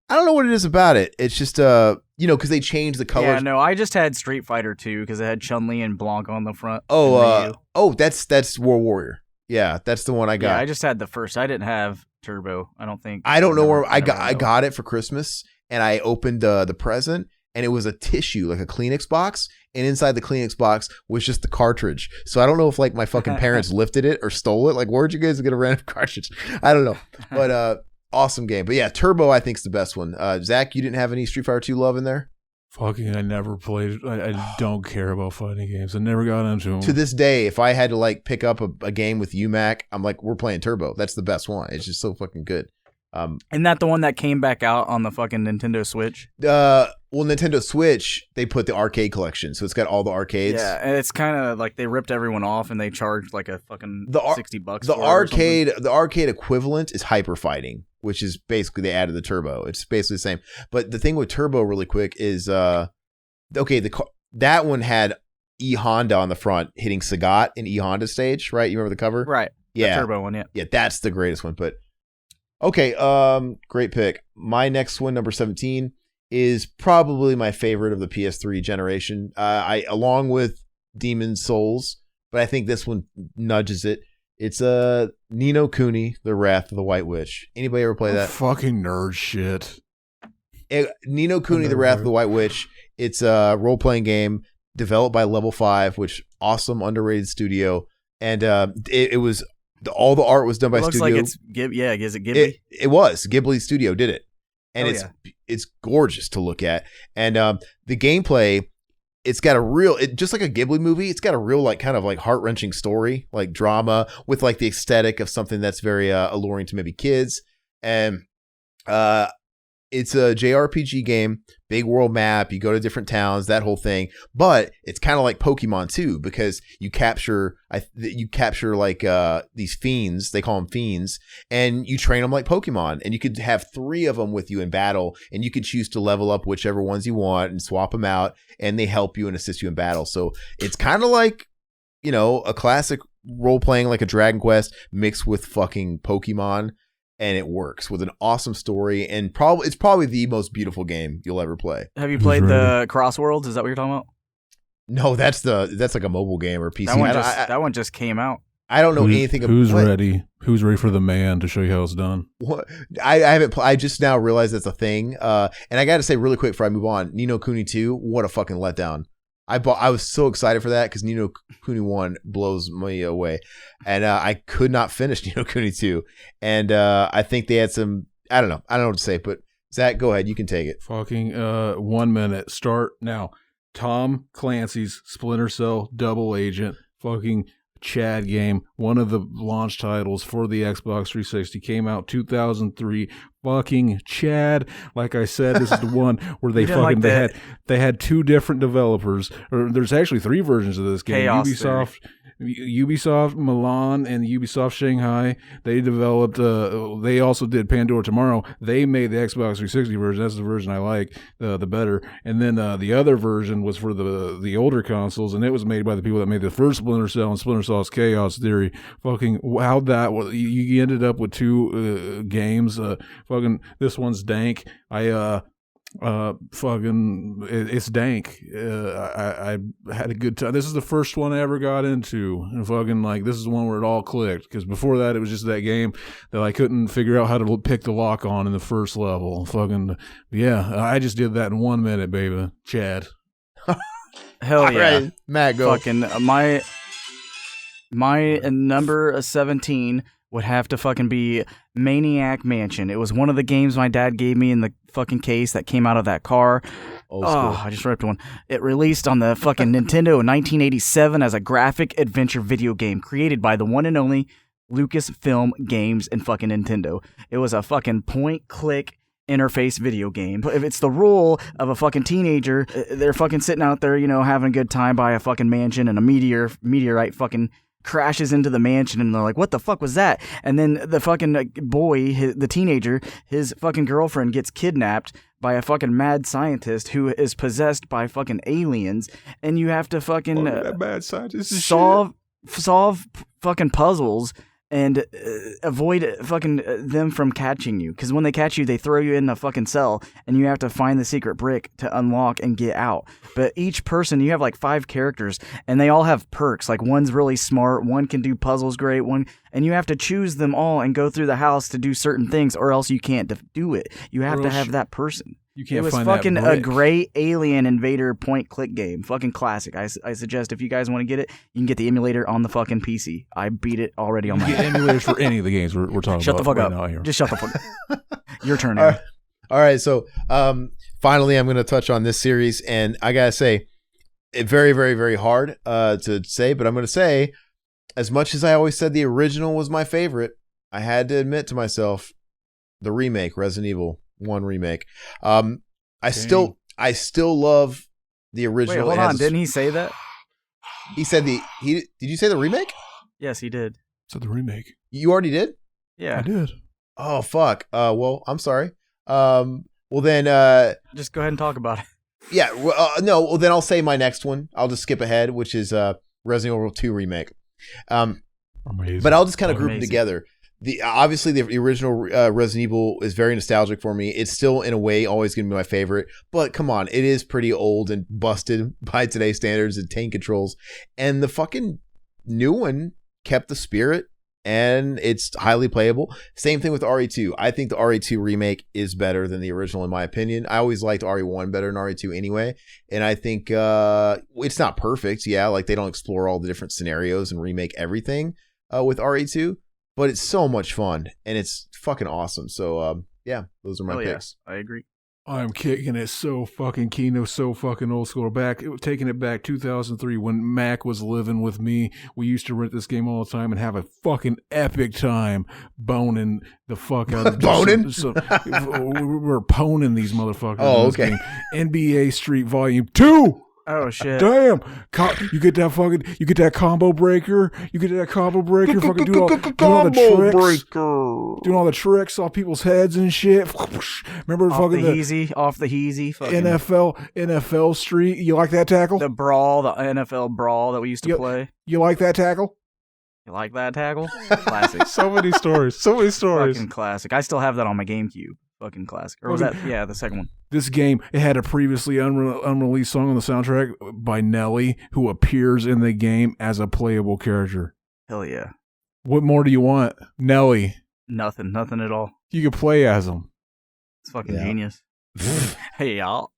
I don't know what it is about it. It's just because they changed the colors. Yeah, no, I just had Street Fighter 2 because it had Chun-Li and Blanc on the front. That's World Warrior. Yeah, that's the one I got. Yeah, I just had the first. I didn't have Turbo. I don't think. I don't know where I got it for Christmas, and I opened the present, and it was a tissue, like a Kleenex box, and inside the Kleenex box was just the cartridge. So I don't know if like my fucking parents lifted it or stole it. Like, where'd you guys get a random cartridge? I don't know, but awesome game. But yeah, Turbo I think is the best one. Zach, you didn't have any Street Fighter 2 love in there? Fucking, I never played. I don't care about fighting games. I never got into them. To this day, if I had to like pick up a game with UMAC, I'm like, we're playing Turbo. That's the best one. It's just so fucking good. Isn't that the one that came back out on the fucking Nintendo Switch? Well, Nintendo Switch, they put the arcade collection, so it's got all the arcades. Yeah, and it's kind of like they ripped everyone off and they charged like a fucking $60. The arcade equivalent is Hyper Fighting, which is basically they added the Turbo. It's basically the same. But the thing with Turbo, really quick, is that one had E Honda on the front hitting Sagat in E Honda stage, right? You remember the cover? Right. Yeah. The Turbo one, yeah. Yeah, that's the greatest one. But okay, great pick. My next one, number 17, is probably my favorite of the PS3 generation. Along with Demon's Souls, but I think this one nudges it. It's Ni no Kuni, The Wrath of the White Witch. Anybody ever play that? Fucking nerd shit. Ni no Kuni, The Wrath of the White Witch. It's a role-playing game developed by Level 5, which awesome, underrated studio. And it was all the art was done by looks studio. Like it's is it Ghibli? It was Ghibli Studio did it, and it's gorgeous to look at. And the gameplay, it's got just like a Ghibli movie. It's got a real like kind of like heart wrenching story, like drama with like the aesthetic of something that's very alluring to maybe kids. And it's a JRPG game, big world map. You go to different towns, that whole thing. But it's kind of like Pokemon too, because you capture like these fiends. They call them fiends, and you train them like Pokemon. And you could have 3 of them with you in battle, and you could choose to level up whichever ones you want and swap them out, and they help you and assist you in battle. So it's kind of like, a classic role playing like a Dragon Quest mixed with fucking Pokemon. And it works with an awesome story, and it's probably the most beautiful game you'll ever play. Have you played the Crossworlds? Is that what you're talking about? No, that's like a mobile game or PC. That one just came out. I don't know anything about who's ready. Who's ready for the man to show you how it's done? What? I haven't. I just now realized that's a thing. And I got to say really quick before I move on, Ni no Kuni 2, what a fucking letdown. I was so excited for that because Ni no Kuni 1 blows me away, and I could not finish Ni no Kuni 2. And I think they had some. I don't know what to say, but Zach, go ahead. You can take it. Fucking 1 minute. Start now. Tom Clancy's Splinter Cell Double Agent. Fucking Chad game. One of the launch titles for the Xbox 360 came out 2003. Fucking Chad. Like I said, this is the one where they fucking they had 2 different developers. Or there's actually 3 versions of this game. Ubisoft Milan and Ubisoft Shanghai. They developed. They also did Pandora Tomorrow. They made the Xbox 360 version. That's the version I like the better. And then the other version was for the older consoles, and it was made by the people that made the first Splinter Cell and Splinter Cell's Chaos Theory. Fucking how that you ended up with 2 games. Fucking this one's dank. It's dank. I had a good time. This is the first one I ever got into, and fucking like this is the one where it all clicked, because before that it was just that game that I couldn't figure out how to pick the lock on in the first level. Fucking yeah, I just did that in 1 minute, baby. Chad. Hell all yeah, right, Matt, go. Fucking my number 17 would have to fucking be Maniac Mansion. It was one of the games my dad gave me in the fucking case that came out of that car. I just ripped one. It released on the fucking Nintendo in 1987 as a graphic adventure video game created by the one and only Lucasfilm Games and fucking Nintendo. It was a fucking point-click interface video game. If it's the role of a fucking teenager, they're fucking sitting out there, having a good time by a fucking mansion, and a meteorite fucking crashes into the mansion, and they're like, what the fuck was that? And then the fucking boy, the teenager, his fucking girlfriend gets kidnapped by a fucking mad scientist who is possessed by fucking aliens, and you have to fucking that mad scientist is solve fucking puzzles and avoid fucking them from catching you. Because when they catch you, they throw you in a fucking cell, and you have to find the secret brick to unlock and get out. But each person, you have like 5 characters, and they all have perks. Like, one's really smart, one can do puzzles great, and you have to choose them all and go through the house to do certain things, or else you can't do it. You have to have that person. You can't. It was find fucking that a brick. great alien invader point-click game. Fucking classic. I suggest if you guys want to get it, you can get the emulator on the fucking PC. I beat it already on my You get emulators for any of the games we're talking Shut about. the fuck right up. now here. Just shut the fuck up. Your turn, All Aaron. right. All right. So finally, I'm going to touch on this series. And I got to say, it's very, very, very hard to say. But I'm going to say, as much as I always said the original was my favorite, I had to admit to myself, the remake, Resident Evil 1 remake. I still love the original. Wait, hold on. Didn't he say that? He said did you say the remake? Yes, he did. So the remake. You already did? Yeah. I did. Oh, fuck. Well, I'm sorry. Well, then... Just go ahead and talk about it. Yeah, no, well, then I'll say my next one. I'll just skip ahead, which is Resident Evil 2 remake. Amazing. But I'll just kind of group them Amazing. together. Obviously, the original Resident Evil is very nostalgic for me. It's still, in a way, always going to be my favorite. But come on, it is pretty old and busted by today's standards and tank controls. And the fucking new one kept the spirit, and it's highly playable. Same thing with RE2. I think the RE2 remake is better than the original, in my opinion. I always liked RE1 better than RE2 anyway. And I think it's not perfect. Yeah, like they don't explore all the different scenarios and remake everything with RE2. But it's so much fun, and it's fucking awesome. So, yeah, those are my picks. I agree. I'm kicking it so fucking Kino, so fucking old school. Taking it back 2003 when Mac was living with me. We used to rent this game all the time and have a fucking epic time boning the fuck out of Boning? we're poning these motherfuckers. Oh, in this okay. game. NBA Street Volume 2. Oh shit! Damn! You get that combo breaker. Fucking doing all the tricks. Doing all the tricks off people's heads and shit. Remember Off fucking the heezy, fucking NFL Street. You like that tackle? the NFL brawl that we used to play. You like that tackle? You like that tackle? Classic. So many stories. Fucking classic. I still have that on my GameCube. Fucking classic. Or was that? Yeah, the second one. This game, it had a previously unreleased song on the soundtrack by Nelly, who appears in the game as a playable character. Hell yeah. What more do you want? Nelly. Nothing at all. You could play as him. It's fucking Yeah. genius. Hey y'all.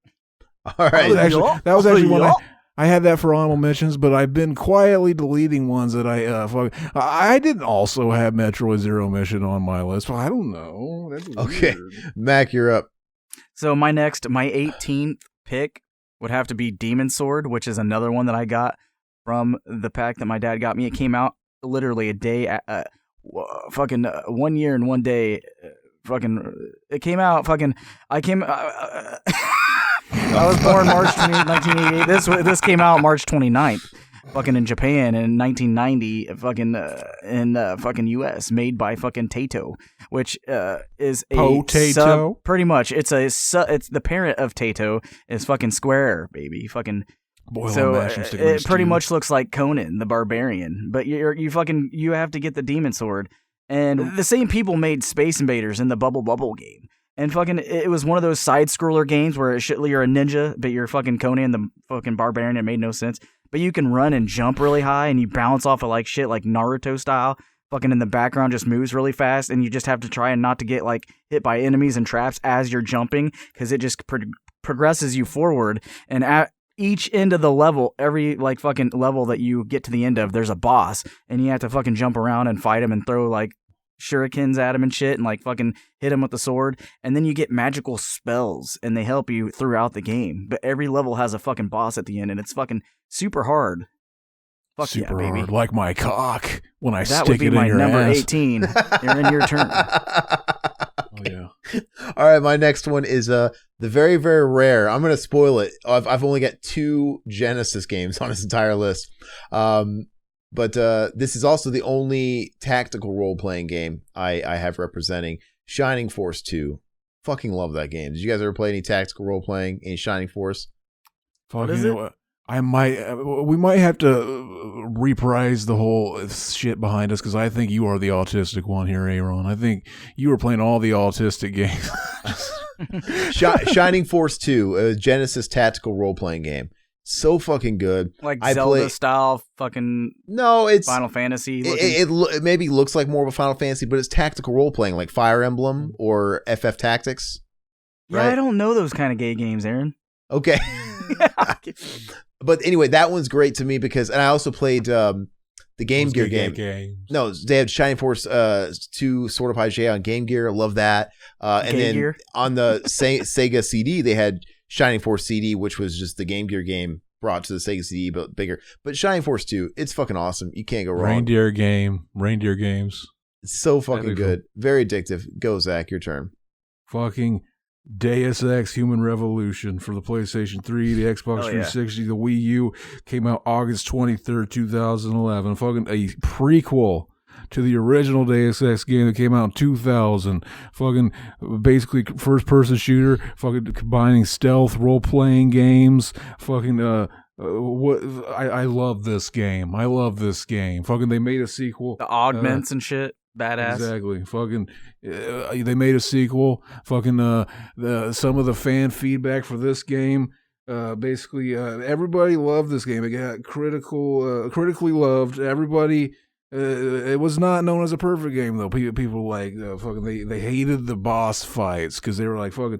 All That right. was actually one I had that for honorable mentions, but I've been quietly deleting ones that I didn't also have Metroid Zero Mission on my list. Well, I don't know. That's Okay. weird. Mac, you're up. So my 18th pick would have to be Demon Sword, which is another one that I got from the pack that my dad got me. It came out literally a day, fucking 1 year and 1 day. It came out I was born March 28th, 1988. This came out March 29th, fucking in Japan in 1990, in fucking US, made by fucking Taito, which is a Potato? pretty much. It's the parent of Taito is fucking Square, baby, fucking. Boil So and mash and stick it in pretty stew. much looks like Conan the Barbarian, but you have to get the Demon Sword, and the same people made Space Invaders in the Bubble game. And fucking, it was one of those side-scroller games where you're a ninja, but you're fucking Conan the fucking Barbarian. It made no sense. But you can run and jump really high, and you bounce off of like shit, like Naruto style. Fucking in the background just moves really fast, and you just have to try and not to get like hit by enemies and traps as you're jumping, because it just progresses you forward. And at each end of the level, every like fucking level that you get to the end of, there's a boss, and you have to fucking jump around and fight him and throw like shurikens at him and shit, and like fucking hit him with the sword. And then you get magical spells, and they help you throughout the game. But every level has a fucking boss at the end, and it's fucking super hard. Fuck super yeah, baby. hard, like my cock when I That stick would be it my in your number ass. 18. Aaron, your turn. Oh yeah. All right, my next one is the very, very rare. I'm gonna spoil it. I've only got 2 Genesis games on this entire list, but this is also the only tactical role playing game I have representing. Shining Force 2. Fucking love that game. Did you guys ever play any tactical role playing? Any Shining Force? Fuck, is you know what? We might have to reprise the whole shit behind us because I think you are the autistic one here, Aaron. I think you were playing all the autistic games. Shining Force 2, a Genesis tactical role playing game. So fucking good. Like Zelda style fucking No, it's Final Fantasy. It maybe looks like more of a Final Fantasy, but it's tactical role playing like Fire Emblem or FF Tactics. Yeah, I don't know those kind of gay games, Aaron. Okay. But anyway, that one's great to me because, and I also played the Game Gear game. No, they had Shining Force 2 Sword of Hygeia on Game Gear. Love that. And then Gear? on the Sega CD, they had Shining Force CD, which was just the Game Gear game brought to the Sega CD, but bigger. But Shining Force 2, it's fucking awesome. You can't go wrong. Reindeer games. It's so fucking good. Very addictive. Go, Zach, your turn. Fucking Deus Ex Human Revolution for the PlayStation 3, the Xbox 360, the Wii U. Came out August 23rd, 2011. Fucking a prequel to the original Deus Ex game that came out in 2000. Fucking basically first-person shooter. Fucking combining stealth, role-playing games. Fucking I love this game. I love this game. Fucking they made a sequel. The augments and shit. Badass. Exactly. Fucking they made a sequel. Fucking some of the fan feedback for this game. Basically everybody loved this game. It got critically loved. Everybody. It was not known as a perfect game though. People like fucking they hated the boss fights because they were like fucking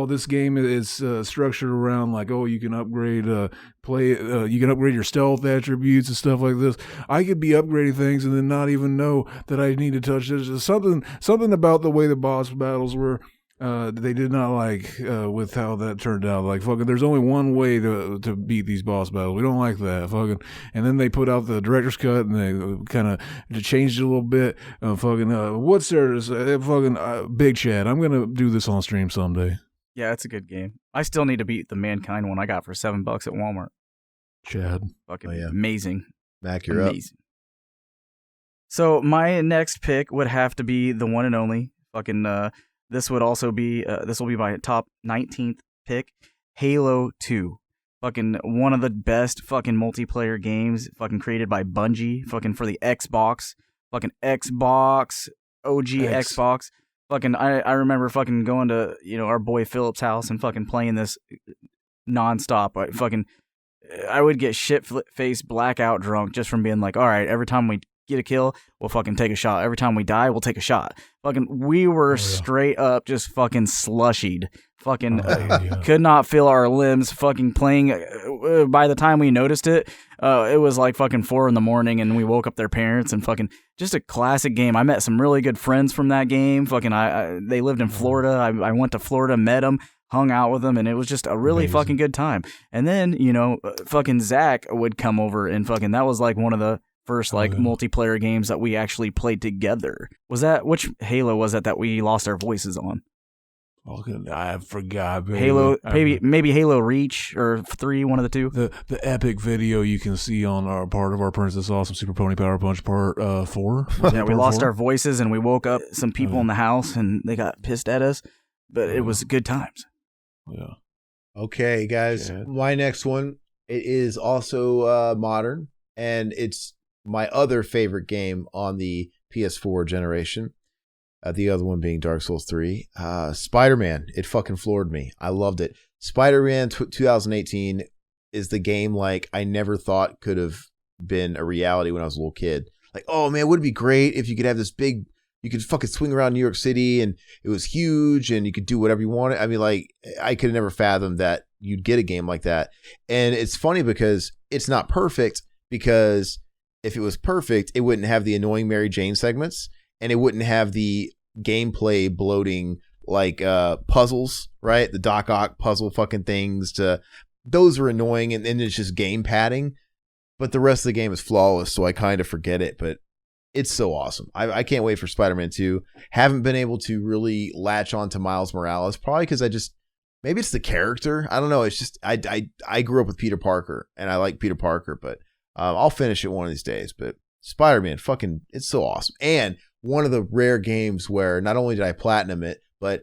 this game is structured around like you can upgrade you can upgrade your stealth attributes and stuff like this. I could be upgrading things and then not even know that I need to touch this. There's something about the way the boss battles were. They did not like with how that turned out. Like fucking, there's only one way to beat these boss battles. We don't like that. Fucking, and then they put out the director's cut and they kind of changed it a little bit. What's there? Fucking Big Chad. I'm gonna do this on stream someday. Yeah, it's a good game. I still need to beat the Mankind one I got for $7 at Walmart. Chad, fucking amazing. Mac, you're amazing. So my next pick would have to be the one and only fucking. This would also be this will be my top 19th pick, Halo 2. Fucking one of the best fucking multiplayer games fucking created by Bungie, fucking for the Xbox. Fucking Xbox, OG Xbox. Fucking I remember fucking going to, our boy Philip's house and fucking playing this nonstop. I would get shit-faced blackout drunk just from being like, all right, every time we get a kill, we'll fucking take a shot. Every time we die, we'll take a shot. Fucking, we were straight up just fucking slushied. Fucking could not feel our limbs. Fucking playing. By the time we noticed it, it was like fucking 4 a.m, and we woke up their parents. And fucking just a classic game. I met some really good friends from that game. Fucking, they lived in Florida. I went to Florida, met them, hung out with them, and it was just a really fucking good time. And then fucking Zach would come over, and fucking that was like one of the first multiplayer games that we actually played together. Which Halo was that we lost our voices on? I forgot. Baby. Halo, maybe Halo Reach or 3, one of the two. The epic video you can see on our part of our Princess Awesome Super Pony Power Punch Part 4. Yeah, we lost our voices and we woke up some people in the house and they got pissed at us, but it was good times. Yeah. Okay, guys, my next one, it is also modern, and it's my other favorite game on the PS4 generation. The other one being Dark Souls 3. Spider-Man, it fucking floored me. I loved it. Spider-Man 2018 is the game like I never thought could have been a reality when I was a little kid. Like, oh man, would it be great if you could have this big, you could fucking swing around New York City and it was huge and you could do whatever you wanted. I mean, like, I could have never fathomed that you'd get a game like that. And it's funny because it's not perfect, because if it was perfect, it wouldn't have the annoying Mary Jane segments, and it wouldn't have the gameplay bloating like puzzles, right? The Doc Ock puzzle fucking things. Those were annoying, and then it's just game padding. but the rest of the game is flawless, so I kind of forget it. But it's so awesome. I can't wait for Spider-Man 2. Haven't been able to really latch on to Miles Morales, probably because maybe it's the character. I don't know. It's just I grew up with Peter Parker, and I like Peter Parker, but I'll finish it one of these days. But Spider-Man, it's so awesome. And one of the rare games where not only did I platinum it, but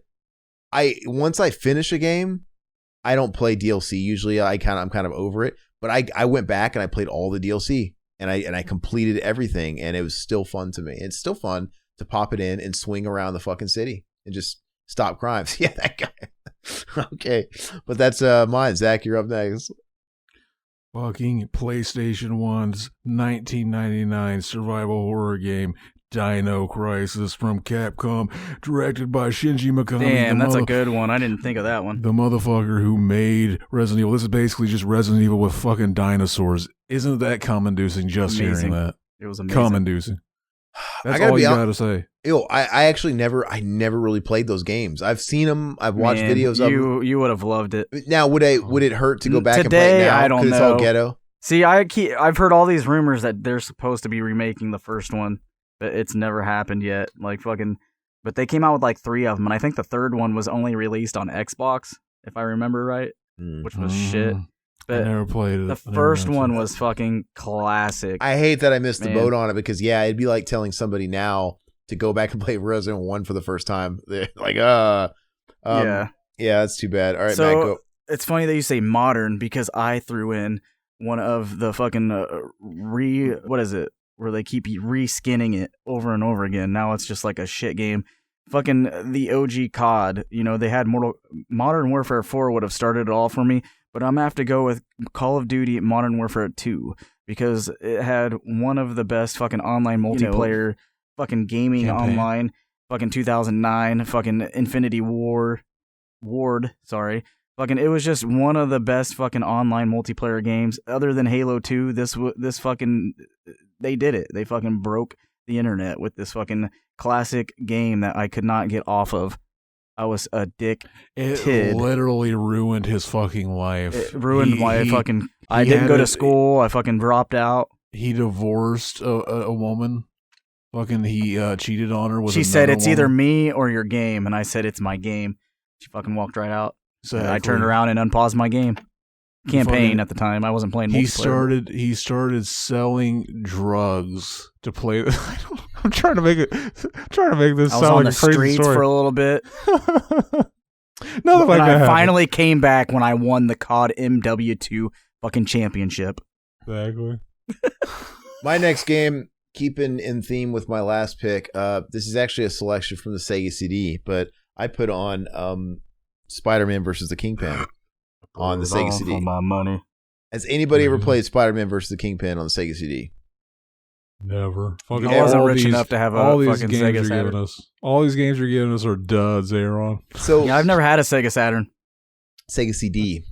once I finish a game, I don't play DLC. Usually I'm kind of over it, but I went back and I played all the DLC and I completed everything, and it was still fun to me. It's still fun to pop it in and swing around the fucking city and just stop crimes. Yeah, that guy. Okay. But that's mine. Zach, you're up next. Fucking PlayStation 1's 1999 survival horror game, Dino Crisis from Capcom, directed by Shinji Mikami. Damn, that's a good one. I didn't think of that one. The motherfucker who made Resident Evil. This is basically just Resident Evil with fucking dinosaurs. Isn't that cum-inducing just hearing that? It was amazing. Cum-inducing. That's all you gotta say. I actually never really played those games. I've seen them. I've watched videos of them. You would have loved it. Now, would it hurt to go back and play it now? I don't know. It's all ghetto. See, I've heard all these rumors that they're supposed to be remaking the first one, but it's never happened yet. But they came out with like 3 of them, and I think the third one was only released on Xbox, if I remember right, which was shit. But I never played it. The first one was fucking classic. I hate that I missed the boat on it because, it'd be like telling somebody now to go back and play Resident Evil 1 for the first time. They're like, yeah, that's too bad. All right, so, Matt, go. It's funny that you say modern because I threw in one of the fucking what is it? Where they keep reskinning it over and over again. Now it's just like a shit game. Fucking the OG COD. They had Modern Warfare 4 would have started it all for me. But I'm going to have to go with Call of Duty Modern Warfare 2 because it had one of the best fucking online multiplayer fucking gaming campaign. Online. Fucking 2009. Fucking Infinity Ward. Sorry. Fucking, it was just one of the best fucking online multiplayer games. Other than Halo 2, this fucking, they did it. They fucking broke the internet with this fucking classic game that I could not get off of. I was a dick kid. It literally ruined his fucking life. It ruined I didn't go to school. I fucking dropped out. He divorced a woman. Fucking he cheated on her with She said, it's either me or your game. And I said, it's my game. She fucking walked right out. So I turned around and unpaused my game. Campaign at the time. I wasn't playing multiplayer. He started selling drugs to play. I'm trying to make this sound like a crazy story. I was on the streets for a little bit. Nothing like that. I finally came back when I won the COD MW2 fucking championship. Exactly. My next game, keeping in theme with my last pick, this is actually a selection from the Sega CD, but I put on Spider-Man versus the Kingpin on the Sega CD. For my money. Has anybody ever played Spider-Man versus the Kingpin on the Sega CD? Never. I wasn't rich enough to have a fucking Sega Saturn. All these games you're giving us are duds, Aaron. So I've never had a Sega Saturn. Sega CD.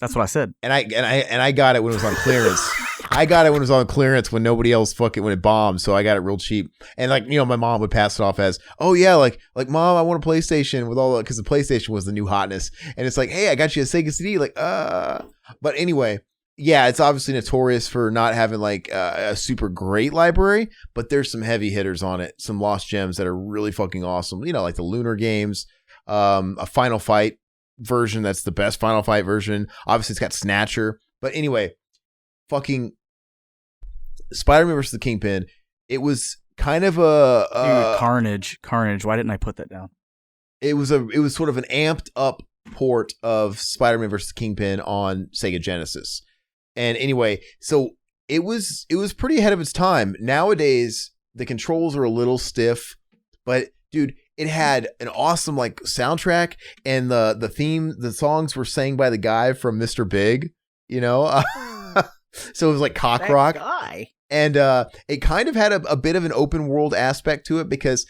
That's what I said. And I got it when it was on clearance. I got it when it was on clearance when nobody else when it bombed, so I got it real cheap. And my mom would pass it off as, oh yeah, like Mom, I want a PlayStation with all because the PlayStation was the new hotness. And it's like, hey, I got you a Sega CD. But anyway, yeah, it's obviously notorious for not having a super great library, but there's some heavy hitters on it, some lost gems that are really fucking awesome. Like the Lunar games, a Final Fight version that's the best Final Fight version. Obviously, it's got Snatcher. But anyway, fucking Spider-Man versus the Kingpin. It was kind of a Carnage. Why didn't I put that down? It was sort of an amped up port of Spider-Man versus the Kingpin on Sega Genesis. And anyway, so it was pretty ahead of its time. Nowadays, the controls are a little stiff, but dude, it had an awesome soundtrack, and the theme, the songs were sang by the guy from Mr. Big, so it was like cock that rock. Guy. And it kind of had a bit of an open world aspect to it because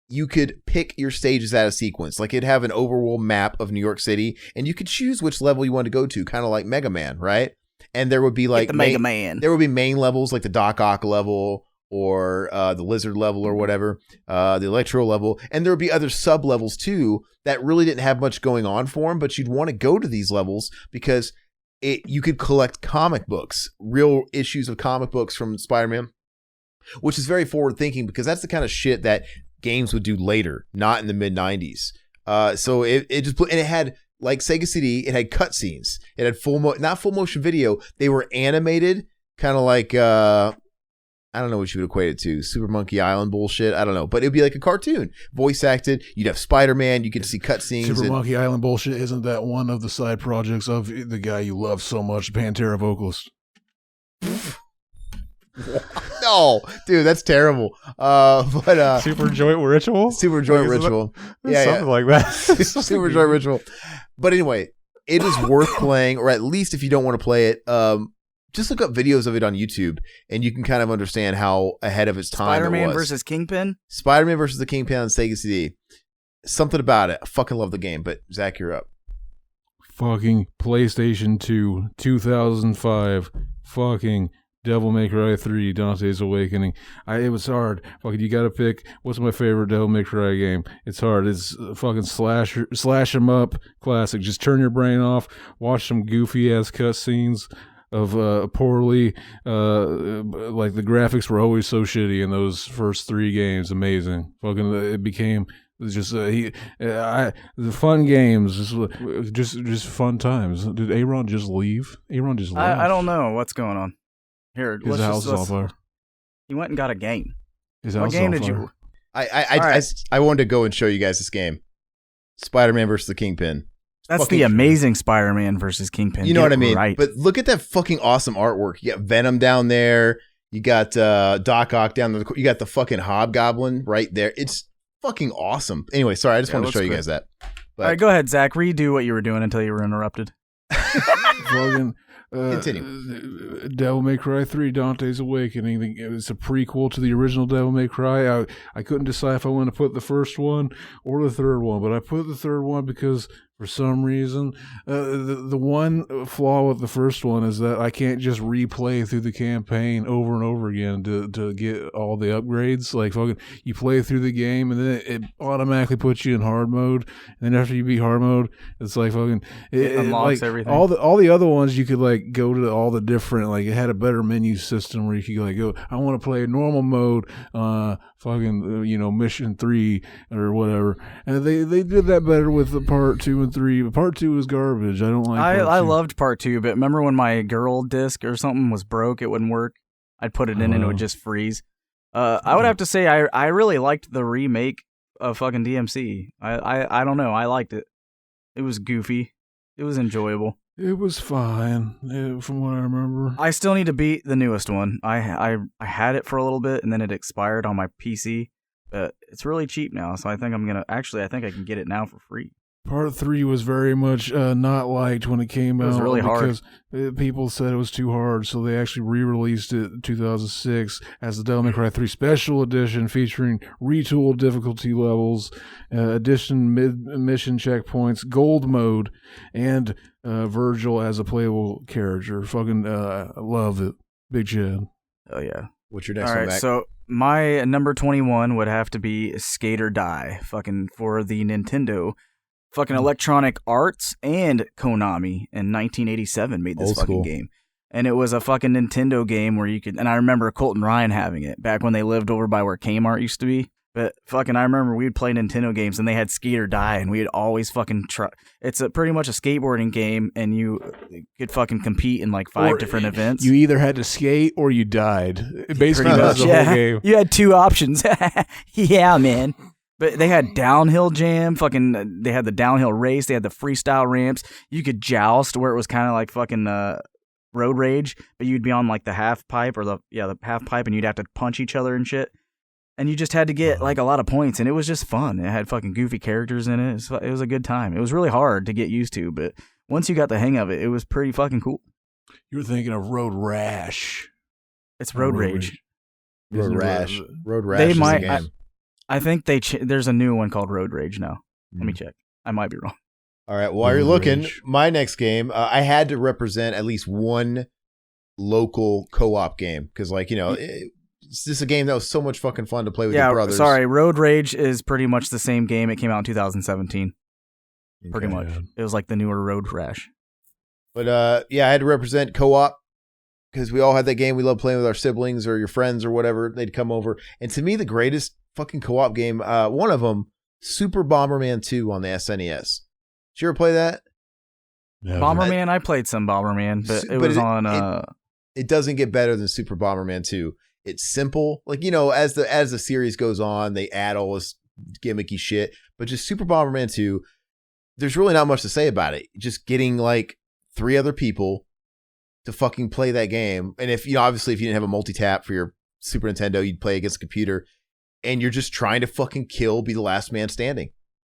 you could pick your stages out of sequence. Like it'd have an overworld map of New York City, and you could choose which level you wanted to go to, kind of like Mega Man, right? And there would be Mega Man. There would be main levels like the Doc Ock level or the Lizard level or whatever, the Electro level. And there would be other sub levels too that really didn't have much going on for them, but you'd want to go to these levels because you could collect comic books, real issues of comic books from Spider-Man, which is very forward thinking because that's the kind of shit that games would do later, not in the mid 90s. So it just and it had like Sega CD, it had cutscenes. It had not full motion video. They were animated, kind of like I don't know what you would equate it to, Super Monkey Island bullshit. I don't know, but it'd be like a cartoon, voice acted. You'd have Spider-Man. You get to see cutscenes. Super Monkey Island bullshit. Isn't that one of the side projects of the guy you love so much, Pantera vocalist? No, dude, that's terrible. But Super Joint Ritual. Super Joint Ritual. Something like that. Super Joint Ritual. But anyway, it is worth playing, or at least if you don't want to play it, just look up videos of it on YouTube, and you can kind of understand how ahead of its time Spider-Man it was. versus Kingpin? Spider-Man versus the Kingpin on Sega CD. Something about it. I fucking love the game, but Zach, you're up. Fucking PlayStation 2, 2005. Fucking Devil May Cry 3, Dante's Awakening. It was hard. Fucking, you gotta pick, what's my favorite Devil May Cry game? It's hard. It's fucking slash 'em up classic. Just turn your brain off, watch some goofy ass cutscenes of poorly like the graphics were always so shitty in those first 3 games. Amazing. Fucking it became just the fun games, just fun times. Did Aaron just leave? Aaron just left. I don't know what's going on. Here, his house is on fire. He went and got a game. His what house game is on did fire. you? I wanted to go and show you guys this game. Spider-Man versus the Kingpin. That's the Amazing Spider-Man versus Kingpin. You know what I mean? Right. But look at that fucking awesome artwork. You got Venom down there. You got Doc Ock down there. You got the fucking Hobgoblin right there. It's fucking awesome. Anyway, sorry. I just wanted to show you guys that. But, all right, go ahead, Zach. Redo what you were doing until you were interrupted. Fucking continue. Devil May Cry 3, Dante's Awakening. It's a prequel to the original Devil May Cry. I couldn't decide if I wanted to put the first one or the third one, but I put the third one because for some reason, the one flaw with the first one is that I can't just replay through the campaign over and over again to get all the upgrades. Like fucking, you play through the game and then it automatically puts you in hard mode. And then after you beat hard mode, it's like fucking it unlocks like everything. All the other ones you could like go to all the different, like it had a better menu system where you could like go, I want to play normal mode, mission 3 or whatever. And they did that better with the part 2 and 3. But part 2 is garbage. I don't like part 2. I loved part 2, but remember when my girl disc or something was broke, it wouldn't work? I'd put it in and it would just freeze. I would have to say I really liked the remake of fucking DMC. I don't know. I liked it. It was goofy. It was enjoyable. It was fine, from what I remember. I still need to beat the newest one. I had it for a little bit and then it expired on my PC. But it's really cheap now, so I think I think I can get it now for free. Part 3 was very much not liked when it came out. It was really hard. Because people said it was too hard, so they actually re-released it in 2006 as the Devil May Cry 3 Special Edition featuring retooled difficulty levels, addition mid-mission checkpoints, gold mode, and Virgil as a playable character. Fucking love it. Big Chad. Oh, yeah. What's your next one, Mac? All right, so my number 21 would have to be Skate or Die, fucking for the Nintendo. Fucking Electronic Arts and Konami in 1987 made this fucking game. And it was a fucking Nintendo game where you could, and I remember Colt and Ryan having it back when they lived over by where Kmart used to be. But fucking, I remember we'd play Nintendo games and they had Skate or Die and we'd always fucking try. It's pretty much a skateboarding game and you could fucking compete in like 5 different events. You either had to skate or you died. Basically, that's the whole game. You had 2 options. Yeah, man. But they had downhill jam, fucking, they had the downhill race, they had the freestyle ramps. You could joust where it was kind of like fucking road rage, but you'd be on like the half pipe or the half pipe and you'd have to punch each other and shit. And you just had to get like a lot of points and it was just fun. It had fucking goofy characters in it. It was a good time. It was really hard to get used to, but once you got the hang of it, it was pretty fucking cool. You're thinking of Road Rash. It's Road Rage. Road Rash. Road Rash they is might, a game. I think there's a new one called Road Rage now. Let me check. I might be wrong. All right. While you're looking, my next game, I had to represent at least one local co-op game because, like, it's just a game that was so much fucking fun to play with your brothers. Sorry, Road Rage is pretty much the same game. It came out in 2017. Pretty much. It was like the newer Road Rash. But yeah, I had to represent co-op because we all had that game. We love playing with our siblings or your friends or whatever. They'd come over. And to me, the greatest fucking co-op game, one of them, Super Bomberman 2 on the SNES. Did you ever play that? Never. Bomberman, I played some Bomberman, but it was on... It doesn't get better than Super Bomberman 2. It's simple. Like, you know, as the series goes on, they add all this gimmicky shit. But just Super Bomberman 2, there's really not much to say about it. Just getting like 3 other people to fucking play that game. And if, you know, obviously if you didn't have a multi-tap for your Super Nintendo, you'd play against a computer. And you're just trying to fucking be the last man standing.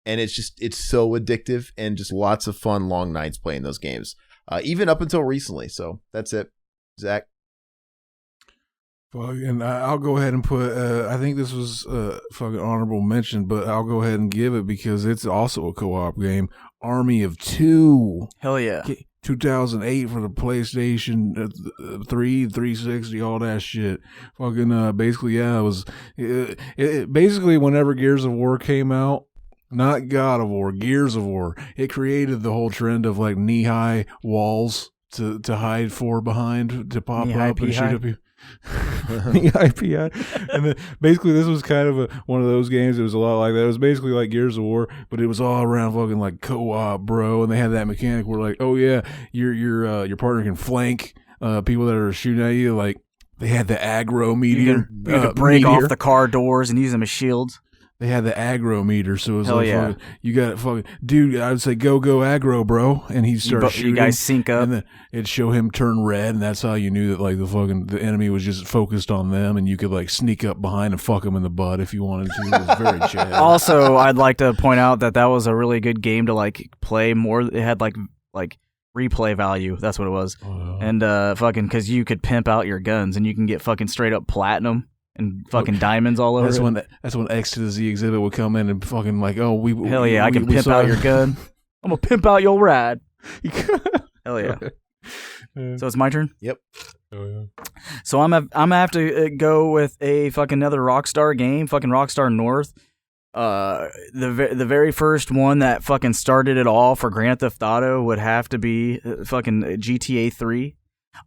And it's so addictive and just lots of fun long nights playing those games. Even up until recently. So that's it. Zach? Well, and I'll go ahead and put, I think this was a fucking honorable mention, but I'll go ahead and give it because it's also a co-op game. Army of Two. Hell yeah. 2008 for the PlayStation 3, 360, all that shit. Fucking, basically, yeah, it was, basically whenever Gears of War came out, not God of War, Gears of War, it created the whole trend of like knee-high walls to hide behind, to pop up and shoot up you. Knee-high. And then basically this was kind of one of those games. It was a lot like that. It was basically like Gears of War, but it was all around fucking like co-op, bro. And they had that mechanic where like, oh yeah, your partner can flank people that are shooting at you. Like they had the aggro meter. You could break off the car doors and use them as shields. They had the aggro meter, so it was Hell like, yeah. fucking, you got fucking, dude, I would say, go aggro, bro. And he'd start shooting. You guys sync up. And then it'd show him turn red, and that's how you knew that, like, the enemy was just focused on them, and you could, like, sneak up behind and fuck them in the butt if you wanted to. It was very Chad. Also, I'd like to point out that was a really good game to, like, play more. It had, like replay value. That's what it was. Oh. And, fucking, because you could pimp out your guns, and you can get fucking straight up platinum. And fucking diamonds all over. That's when X to the Z exhibit would come in and fucking like, oh, hell yeah, I can pimp out your gun. I'm gonna pimp out your ride. Hell yeah. So it's my turn. Yep. Oh yeah. So I'm gonna have to go with a fucking another Rockstar game, fucking Rockstar North. The very first one that fucking started it all for Grand Theft Auto would have to be fucking GTA 3.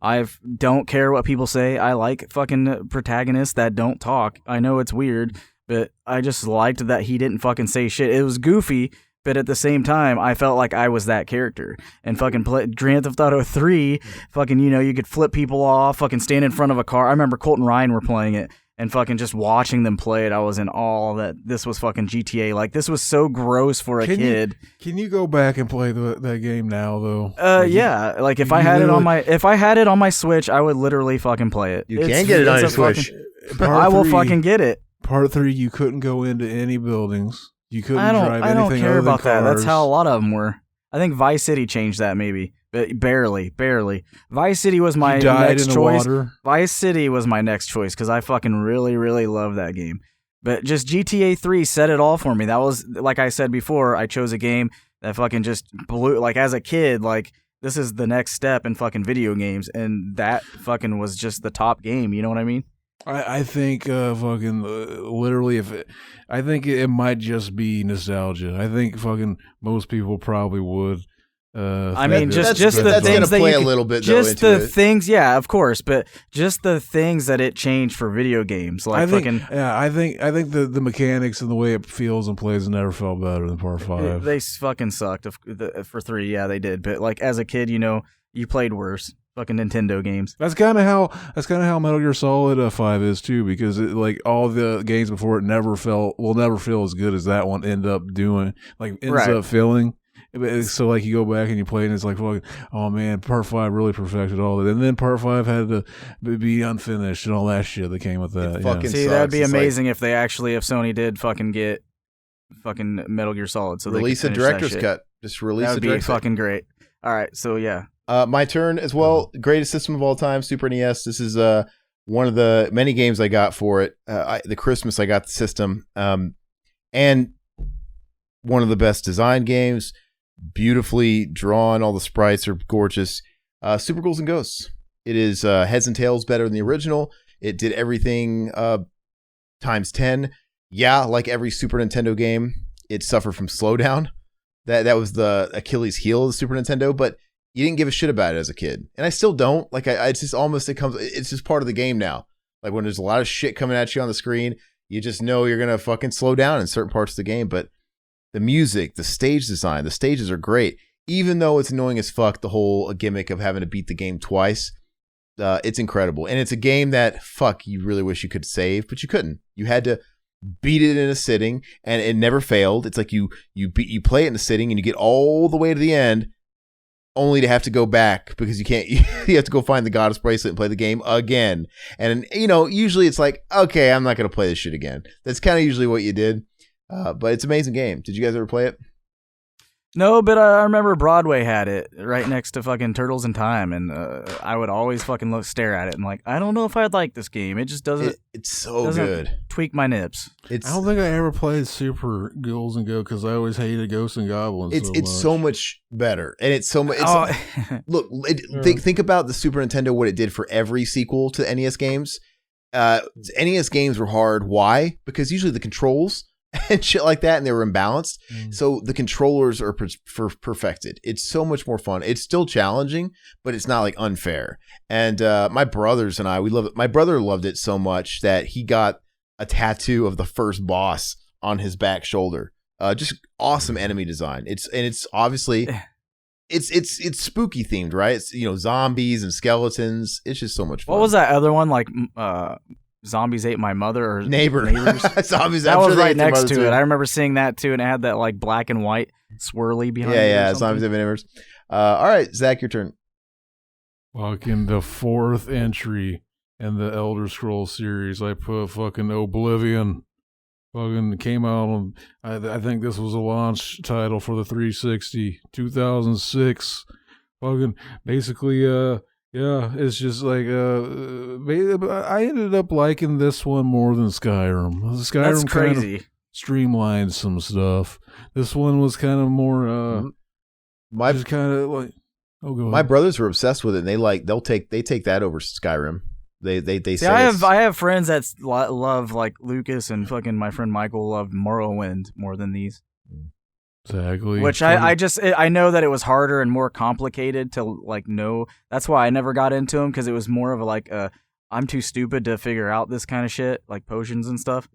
I don't care what people say. I like fucking protagonists that don't talk. I know it's weird, but I just liked that he didn't fucking say shit. It was goofy, but at the same time, I felt like I was that character. And fucking Grand Theft Auto 3, fucking, you know, you could flip people off, fucking stand in front of a car. I remember Colt and Ryan were playing it. And fucking just watching them play it, I was in awe that this was fucking GTA. Like, this was so gross for a kid. Can you go back and play that game now, though? Yeah. Like, if I had it on my Switch, I would literally fucking play it. You can get it on your Switch. I will fucking get it. Part 3, you couldn't go into any buildings. You couldn't drive anything. I don't care about that. Cars. That's how a lot of them were. I think Vice City changed that maybe. But barely. Vice City was my next choice. Vice City was my next choice because I fucking really, really love that game. But just GTA 3 set it all for me. That was, like I said before, I chose a game that fucking just blew, like as a kid, like this is the next step in fucking video games. And that fucking was just the top game. You know what I mean? I think fucking literally I think it might just be nostalgia. I think fucking most people probably would. I mean, just the that's things gonna play that a little bit. Just though, the things, yeah, of course, but just the things that it changed for video games, like I think the mechanics and the way it feels and plays never felt better than Part 5. They fucking sucked for 3. Yeah, they did. But like as a kid, you know, you played worse. Fucking Nintendo games. That's kind of how Metal Gear Solid 5 is too, because like all the games before it will never feel as good as that one ends up feeling. So like you go back and you play and it's like, fucking, oh man, Part 5 really perfected all of it, and then Part 5 had to be unfinished and all that shit that came with that. See, that'd be amazing if Sony did fucking get fucking Metal Gear Solid, so release they a director's cut. Just release. That would be fucking great. All right, so yeah. My turn as well. Greatest system of all time, Super NES. This is one of the many games I got for it. The Christmas I got the system, and one of the best design games. Beautifully drawn. All the sprites are gorgeous. Super Ghouls and Ghosts. It is heads and tails better than the original. It did everything times 10. Yeah, like every Super Nintendo game, it suffered from slowdown. That was the Achilles heel of the Super Nintendo, but you didn't give a shit about it as a kid. And I still don't. Like, it's just almost, it's just part of the game now. Like, when there's a lot of shit coming at you on the screen, you just know you're going to fucking slow down in certain parts of the game. But the music, the stage design, the stages are great. Even though it's annoying as fuck, the whole gimmick of having to beat the game twice, it's incredible. And it's a game that, fuck, you really wish you could save, but you couldn't. You had to beat it in a sitting, and it never failed. It's like you play it in a sitting, and you get all the way to the end, only to have to go back because you can't. You have to go find the goddess bracelet and play the game again. And usually it's like, okay, I'm not gonna play this shit again. That's kind of usually what you did. But it's an amazing game. Did you guys ever play it? No, but I remember Broadway had it right next to fucking Turtles in Time, and I would always fucking stare at it and like, I don't know if I'd like this game. It just doesn't. It's so good. Tweak my nips. I don't think I ever played Super Ghouls and Go because I always hated Ghosts and Goblins. It's so much better, and it's so much. Look, think about the Super Nintendo. What it did for every sequel to NES games. NES games were hard. Why? Because usually the controls and shit like that, and they were imbalanced. So the controllers are perfected. It's so much more fun. It's still challenging, but it's not like unfair. And my brothers and we love it. My brother loved it so much that he got a tattoo of the first boss on his back shoulder. Just awesome enemy design. It's obviously it's spooky themed, right? It's zombies and skeletons. It's just so much fun. What was that other one like? Zombies Ate My Mother or Neighbors. Zombies. That was right next to it. I remember seeing that too, and it had that like black and white swirly behind it. Yeah, Zombies Ate My Neighbors. All right, Zach, your turn. Fucking the fourth entry in the Elder Scrolls series, I put fucking Oblivion. Fucking came out on, I think this was a launch title for the 360, 2006. Fucking basically, yeah, it's just like I ended up liking this one more than Skyrim. Skyrim That's crazy. Kind of streamlined some stuff. This one was kind of more just kind of like go ahead. My brothers were obsessed with it, and they take that over Skyrim. They See, say I have friends that love like Lucas, and fucking my friend Michael loved Morrowind more than these. Exactly. Which I know that it was harder and more complicated to like know. That's why I never got into them, because it was more of a like I'm too stupid to figure out this kind of shit, like potions and stuff.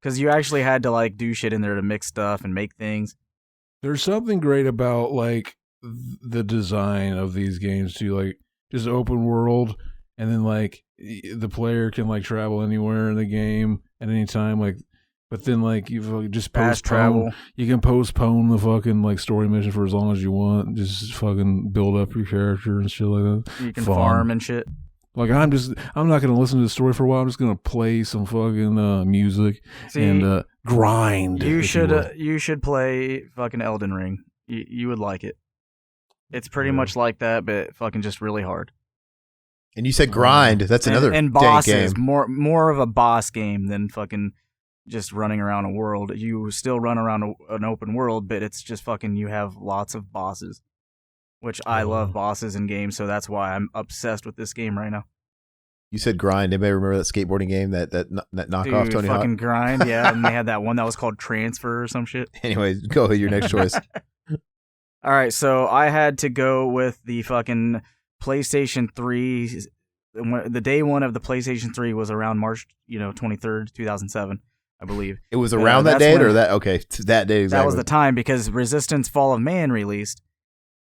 Because you actually had to like do shit in there to mix stuff and make things. There's something great about like the design of these games too, like just open world, and then like the player can like travel anywhere in the game at any time, like. But then, like, you just travel. You can postpone the fucking, like, story mission for as long as you want. Just fucking build up your character and shit like that. You can farm and shit. Like, I'm not going to listen to the story for a while. I'm just going to play some fucking music and grind. You should play fucking Elden Ring. You would like it. It's pretty much like that, but fucking just really hard. And you said grind. That's another and bosses, game. More of a boss game than fucking just running around a world. You still run around an open world, but it's just fucking, you have lots of bosses, which I love bosses in games, so that's why I'm obsessed with this game right now. You said grind. Anybody remember that skateboarding game that knockoff Tony Hawk? Fucking grind, yeah. And they had that one that was called Transfer or some shit. Anyway, go with your next choice. All right, so I had to go with the fucking PlayStation 3. The day one of the PlayStation 3 was around March, 23rd, 2007. I believe. It was around that date or that? Okay, that day exactly. That was the time, because Resistance Fall of Man released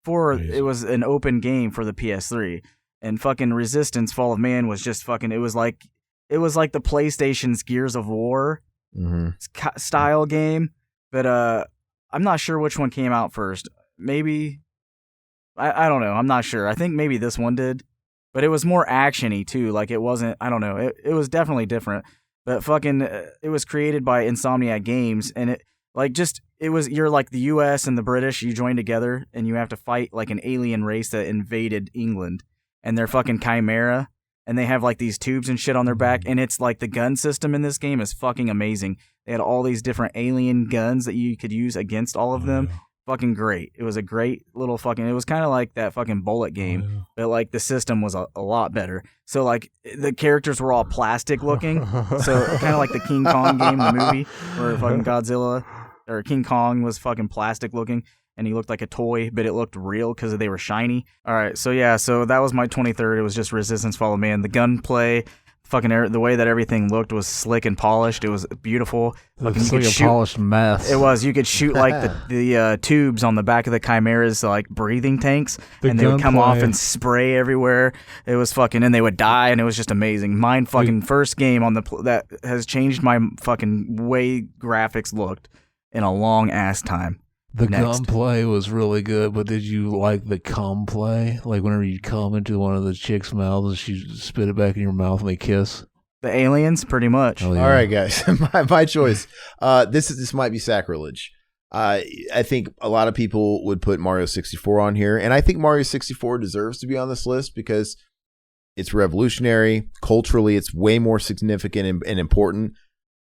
it was an open game for the PS3, and fucking Resistance Fall of Man was just fucking, it was like the PlayStation's Gears of War style game, but I'm not sure which one came out first. Maybe, I don't know, I'm not sure. I think maybe this one did, but it was more action-y too, like it wasn't, I don't know, it was definitely different. But fucking, it was created by Insomniac Games, and you're like the U.S. and the British, you join together, and you have to fight like an alien race that invaded England, and they're fucking Chimera, and they have like these tubes and shit on their back, and it's like the gun system in this game is fucking amazing. They had all these different alien guns that you could use against all of them. Fucking great. It was a great little fucking, it was kind of like that fucking Bullet game, but like the system was a lot better. So like the characters were all plastic looking, so kind of like the King Kong game, the movie, where fucking Godzilla or King Kong was fucking plastic looking. and he looked like a toy, but it looked real because they were shiny. All right, so yeah, so that was my 23rd. It was just Resistance Follow Man. The gunplay, the way that everything looked was slick and polished. It was beautiful. It's like a polished mess. It was. You could shoot like the tubes on the back of the Chimera's like breathing tanks, and they would come off and spray everywhere. It was fucking, and they would die, and it was just amazing. Mine fucking first game on that has changed my fucking way graphics looked in a long ass time. The gunplay was really good, but did you like the cum play? Like whenever you come into one of the chicks' mouths and she spit it back in your mouth and they kiss? The aliens, pretty much. Oh, yeah. All right, guys. my choice. This might be sacrilege. I think a lot of people would put Mario 64 on here, and I think Mario 64 deserves to be on this list because it's revolutionary. Culturally, it's way more significant and important.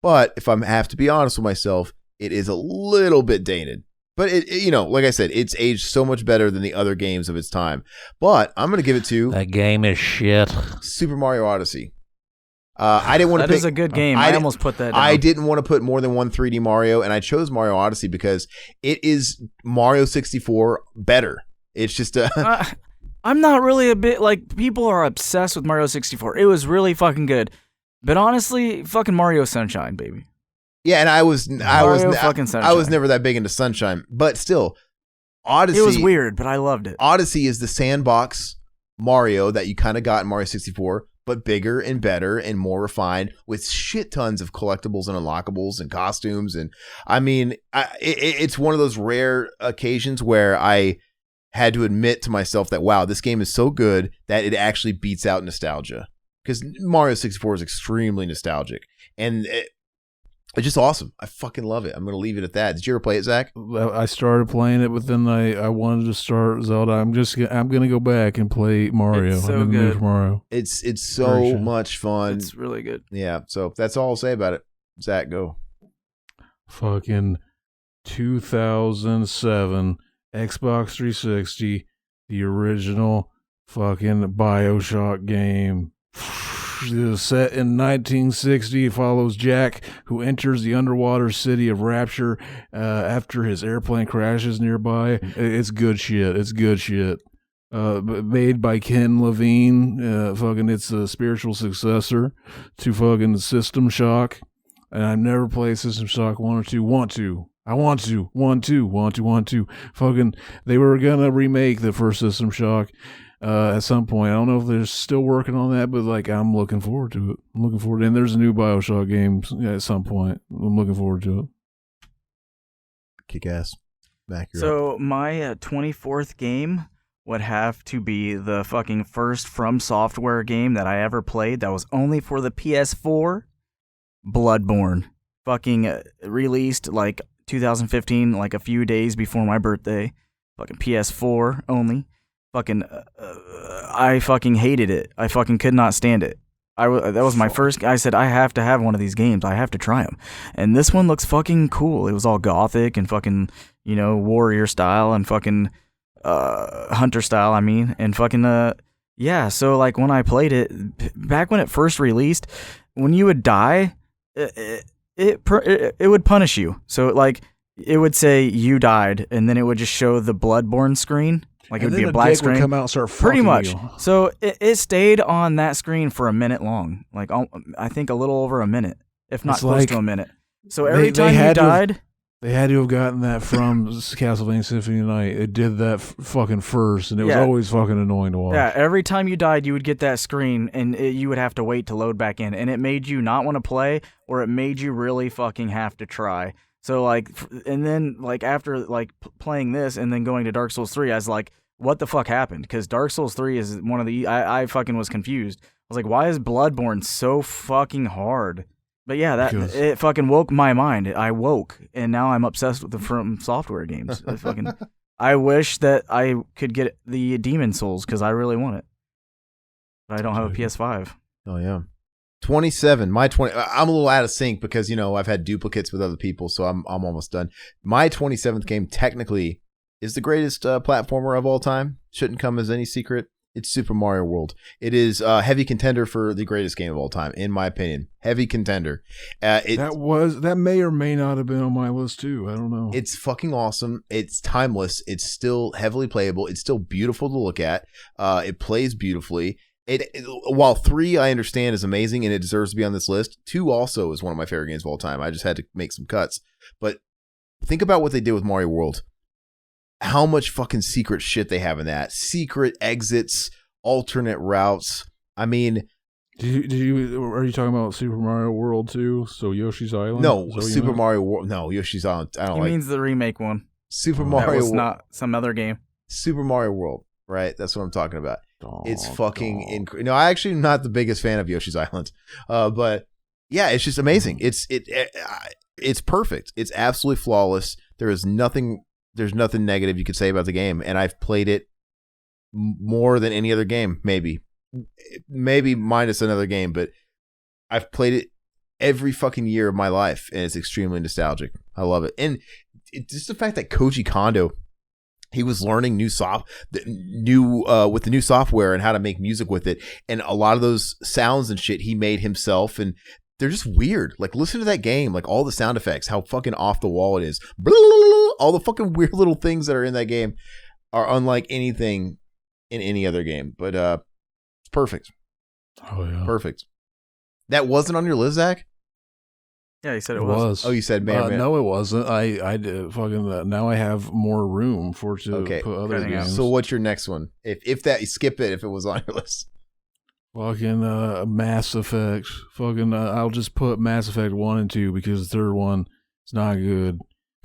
But if I have to be honest with myself, it is a little bit dated. But it like I said, it's aged so much better than the other games of its time. But I'm going to give it to that game is shit. Super Mario Odyssey. I didn't want to pick. That is a good game. I almost put that down. I didn't want to put more than one 3D Mario, and I chose Mario Odyssey because it is Mario 64 better. It's just I'm not really a bit like people are obsessed with Mario 64. It was really fucking good, but honestly, fucking Mario Sunshine, baby. Yeah, and I was Sunshine. never that big into Sunshine, but still, Odyssey. It was weird, but I loved it. Odyssey is the sandbox Mario that you kind of got in Mario 64, but bigger and better and more refined with shit tons of collectibles and unlockables and costumes. And I mean, it's one of those rare occasions where I had to admit to myself that, wow, this game is so good that it actually beats out nostalgia. Because Mario 64 is extremely nostalgic. And it's just awesome. I fucking love it. I'm going to leave it at that. Did you ever play it, Zach? I started playing it, but then I wanted to start Zelda. I'm going to go back and play Mario. It's so good. Mario. It's so much fun. It's really good. Yeah. So that's all I'll say about it. Zach, go. Fucking 2007 Xbox 360, the original fucking BioShock game. Set in 1960, follows Jack, who enters the underwater city of Rapture after his airplane crashes nearby. It's good shit. Made by Ken Levine. Fucking, it's a spiritual successor to fucking System Shock. And I've never played System Shock 1 or 2. Want to. Fucking, they were gonna remake the first System Shock. At some point, I don't know if they're still working on that, but like I'm looking forward to it. And there's a new BioShock game at some point. I'm looking forward to it. Kick ass. So my 24th game would have to be the fucking first From Software game that I ever played. That was only for the PS4. Bloodborne, fucking released like 2015, like a few days before my birthday. Fucking PS4 only. Fucking, I fucking hated it. I fucking could not stand it. That was my first. I said I have to have one of these games. I have to try them. And this one looks fucking cool. It was all gothic and fucking, warrior style and fucking hunter style. I mean, and fucking yeah. So like when I played it back when it first released, when you would die, it would punish you. So like it would say you died, and then it would just show the Bloodborne screen. Like it would be a black screen. Would come out and start pretty much. You. So it stayed on that screen for a minute long. Like I think a little over a minute, if not close to a minute. So every time you died, they had to have gotten that from Castlevania Symphony Night. It did that fucking first, and it was always fucking annoying to watch. Yeah, every time you died, you would get that screen, and you would have to wait to load back in, and it made you not want to play, or it made you really fucking have to try. So like, and then like after like playing this and then going to Dark Souls 3, I was like, what the fuck happened? Because Dark Souls 3 is one of the, I fucking was confused. I was like, why is Bloodborne so fucking hard? But yeah, it fucking woke my mind. I woke, and now I'm obsessed with the From Software games. I wish that I could get the Demon Souls because I really want it, but I don't have a PS5. Oh yeah. 27. I'm a little out of sync because I've had duplicates with other people, so I'm almost done. My 27th game technically is the greatest platformer of all time. Shouldn't come as any secret. It's Super Mario World. It is a heavy contender for the greatest game of all time, in my opinion. Heavy contender. That may or may not have been on my list too. I don't know. It's fucking awesome. It's timeless. It's still heavily playable. It's still beautiful to look at. It plays beautifully. While 3, I understand, is amazing and it deserves to be on this list, 2 also is one of my favorite games of all time. I just had to make some cuts. But think about what they did with Mario World. How much fucking secret shit they have in that. Secret exits, alternate routes. I mean... Are you talking about Super Mario World 2? So Yoshi's Island? No, Super Mario World. No, Yoshi's Island. I don't He means the remake one. Super Mario That was World. not some other game. Super Mario World, right? That's what I'm talking about. It's fucking incredible. No, I actually am not the biggest fan of Yoshi's Island. But yeah, it's just amazing. It's perfect. It's absolutely flawless. There's nothing negative you could say about the game, and I've played it more than any other game, maybe minus another game, but I've played it every fucking year of my life, and it's extremely nostalgic. I love it. And just the fact that Koji Kondo, he was learning with the new software and how to make music with it, and a lot of those sounds and shit he made himself, and they're just weird. Like, listen to that game, like all the sound effects, how fucking off the wall it is. All the fucking weird little things that are in that game are unlike anything in any other game. But it's perfect. Oh yeah, perfect. That wasn't on your list, Zach? Yeah, you said it was. Oh, you said man. No, it wasn't. I did fucking. Now I have more room to put other games. So what's your next one? If that, you skip it if it was on your list. Fucking Mass Effect. Fucking I'll just put Mass Effect 1 and 2 because the third one is not good.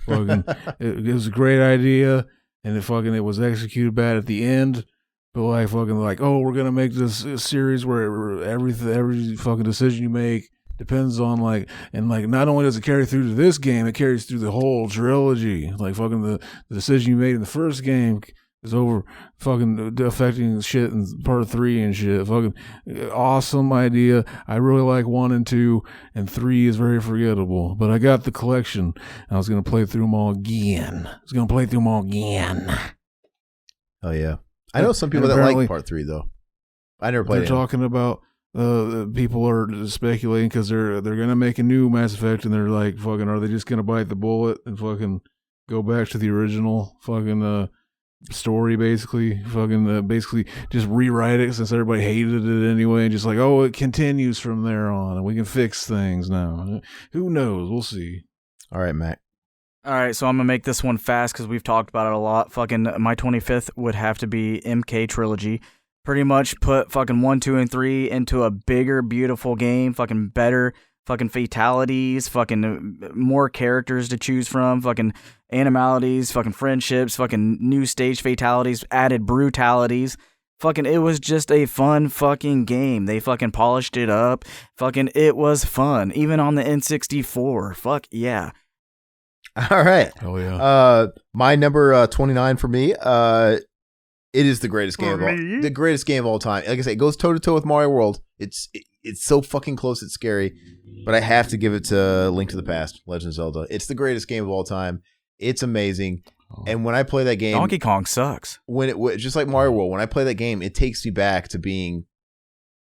Fucking it was a great idea, and it was executed bad at the end. But we're gonna make this series where every fucking decision you make depends on not only does it carry through to this game, it carries through the whole trilogy. Like fucking the decision you made in the first game is over fucking affecting shit in part 3 and shit. Fucking awesome idea. I really like 1 and 2, and 3 is very forgettable. But I got the collection, and I was going to play through them all again. Oh, yeah. I know some people that like part 3, though. I never played it. They're talking about people are speculating because they're going to make a new Mass Effect, and they're like, fucking, are they just going to bite the bullet and fucking go back to the original fucking story, basically just rewrite it since everybody hated it anyway, and just it continues from there on and we can fix things now. Who knows? We'll see. All right, Matt. All right, so I'm gonna make this one fast because we've talked about it a lot. Fucking my 25th would have to be MK Trilogy. Pretty much put fucking 1, 2, and 3 into a bigger, beautiful game. Fucking better fucking fatalities, fucking more characters to choose from, fucking animalities, fucking friendships, fucking new stage fatalities, added brutalities. Fucking, it was just a fun fucking game. They fucking polished it up. Fucking, it was fun. Even on the N64. Fuck yeah. All right. Oh yeah. My number 29 for me. It is the greatest game of all time. Like I say, it goes toe to toe with Mario World. It's so fucking close. It's scary, but I have to give it to Link to the Past, Legend of Zelda. It's the greatest game of all time. It's amazing. And when I play that game, Donkey Kong sucks. Just like Mario World, when I play that game, it takes me back to being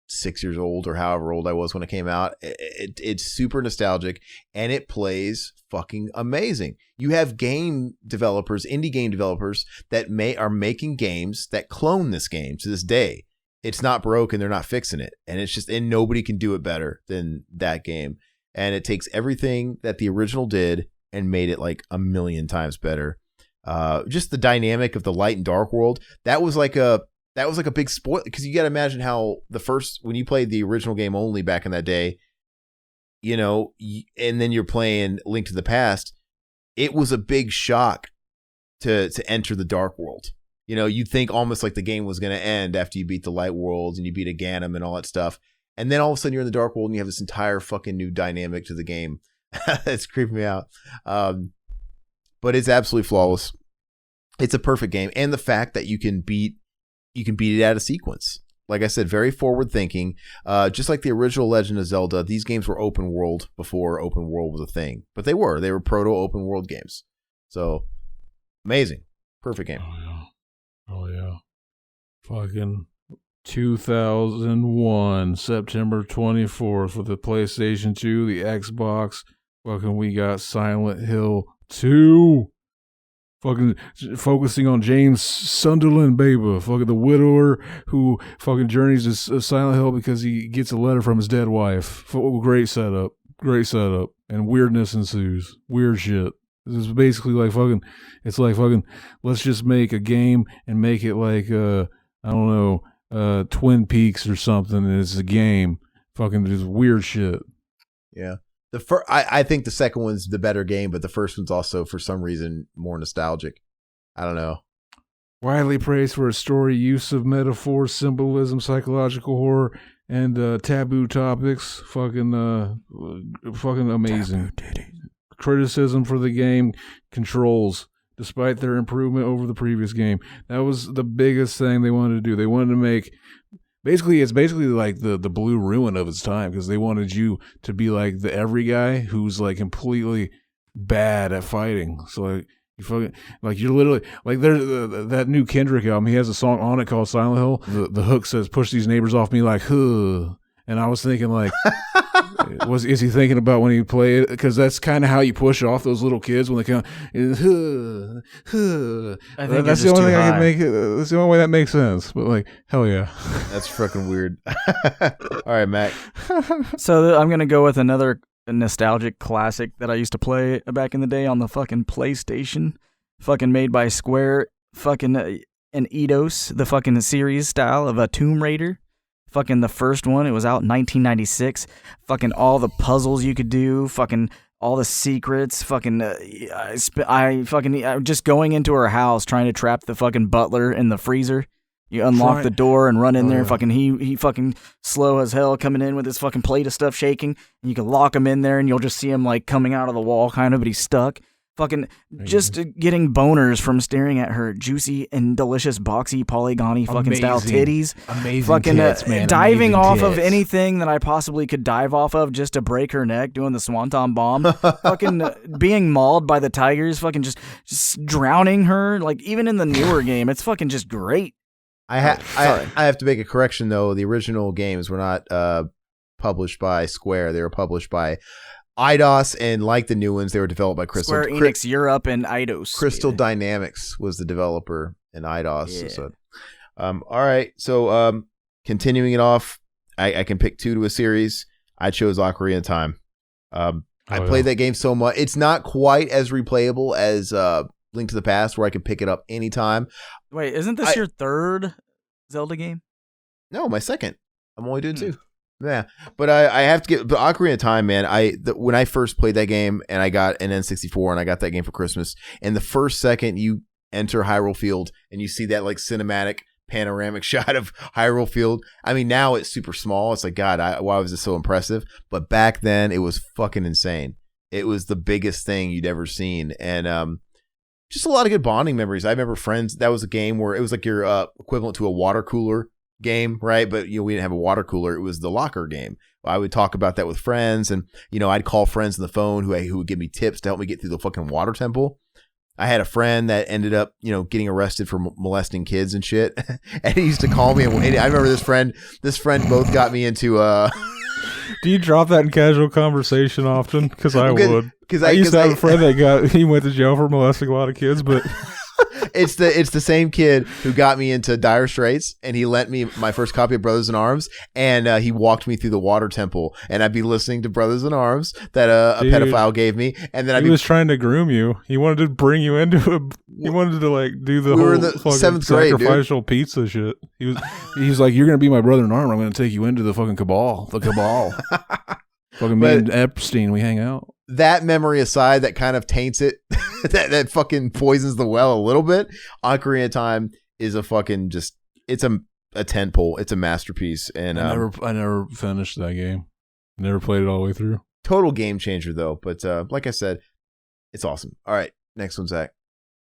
6 years old or however old I was when it came out. It's super nostalgic, and it plays fucking amazing. You have game developers, indie game developers that are making games that clone this game to this day. It's not broken, they're not fixing it, and nobody can do it better than that game. And it takes everything that the original did and made it like a million times better. Just the dynamic of the light and dark world, that was like a big spoil, because you got to imagine how when you played the original game only back in that day, and then you're playing Link to the Past, it was a big shock to enter the dark world. You'd think almost like the game was going to end after you beat the light worlds and you beat a Ganon and all that stuff. And then all of a sudden you're in the dark world and you have this entire fucking new dynamic to the game. It's creeping me out. But it's absolutely flawless. It's a perfect game. And the fact that you can beat it out of sequence. Like I said, very forward thinking. Just like the original Legend of Zelda, these games were open world before open world was a thing. But they were proto open world games. So amazing. Perfect game. Oh yeah. Fucking 2001, September 24th, with the PlayStation 2, the Xbox. Fucking, we got Silent Hill 2. Fucking focusing on James Sunderland, baby. Fucking the widower who fucking journeys to Silent Hill because he gets a letter from his dead wife. Great setup. And weirdness ensues. Weird shit. This is basically like fucking, it's like fucking, let's just make a game and make it like, I don't know, Twin Peaks or something, and it's a game. Fucking just weird shit. Yeah. I think the second one's the better game, but the first one's also, for some reason, more nostalgic. I don't know. Widely praised for its story, use of metaphor, symbolism, psychological horror, and taboo topics. Fucking amazing. Criticism for the game, controls, despite their improvement over the previous game. That was the biggest thing they wanted to do. They wanted to make... it's basically like the Blue Ruin of its time, because they wanted you to be like the every guy who's like completely bad at fighting. So like you fucking like you're literally like there's that new Kendrick album. He has a song on it called Silent Hill. The hook says "Push these neighbors off me like huh," and I was thinking like. Is he thinking about when he played it? Because that's kind of how you push off those little kids when they come. That's the only thing I can make it. That's the only way that makes sense. But like, hell yeah, that's fucking weird. All right, Mac. So I'm gonna go with another nostalgic classic that I used to play back in the day on the fucking PlayStation, fucking made by Square, fucking an Eidos, the fucking series style of a Tomb Raider. Fucking the first one, it was out in 1996. Fucking all the puzzles you could do. Fucking all the secrets. Fucking, I just going into her house trying to trap the fucking butler in the freezer. You unlock the door and run in there. Fucking he fucking slow as hell coming in with his fucking plate of stuff shaking. And you can lock him in there and you'll just see him like coming out of the wall kind of, but he's stuck. Fucking just getting boners from staring at her juicy and delicious boxy polygony fucking style titties. Amazing fucking tits, man. Diving Amazing off tits. of anything that I possibly could dive off of just to break her neck, doing the swanton bomb. Fucking being mauled by the tigers, fucking just drowning her. Like even in the newer game, it's fucking just great. I have to make a correction though. The original games were not published by Square. They were published by Eidos, and like the new ones, they were developed by Crystal. Square Enix Europe and Eidos. Crystal Dynamics was the developer, and Eidos. Yeah. So, all right, so continuing it off, I can pick two to a series. I chose Ocarina of Time. I played that game so much. It's not quite as replayable as Link to the Past, where I can pick it up anytime. Wait, isn't this your third Zelda game? No, my second. I'm only doing two. Yeah, but I have to get the Ocarina of Time, man. When I first played that game, and I got an N64, and I got that game for Christmas, and the first second you enter Hyrule Field, and you see that like cinematic panoramic shot of Hyrule Field. I mean, now it's super small. It's like, God, why was this so impressive? But back then, it was fucking insane. It was the biggest thing you'd ever seen, and just a lot of good bonding memories. I remember friends. That was a game where it was like your equivalent to a water cooler game, right? But we didn't have a water cooler. It was the locker game. I would talk about that with friends, and I'd call friends on the phone who would give me tips to help me get through the fucking water temple. I had a friend that ended up getting arrested for molesting kids and shit, and he used to call me. And I remember this friend both got me into Do you drop that in casual conversation often? Because I would. Because I used to have a friend that he went to jail for molesting a lot of kids, but it's the same kid who got me into Dire Straits, and he lent me my first copy of Brothers in Arms, and he walked me through the water temple, and I'd be listening to Brothers in Arms that a pedophile gave me, and then he was trying to groom you. He wanted to bring you into he wanted to like do the whole the fucking 7th grade, sacrificial pizza shit. He was like, "You're gonna be my brother in arms. I'm gonna take you into the fucking cabal. Fucking me and Epstein, we hang out." That memory aside, that kind of taints it. that fucking poisons the well a little bit. Ocarina of Time is a fucking it's a tentpole. It's a masterpiece. And I never finished that game. Never played it all the way through. Total game changer though. But like I said, it's awesome. All right, next one, Zach.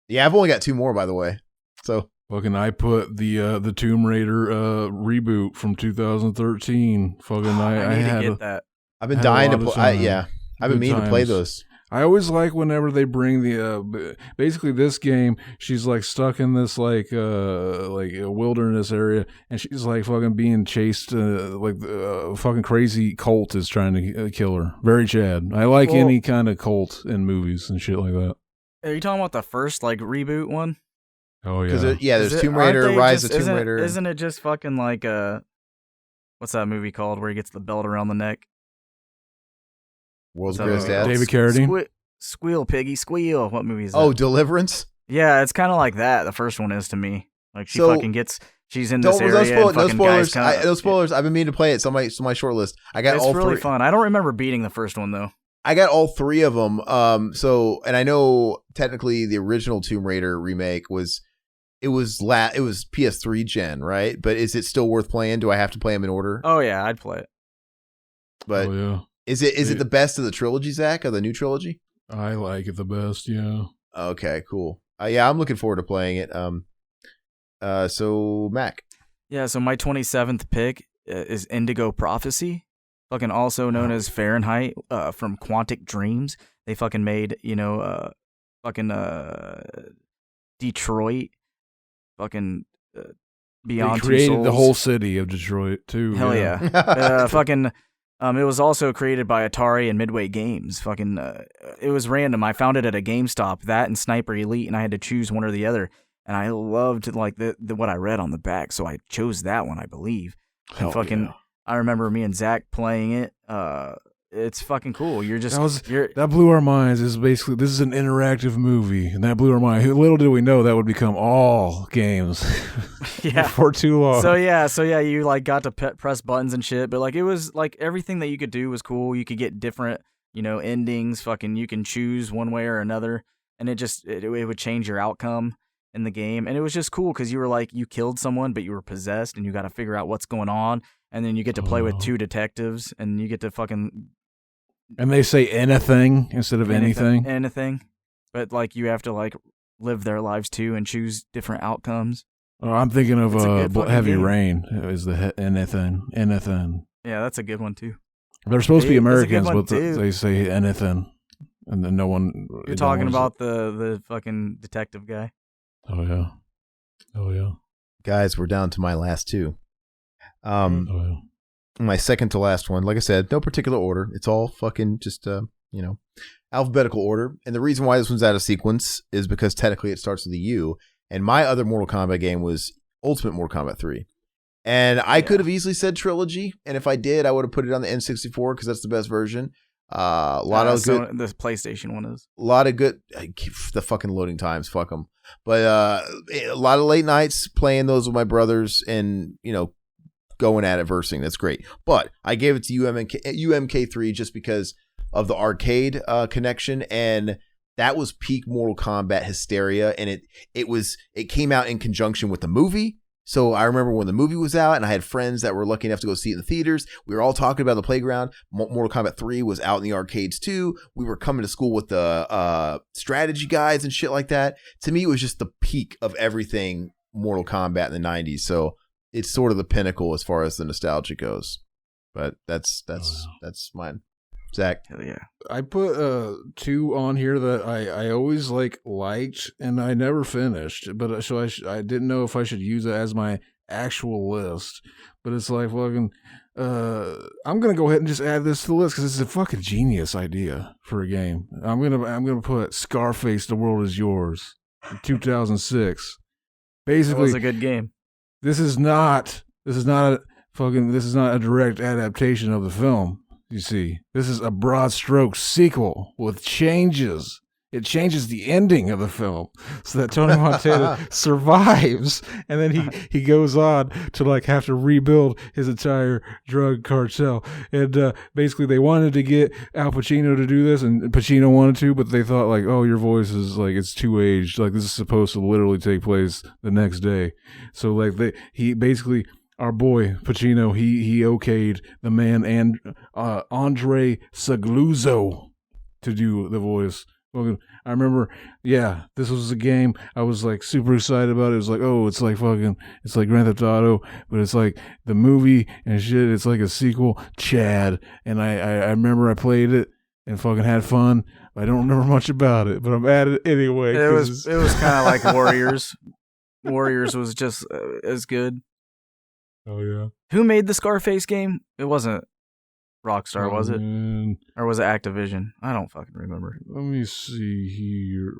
Yeah, I've only got two more, by the way. So fucking, I put the Tomb Raider reboot from 2013. Fucking, I need to get that. I've been dying to play. I've been meaning to play those. I always like whenever they bring the basically this game. She's like stuck in this like a wilderness area, and she's like fucking being chased. Like a fucking crazy cult is trying to kill her. Very Chad. I like any kind of cult in movies and shit like that. Are you talking about the first like reboot one? Oh yeah, there's Tomb Raider, Rise of Tomb Raider. Isn't it just fucking like what's that movie called where he gets the belt around the neck? World's Greatest Dads. David Carradine. Squeal, piggy, squeal. What movie is that? Oh, Deliverance? Yeah, it's kind of like that. The first one is to me. Like she fucking gets, she's in this area. No spoilers. No spoilers. I've been meaning to play it. It's on my short list. I got all three. It's really fun. I don't remember beating the first one though. I got all three of them. And I know technically the original Tomb Raider remake was PS3 gen, right? But is it still worth playing? Do I have to play them in order? Oh yeah, I'd play it. But is it the best of the trilogy, Zach, of the new trilogy? I like it the best, yeah. Okay, cool. Yeah, I'm looking forward to playing it. So Mac. Yeah, so my 27th pick is Indigo Prophecy, fucking also known as Fahrenheit, from Quantic Dreams. They fucking made, Detroit, fucking Beyond They created Two Souls. the whole city of Detroit too. Hell yeah. Fucking. It was also created by Atari and Midway Games. Fucking, it was random. I found it at a GameStop, that and Sniper Elite, and I had to choose one or the other. And I loved like the what I read on the back, so I chose that one, I believe. And I remember me and Zach playing it. It's fucking cool. That blew our minds. Is basically this is an interactive movie, and that blew our mind. Little did we know that would become all games. Yeah, for too long. So yeah, you like got to press buttons and shit, but like it was like everything that you could do was cool. You could get different, endings. Fucking, you can choose one way or another, and it would change your outcome in the game, and it was just cool because you were like you killed someone, but you were possessed, and you got to figure out what's going on, and then you get to play with two detectives, and you get to fucking. And they say anything instead of anything. Anything, but like you have to like live their lives too and choose different outcomes. Oh, I'm thinking of Heavy Rain. Is the anything? Yeah, that's a good one too. They're supposed to be Americans, but they say anything, and then no one. You're talking about the fucking detective guy. Oh yeah. Guys, we're down to my last two. My second to last one, like I said, no particular order. It's all fucking just alphabetical order. And the reason why this one's out of sequence is because technically it starts with a U. And my other Mortal Kombat game was Ultimate Mortal Kombat 3. And I could have easily said Trilogy. And if I did, I would have put it on the N64 because that's the best version. A lot of good. The PlayStation one is. A lot of good. The fucking loading times. Fuck them. But a lot of late nights playing those with my brothers and, going at it, versing. That's great. But I gave it to UMK3 just because of the arcade connection, and that was peak Mortal Kombat hysteria, and it came out in conjunction with the movie. So I remember when the movie was out, and I had friends that were lucky enough to go see it in the theaters. We were all talking about the playground. Mortal Kombat 3 was out in the arcades too. We were coming to school with the strategy guides and shit like that. To me, it was just the peak of everything Mortal Kombat in the 90s. So it's sort of the pinnacle as far as the nostalgia goes. But that's mine. Zach. Hell yeah. I put two on here that I always liked and I never finished, but so I didn't know if I should use it as my actual list. But it's like fucking I'm gonna go ahead and just add this to the list because it's a fucking genius idea for a game. I'm gonna put Scarface: The World Is Yours, in 2006. Basically, that was a good game. This is not a direct adaptation of the film. You see, this is a broad stroke sequel with changes. It changes the ending of the film so that Tony Montana survives, and then he goes on to have to rebuild his entire drug cartel. And basically, they wanted to get Al Pacino to do this, and Pacino wanted to, but they thought oh, your voice is it's too aged. This is supposed to literally take place the next day. So he basically. Our boy Pacino, he okayed the man and Andre Sagluzzo to do the voice. I remember, this was a game I was super excited about. It was it's like Grand Theft Auto, but it's like the movie and shit. It's like a sequel, Chad. And I remember I played it, and fucking had fun. I don't remember much about it, but I'm at it anyway. It was kind of like Warriors. Warriors was just as good. Oh yeah. Who made the Scarface game? It wasn't Rockstar, was it? Or was it Activision? I don't fucking remember. Let me see here.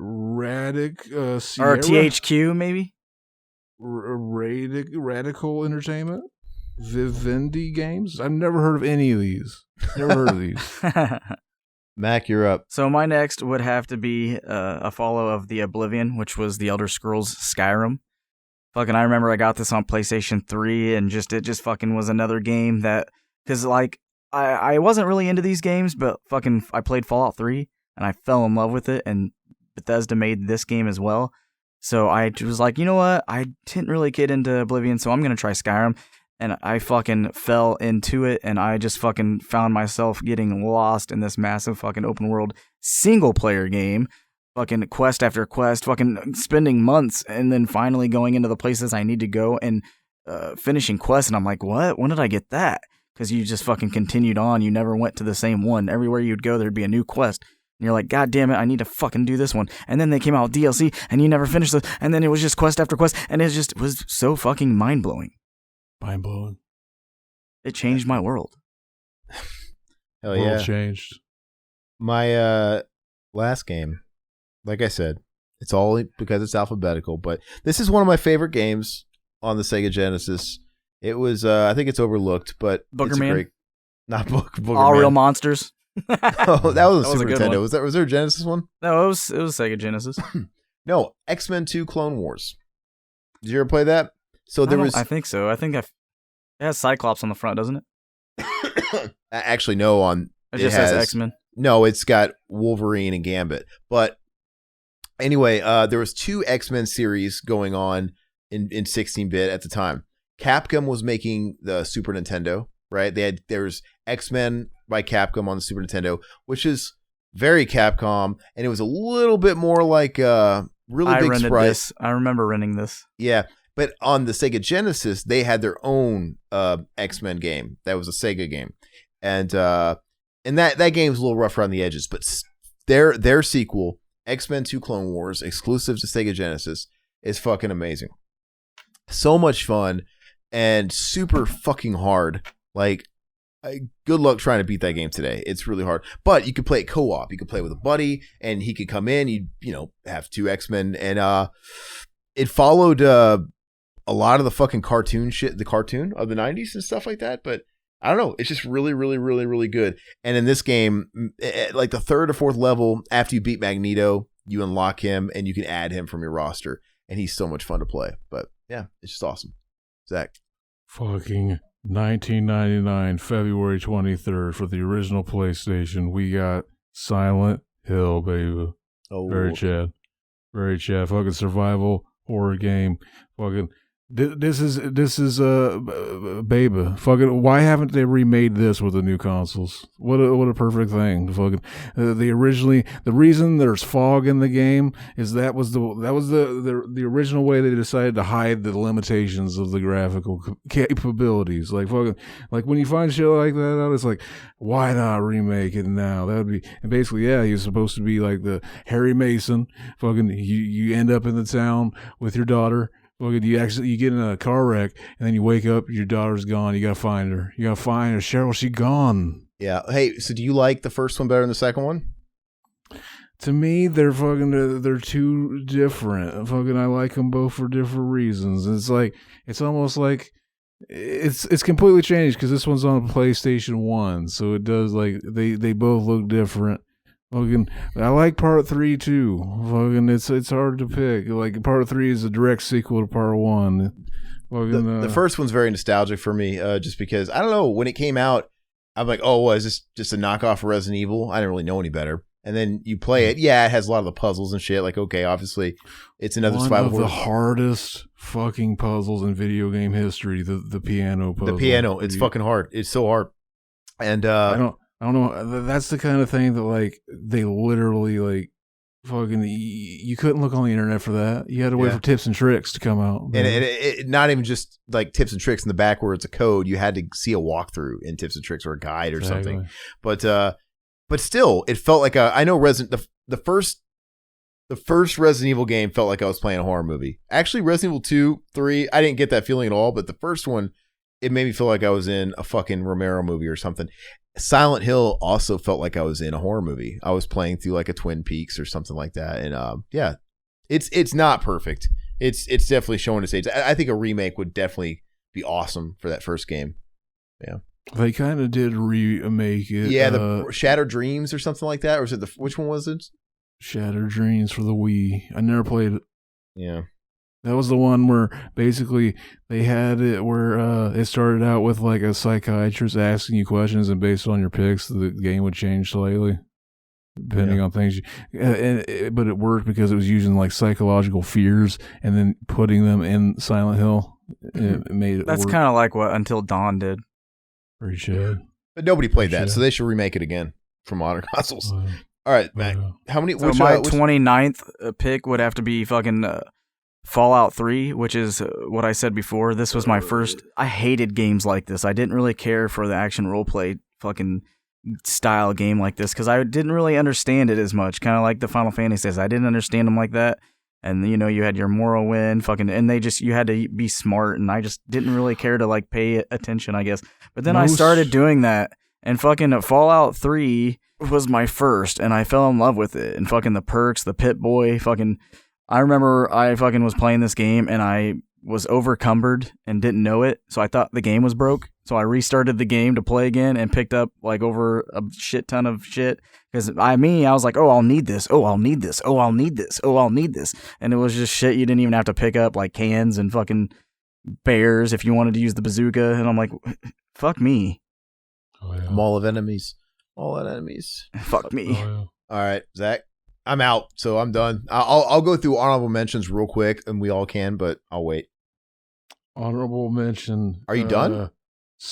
Sierra? Or THQ, maybe? Radical Entertainment? Vivendi Games? I've never heard of any of these. Never heard of these. Mac, you're up. So my next would have to be a follow of the Oblivion, which was the Elder Scrolls Skyrim. Fucking, I remember I got this on PlayStation 3, and it just fucking was another game that, because like, I wasn't really into these games, but fucking I played Fallout 3 and I fell in love with it, and Bethesda made this game as well. So I was like, you know what? I didn't really get into Oblivion, so I'm going to try Skyrim. And I fucking fell into it, and I just fucking found myself getting lost in this massive fucking open world single player game. Fucking quest after quest, fucking spending months, and then finally going into the places I need to go and finishing quests. And I'm like, what? When did I get that? Because you just fucking continued on. You never went to the same one. Everywhere you'd go, there'd be a new quest. And you're like, God damn it, I need to fucking do this one. And then they came out with DLC, and you never finished it. And then it was just quest after quest, and it just was so fucking mind-blowing. Mind-blowing. It changed my world. Hell yeah. World changed. My last game, like I said, it's all because it's alphabetical, but this is one of my favorite games on the Sega Genesis. It was, I think it's overlooked, but Booger it's Man? great. Not Booger All Man. Real Monsters. Oh, that was a Super a good Nintendo. one. Was there a Genesis one? No, it was Sega Genesis. No, X-Men 2 Clone Wars. Did you ever play that? So I think so. I think it has Cyclops on the front, doesn't it? Actually, no. It just says X-Men. No, it's got Wolverine and Gambit. But anyway, there was 2 X-Men series going on in 16-bit at the time. Capcom was making the Super Nintendo, right? There's X-Men by Capcom on the Super Nintendo, which is very Capcom, and it was a little bit more like really big sprites. I remember renting this. Yeah, but on the Sega Genesis, they had their own X-Men game. That was a Sega game, and that game's a little rough around the edges. But their sequel, X-Men 2 Clone Wars, exclusive to Sega Genesis, is fucking amazing. So much fun and super fucking hard. Like, good luck trying to beat that game today. It's really hard. But you could play it co-op. You could play with a buddy, and he could come in. You'd have 2 X-Men, and it followed a lot of the fucking cartoon shit, the cartoon of the 90s and stuff like that. But I don't know. It's just really, really, really, really good. And in this game, like the 3rd or 4th level, after you beat Magneto, you unlock him, and you can add him from your roster. And he's so much fun to play. But yeah, it's just awesome. Zach. Fucking 1999, February 23rd for the original PlayStation. We got Silent Hill, baby. Oh, Very Chad. Fucking survival horror game. Fucking. This is baby. Fucking. Why haven't they remade this with the new consoles? What a perfect thing. Fucking. The reason there's fog in the game is that was the original way they decided to hide the limitations of the graphical capabilities. Like fucking. Like when you find shit like that out, it's like, why not remake it now? That would be. And basically, yeah, he's supposed to be like the Harry Mason. Fucking. You end up in the town with your daughter. Well, you get in a car wreck, and then you wake up, your daughter's gone. You gotta find her. Cheryl, she gone. Yeah. Hey, so do you like the first one better than the second one? To me, they're too different. I like them both for different reasons. It's almost like it's completely changed because this one's on PlayStation 1, so it does they both look different. I like Part 3 too. It's hard to pick. Like Part 3 is a direct sequel to Part 1. The first one's very nostalgic for me, just because I don't know, when it came out, I'm like, oh, is this just a knockoff of Resident Evil? I didn't really know any better. And then you play it, yeah, it has a lot of the puzzles and shit. Like, okay, obviously, it's another survival. One of the hardest fucking puzzles in video game history. The piano puzzle. The piano, it's fucking hard. It's so hard. And I don't know. That's the kind of thing that they literally fucking. You couldn't look on the internet for that. You had to wait for tips and tricks to come out. And it not even just like tips and tricks in the back where it's a code. You had to see a walkthrough in tips and tricks or a guide or something. But but still, it felt like I know the first Resident Evil game felt like I was playing a horror movie. Actually, Resident Evil 2, 3, I didn't get that feeling at all, but the first one, it made me feel like I was in a fucking Romero movie or something. Silent Hill also felt like I was in a horror movie. I was playing through like a Twin Peaks or something like that. And yeah, it's not perfect. It's definitely showing its age. I think a remake would definitely be awesome for that first game. Yeah. They kind of did remake it. Yeah, the Shattered Dreams or something like that. Or was it which one was it? Shattered Dreams for the Wii. I never played it. Yeah. That was the one where basically they had it where it started out with like a psychiatrist asking you questions, and based on your picks, the game would change slightly depending on things. But it worked because it was using like psychological fears and then putting them in Silent Hill. It made it. That's kind of like what Until Dawn did. Pretty shit. But nobody played that, so they should remake it again for modern consoles. All right, Mac. How many? So my 29th pick would have to be fucking Fallout 3, which is what I said before. This was my first. I hated games like this. I didn't really care for the action roleplay fucking style game like this because I didn't really understand it as much. Kind of like the Final Fantasies. I didn't understand them like that. And you had your Morrowind, fucking, and you had to be smart, and I just didn't really care to like pay attention, I guess. But then I started doing that, and fucking Fallout 3 was my first, and I fell in love with it. And fucking the perks, the Pit-Boy, fucking, I remember I fucking was playing this game, and I was overcumbered and didn't know it, so I thought the game was broke. So I restarted the game to play again and picked up like over a shit ton of shit. Because I was like, oh, I'll need this. Oh, I'll need this. Oh, I'll need this. Oh, I'll need this. And it was just shit you didn't even have to pick up, like cans and fucking bears if you wanted to use the bazooka. And I'm like, fuck me. Oh, yeah. Mall of enemies. All enemies. Fuck me. Oh, yeah. All right, Zach. I'm out, so I'm done. I'll go through honorable mentions real quick, and we all can, but I'll wait. Honorable mention. Are you done?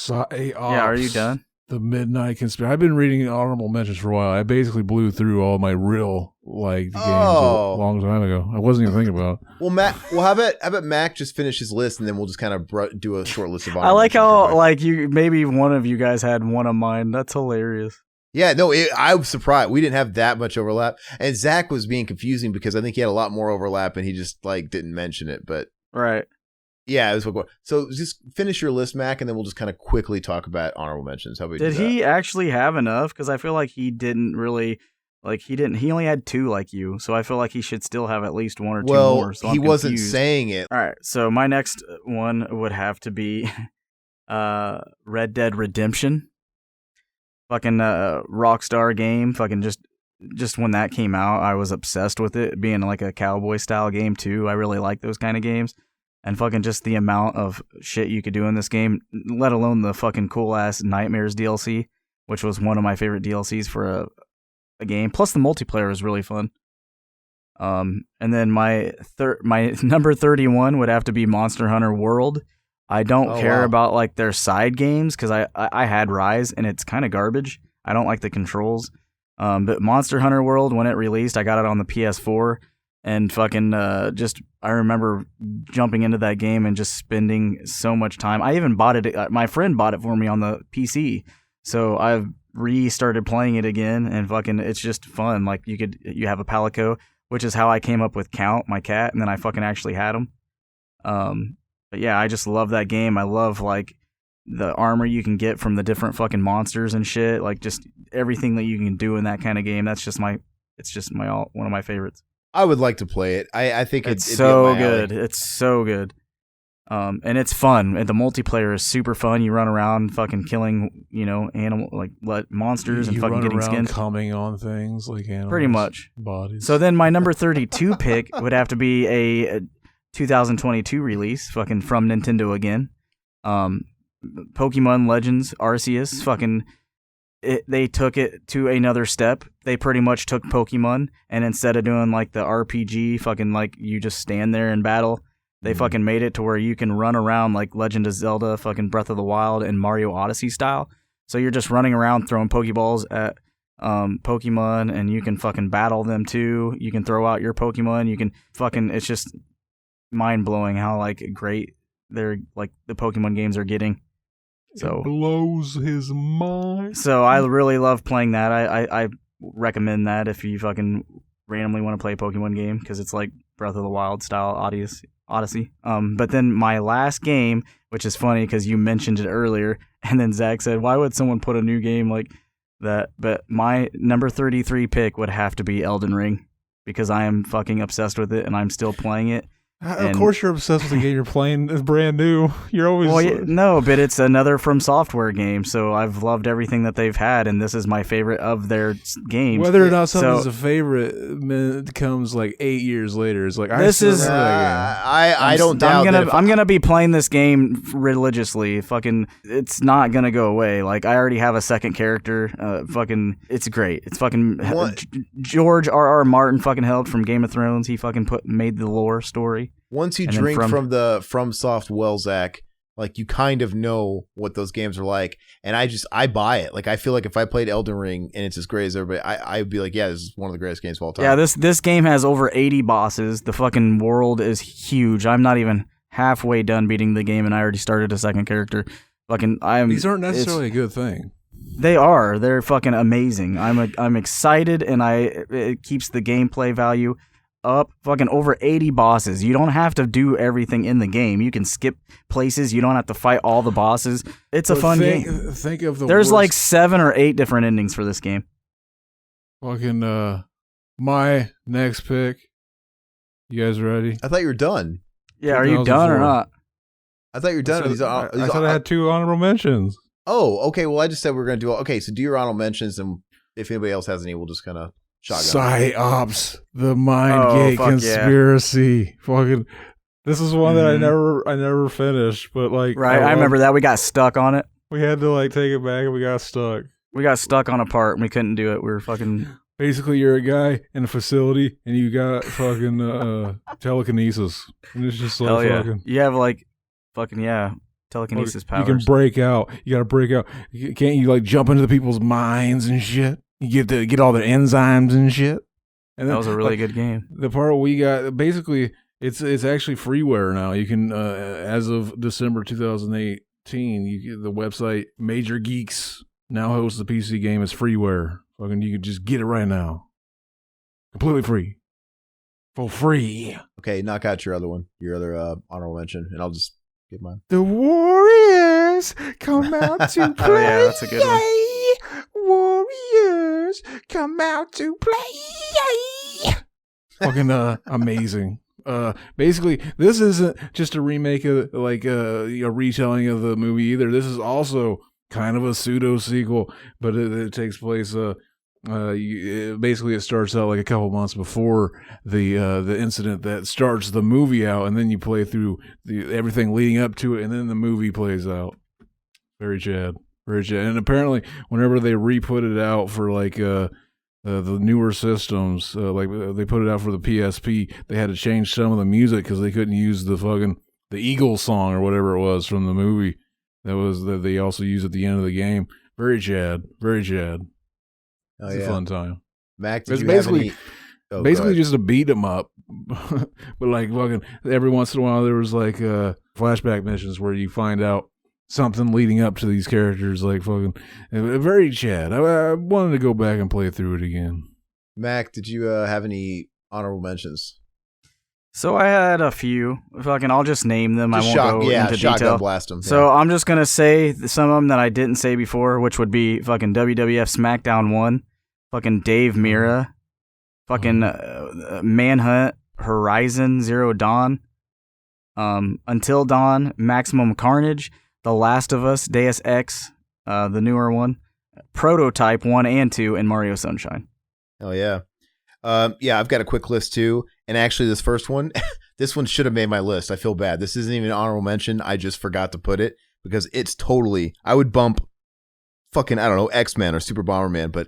Yeah, are you done? The Midnight Conspiracy. I've been reading honorable mentions for a while. I basically blew through all my real games a long time ago. I wasn't even thinking about it. Well, Matt. Well, how about Mac just finish his list, and then we'll just kind of do a short list of. I like how like maybe one of you guys had one of mine. That's hilarious. Yeah, no, I was surprised. We didn't have that much overlap, and Zach was being confusing because I think he had a lot more overlap, and he just like didn't mention it. But right. Yeah, it was like, so just finish your list, Mac, and then we'll just kind of quickly talk about honorable mentions. How about Did he actually have enough? Because I feel like he didn't really, he only had 2 like you, so I feel like he should still have at least 1 or 2 more. So he wasn't saying it. All right, so my next one would have to be Red Dead Redemption. Fucking Rockstar game. Fucking just when that came out, I was obsessed with it, being like a cowboy style game too. I really like those kind of games. And fucking just the amount of shit you could do in this game, let alone the fucking cool-ass Nightmares DLC, which was one of my favorite DLCs for a game. Plus, the multiplayer was really fun. And then my number 31 would have to be Monster Hunter World. I don't care about like their side games, because I had Rise, and it's kind of garbage. I don't like the controls. But Monster Hunter World, when it released, I got it on the PS4. And fucking I remember jumping into that game and just spending so much time. I even bought it. My friend bought it for me on the PC. So I've restarted playing it again, and fucking it's just fun. Like you have a Palico, which is how I came up with Count, my cat, and then I fucking actually had him. But yeah, I just love that game. I love like the armor you can get from the different fucking monsters and shit. Like just everything that you can do in that kind of game. It's just one of my favorites. I would like to play it. I think it's so good. It's so good. And it's fun. And the multiplayer is super fun. You run around fucking killing, animal monsters and fucking getting skins. Coming on things like animals. Pretty much. Bodies. So then my number 32 pick would have to be a 2022 release, fucking from Nintendo again. Pokemon Legends Arceus, fucking. They took it to another step. They pretty much took Pokemon, and instead of doing like the RPG, fucking like you just stand there and battle, they fucking made it to where you can run around like Legend of Zelda, fucking Breath of the Wild, and Mario Odyssey style. So you're just running around throwing Pokeballs at Pokemon, and you can fucking battle them too. You can throw out your Pokemon. You can fucking. It's just mind blowing how like great they're like the Pokemon games are getting. So it blows his mind. So I really love playing that. I recommend that if you fucking randomly want to play a Pokemon game, because it's like Breath of the Wild style Odyssey. But then my last game, which is funny because you mentioned it earlier, and then Zach said, why would someone put a new game like that? But my number 33 pick would have to be Elden Ring, because I am fucking obsessed with it and I'm still playing it. Of course you're obsessed with the game you're playing. It's brand new. You're always... Well, no, but it's another From Software game, so I've loved everything that they've had, and this is my favorite of their games. Whether or not something's a favorite comes like 8 years later. It's like, I don't doubt I'm gonna be playing this game religiously. Fucking, it's not gonna go away. Like, I already have a second character. Fucking, it's great. It's fucking... George R.R. Martin fucking helped from Game of Thrones. He fucking made the lore story. Once you drink from the FromSoft well, Zach, like, you kind of know what those games are like, and I buy it. Like, I feel like if I played Elden Ring and it's as great as everybody, I'd be like, yeah, this is one of the greatest games of all time. Yeah, this game has over 80 bosses. The fucking world is huge. I'm not even halfway done beating the game, and I already started a second character. These aren't necessarily a good thing. They are. They're fucking amazing. I'm excited, and it keeps the gameplay value up. Fucking over 80 bosses. You don't have to do everything in the game. You can skip places. You don't have to fight all the bosses. It's a fun game. Think of the There's worst. like 7 or 8 different endings for this game. Fucking my next pick. You guys ready? I thought you were done. Yeah, are you done or not? I thought you were done. I thought I had 2 honorable mentions. Oh, okay. Well, I just said we were going to do... Okay, so do your honorable mentions, and if anybody else has any, we'll just kind of... Psyops, the Mindgate conspiracy. Yeah. Fucking, this is one that I never finished, but like, right, I remember that we got stuck on it. We had to like take it back, and we got stuck. We got stuck on a part, and we couldn't do it. We were fucking. Basically, you're a guy in a facility, and you got fucking telekinesis, and it's just like fucking. You have like, fucking telekinesis powers. You can break out. You got to break out. Can't you like jump into the people's minds and shit? You get all the enzymes and shit. And that was a really good game. The part we got, basically, it's actually freeware now. You can, as of December 2018, the website Major Geeks now hosts the PC game as freeware. Fucking, you can just get it right now, completely free, for free. Okay, knock out your other one, your other honorable mention, and I'll just get mine. The Warriors come out to play. Oh yeah, that's a good one. Warriors come out to play. Fucking amazing. Basically, this isn't just a remake of like a retelling of the movie either. This is also kind of a pseudo sequel, but it takes place. Basically, it starts out like a couple months before the incident that starts the movie out, and then you play through everything leading up to it, and then the movie plays out. Very Chad. And apparently, whenever they re-put it out for like the newer systems, like they put it out for the PSP, they had to change some of the music because they couldn't use the Eagle song or whatever it was from the movie. That they also use at the end of the game. Very Chad. Oh, it's a fun time. Mac, it's basically just a beat 'em up, but like fucking every once in a while there was like flashback missions where you find out something leading up to these characters, like fucking very Chad. I wanted to go back and play through it again. Mac, did you have any honorable mentions? So I had a few. Fucking, I'll just name them. I won't go into detail. Blast them. So I'm just gonna say some of them that I didn't say before, which would be fucking WWF SmackDown 1, fucking Dave Mirra, fucking Manhunt, Horizon Zero Dawn, Until Dawn, Maximum Carnage, The Last of Us, Deus Ex, the newer one, Prototype 1 and 2, and Mario Sunshine. Oh, yeah. I've got a quick list, too. And actually, this first one, this one should have made my list. I feel bad. This isn't even an honorable mention. I just forgot to put it because it's totally... I would bump fucking, I don't know, X-Men or Super Bomberman, but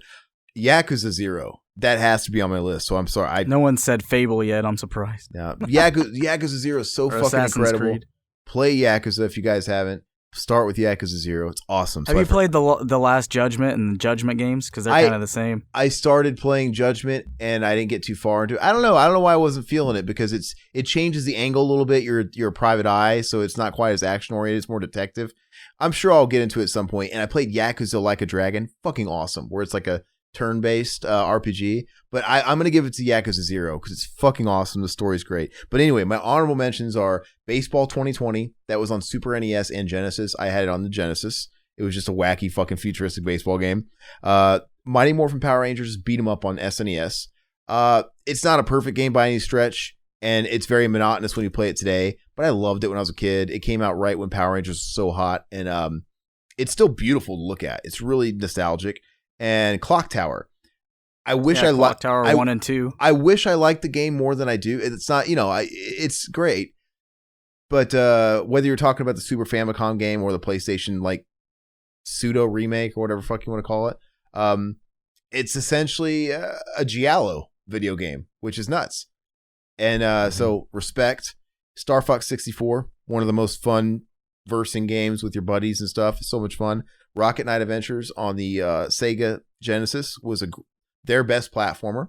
Yakuza 0, that has to be on my list. So I'm sorry. No one said Fable yet. I'm surprised. Yeah, Yakuza 0 is so fucking Assassin's incredible. Creed. Play Yakuza if you guys haven't. Start with Yakuza 0. It's awesome. Have you played the Last Judgment and the Judgment games? Because they're kind of the same. I started playing Judgment and I didn't get too far into it. I don't know why I wasn't feeling it because it changes the angle a little bit. You're a private eye, so it's not quite as action oriented. It's more detective. I'm sure I'll get into it at some point. And I played Yakuza Like a Dragon. Fucking awesome. Where it's like a turn-based RPG. But I'm going to give it to Yakuza 0 because it's fucking awesome. The story's great. But anyway, my honorable mentions are Baseball 2020. That was on Super NES and Genesis. I had it on the Genesis. It was just a wacky fucking futuristic baseball game. Mighty Morphin Power Rangers Beat 'em Up on SNES. It's not a perfect game by any stretch. And it's very monotonous when you play it today. But I loved it when I was a kid. It came out right when Power Rangers was so hot. And it's still beautiful to look at. It's really nostalgic. And Clock Tower. I wish I liked Clock Tower 1 and 2. I wish I liked the game more than I do. It's not, it's great. But whether you're talking about the Super Famicom game or the PlayStation like pseudo remake or whatever fuck you want to call it, it's essentially a Giallo video game, which is nuts. And so respect. Star Fox 64, one of the most fun versing games with your buddies and stuff. It's so much fun. Rocket Knight Adventures on the Sega Genesis was their best platformer.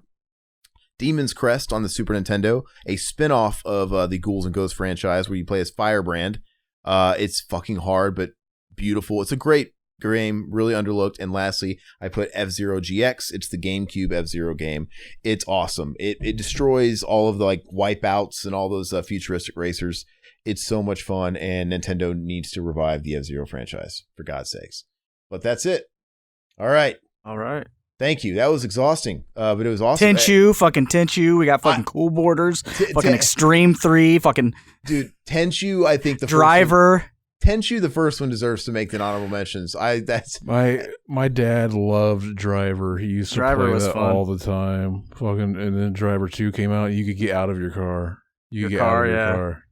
Demon's Crest on the Super Nintendo, a spin-off of the Ghouls and Ghosts franchise where you play as Firebrand. It's fucking hard, but beautiful. It's a great game, really underlooked. And lastly, I put F-Zero GX. It's the GameCube F-Zero game. It's awesome. It destroys all of the like wipeouts and all those futuristic racers. It's so much fun, and Nintendo needs to revive the F-Zero franchise, for God's sakes. But that's it. All right. Thank you. That was exhausting, but it was awesome. Tenchu. We got fucking Cool Borders. Fucking Extreme 3. Fucking dude, Tenchu. I think the Driver. Tenchu, the first one, deserves to make the honorable mentions. That's my dad loved Driver. He used to play that all the time. Fucking, and then Driver 2 came out. And you could get out of your car. Your car.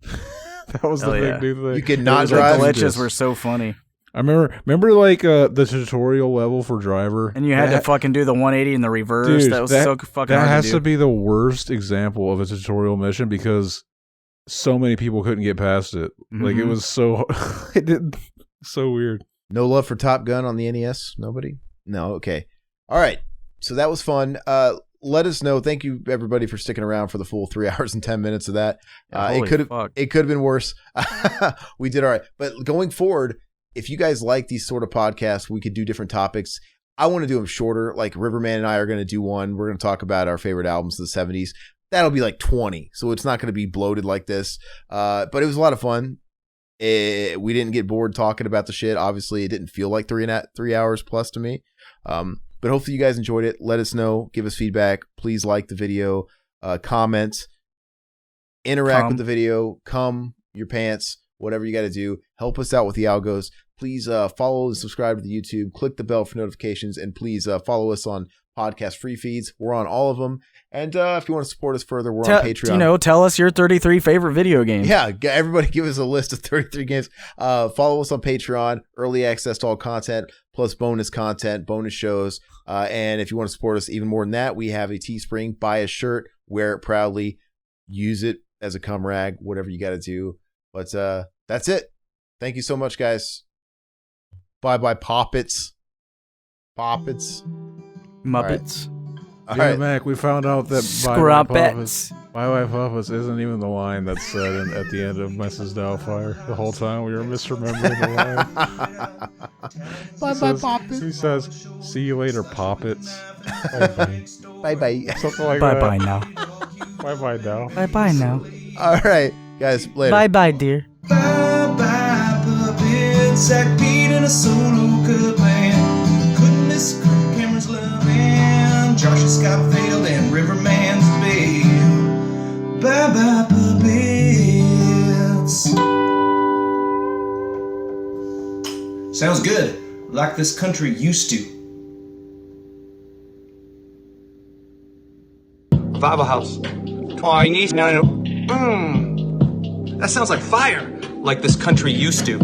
That was the big new thing. You could not drive. The glitches were so funny. I remember like the tutorial level for Driver, and you had to fucking do the 180 in the reverse. Dude, that was so fucking hard to do. That has to be the worst example of a tutorial mission because so many people couldn't get past it. Mm-hmm. Like it was so weird. No love for Top Gun on the NES? Nobody? No. Okay. All right. So that was fun. Let us know. Thank you everybody for sticking around for the full 3 hours and 10 minutes of that. It could have been worse. We did all right. But going forward, if you guys like these sort of podcasts, we could do different topics. I want to do them shorter. Like Riverman and I are going to do one. We're going to talk about our favorite albums of the 70s. That'll be like 20. So it's not going to be bloated like this. But it was a lot of fun. We didn't get bored talking about the shit. Obviously, it didn't feel like 3 hours plus to me. But hopefully you guys enjoyed it. Let us know. Give us feedback. Please like the video. Comment. Interact with the video. Cum your pants. Whatever you got to do. Help us out with the algos. Please follow and subscribe to the YouTube. Click the bell for notifications. And please follow us on podcast free feeds. We're on all of them. And if you want to support us further, we're on Patreon. Tell us your 33 favorite video games. Yeah, everybody give us a list of 33 games. Follow us on Patreon. Early access to all content, plus bonus content, bonus shows. And if you want to support us even more than that, we have a Teespring. Buy a shirt, wear it proudly, use it as a cum rag, whatever you got to do. But that's it. Thank you so much, guys. Bye-bye, Poppets. Muppets. All right. Mac, we found out that Bye-bye Poppets isn't even the line that's said at the end of Mrs. Doubtfire. The whole time we were misremembering the line. Bye-bye Poppets. He says, see you later, Poppets. Bye-bye. Bye-bye. Something like Bye-bye that. now. Bye-bye now. Bye-bye now. All right, guys, later. Bye-bye, dear. Bye-bye, puppet. Zach Pete in a solo cut band. Couldn't miss Cameron's love and Joshua Scott failed and Riverman's bail. Bye-bye, puppets. Sounds good. Like this country used to. Bible house. Chinese. No. That sounds like fire. Like this country used to.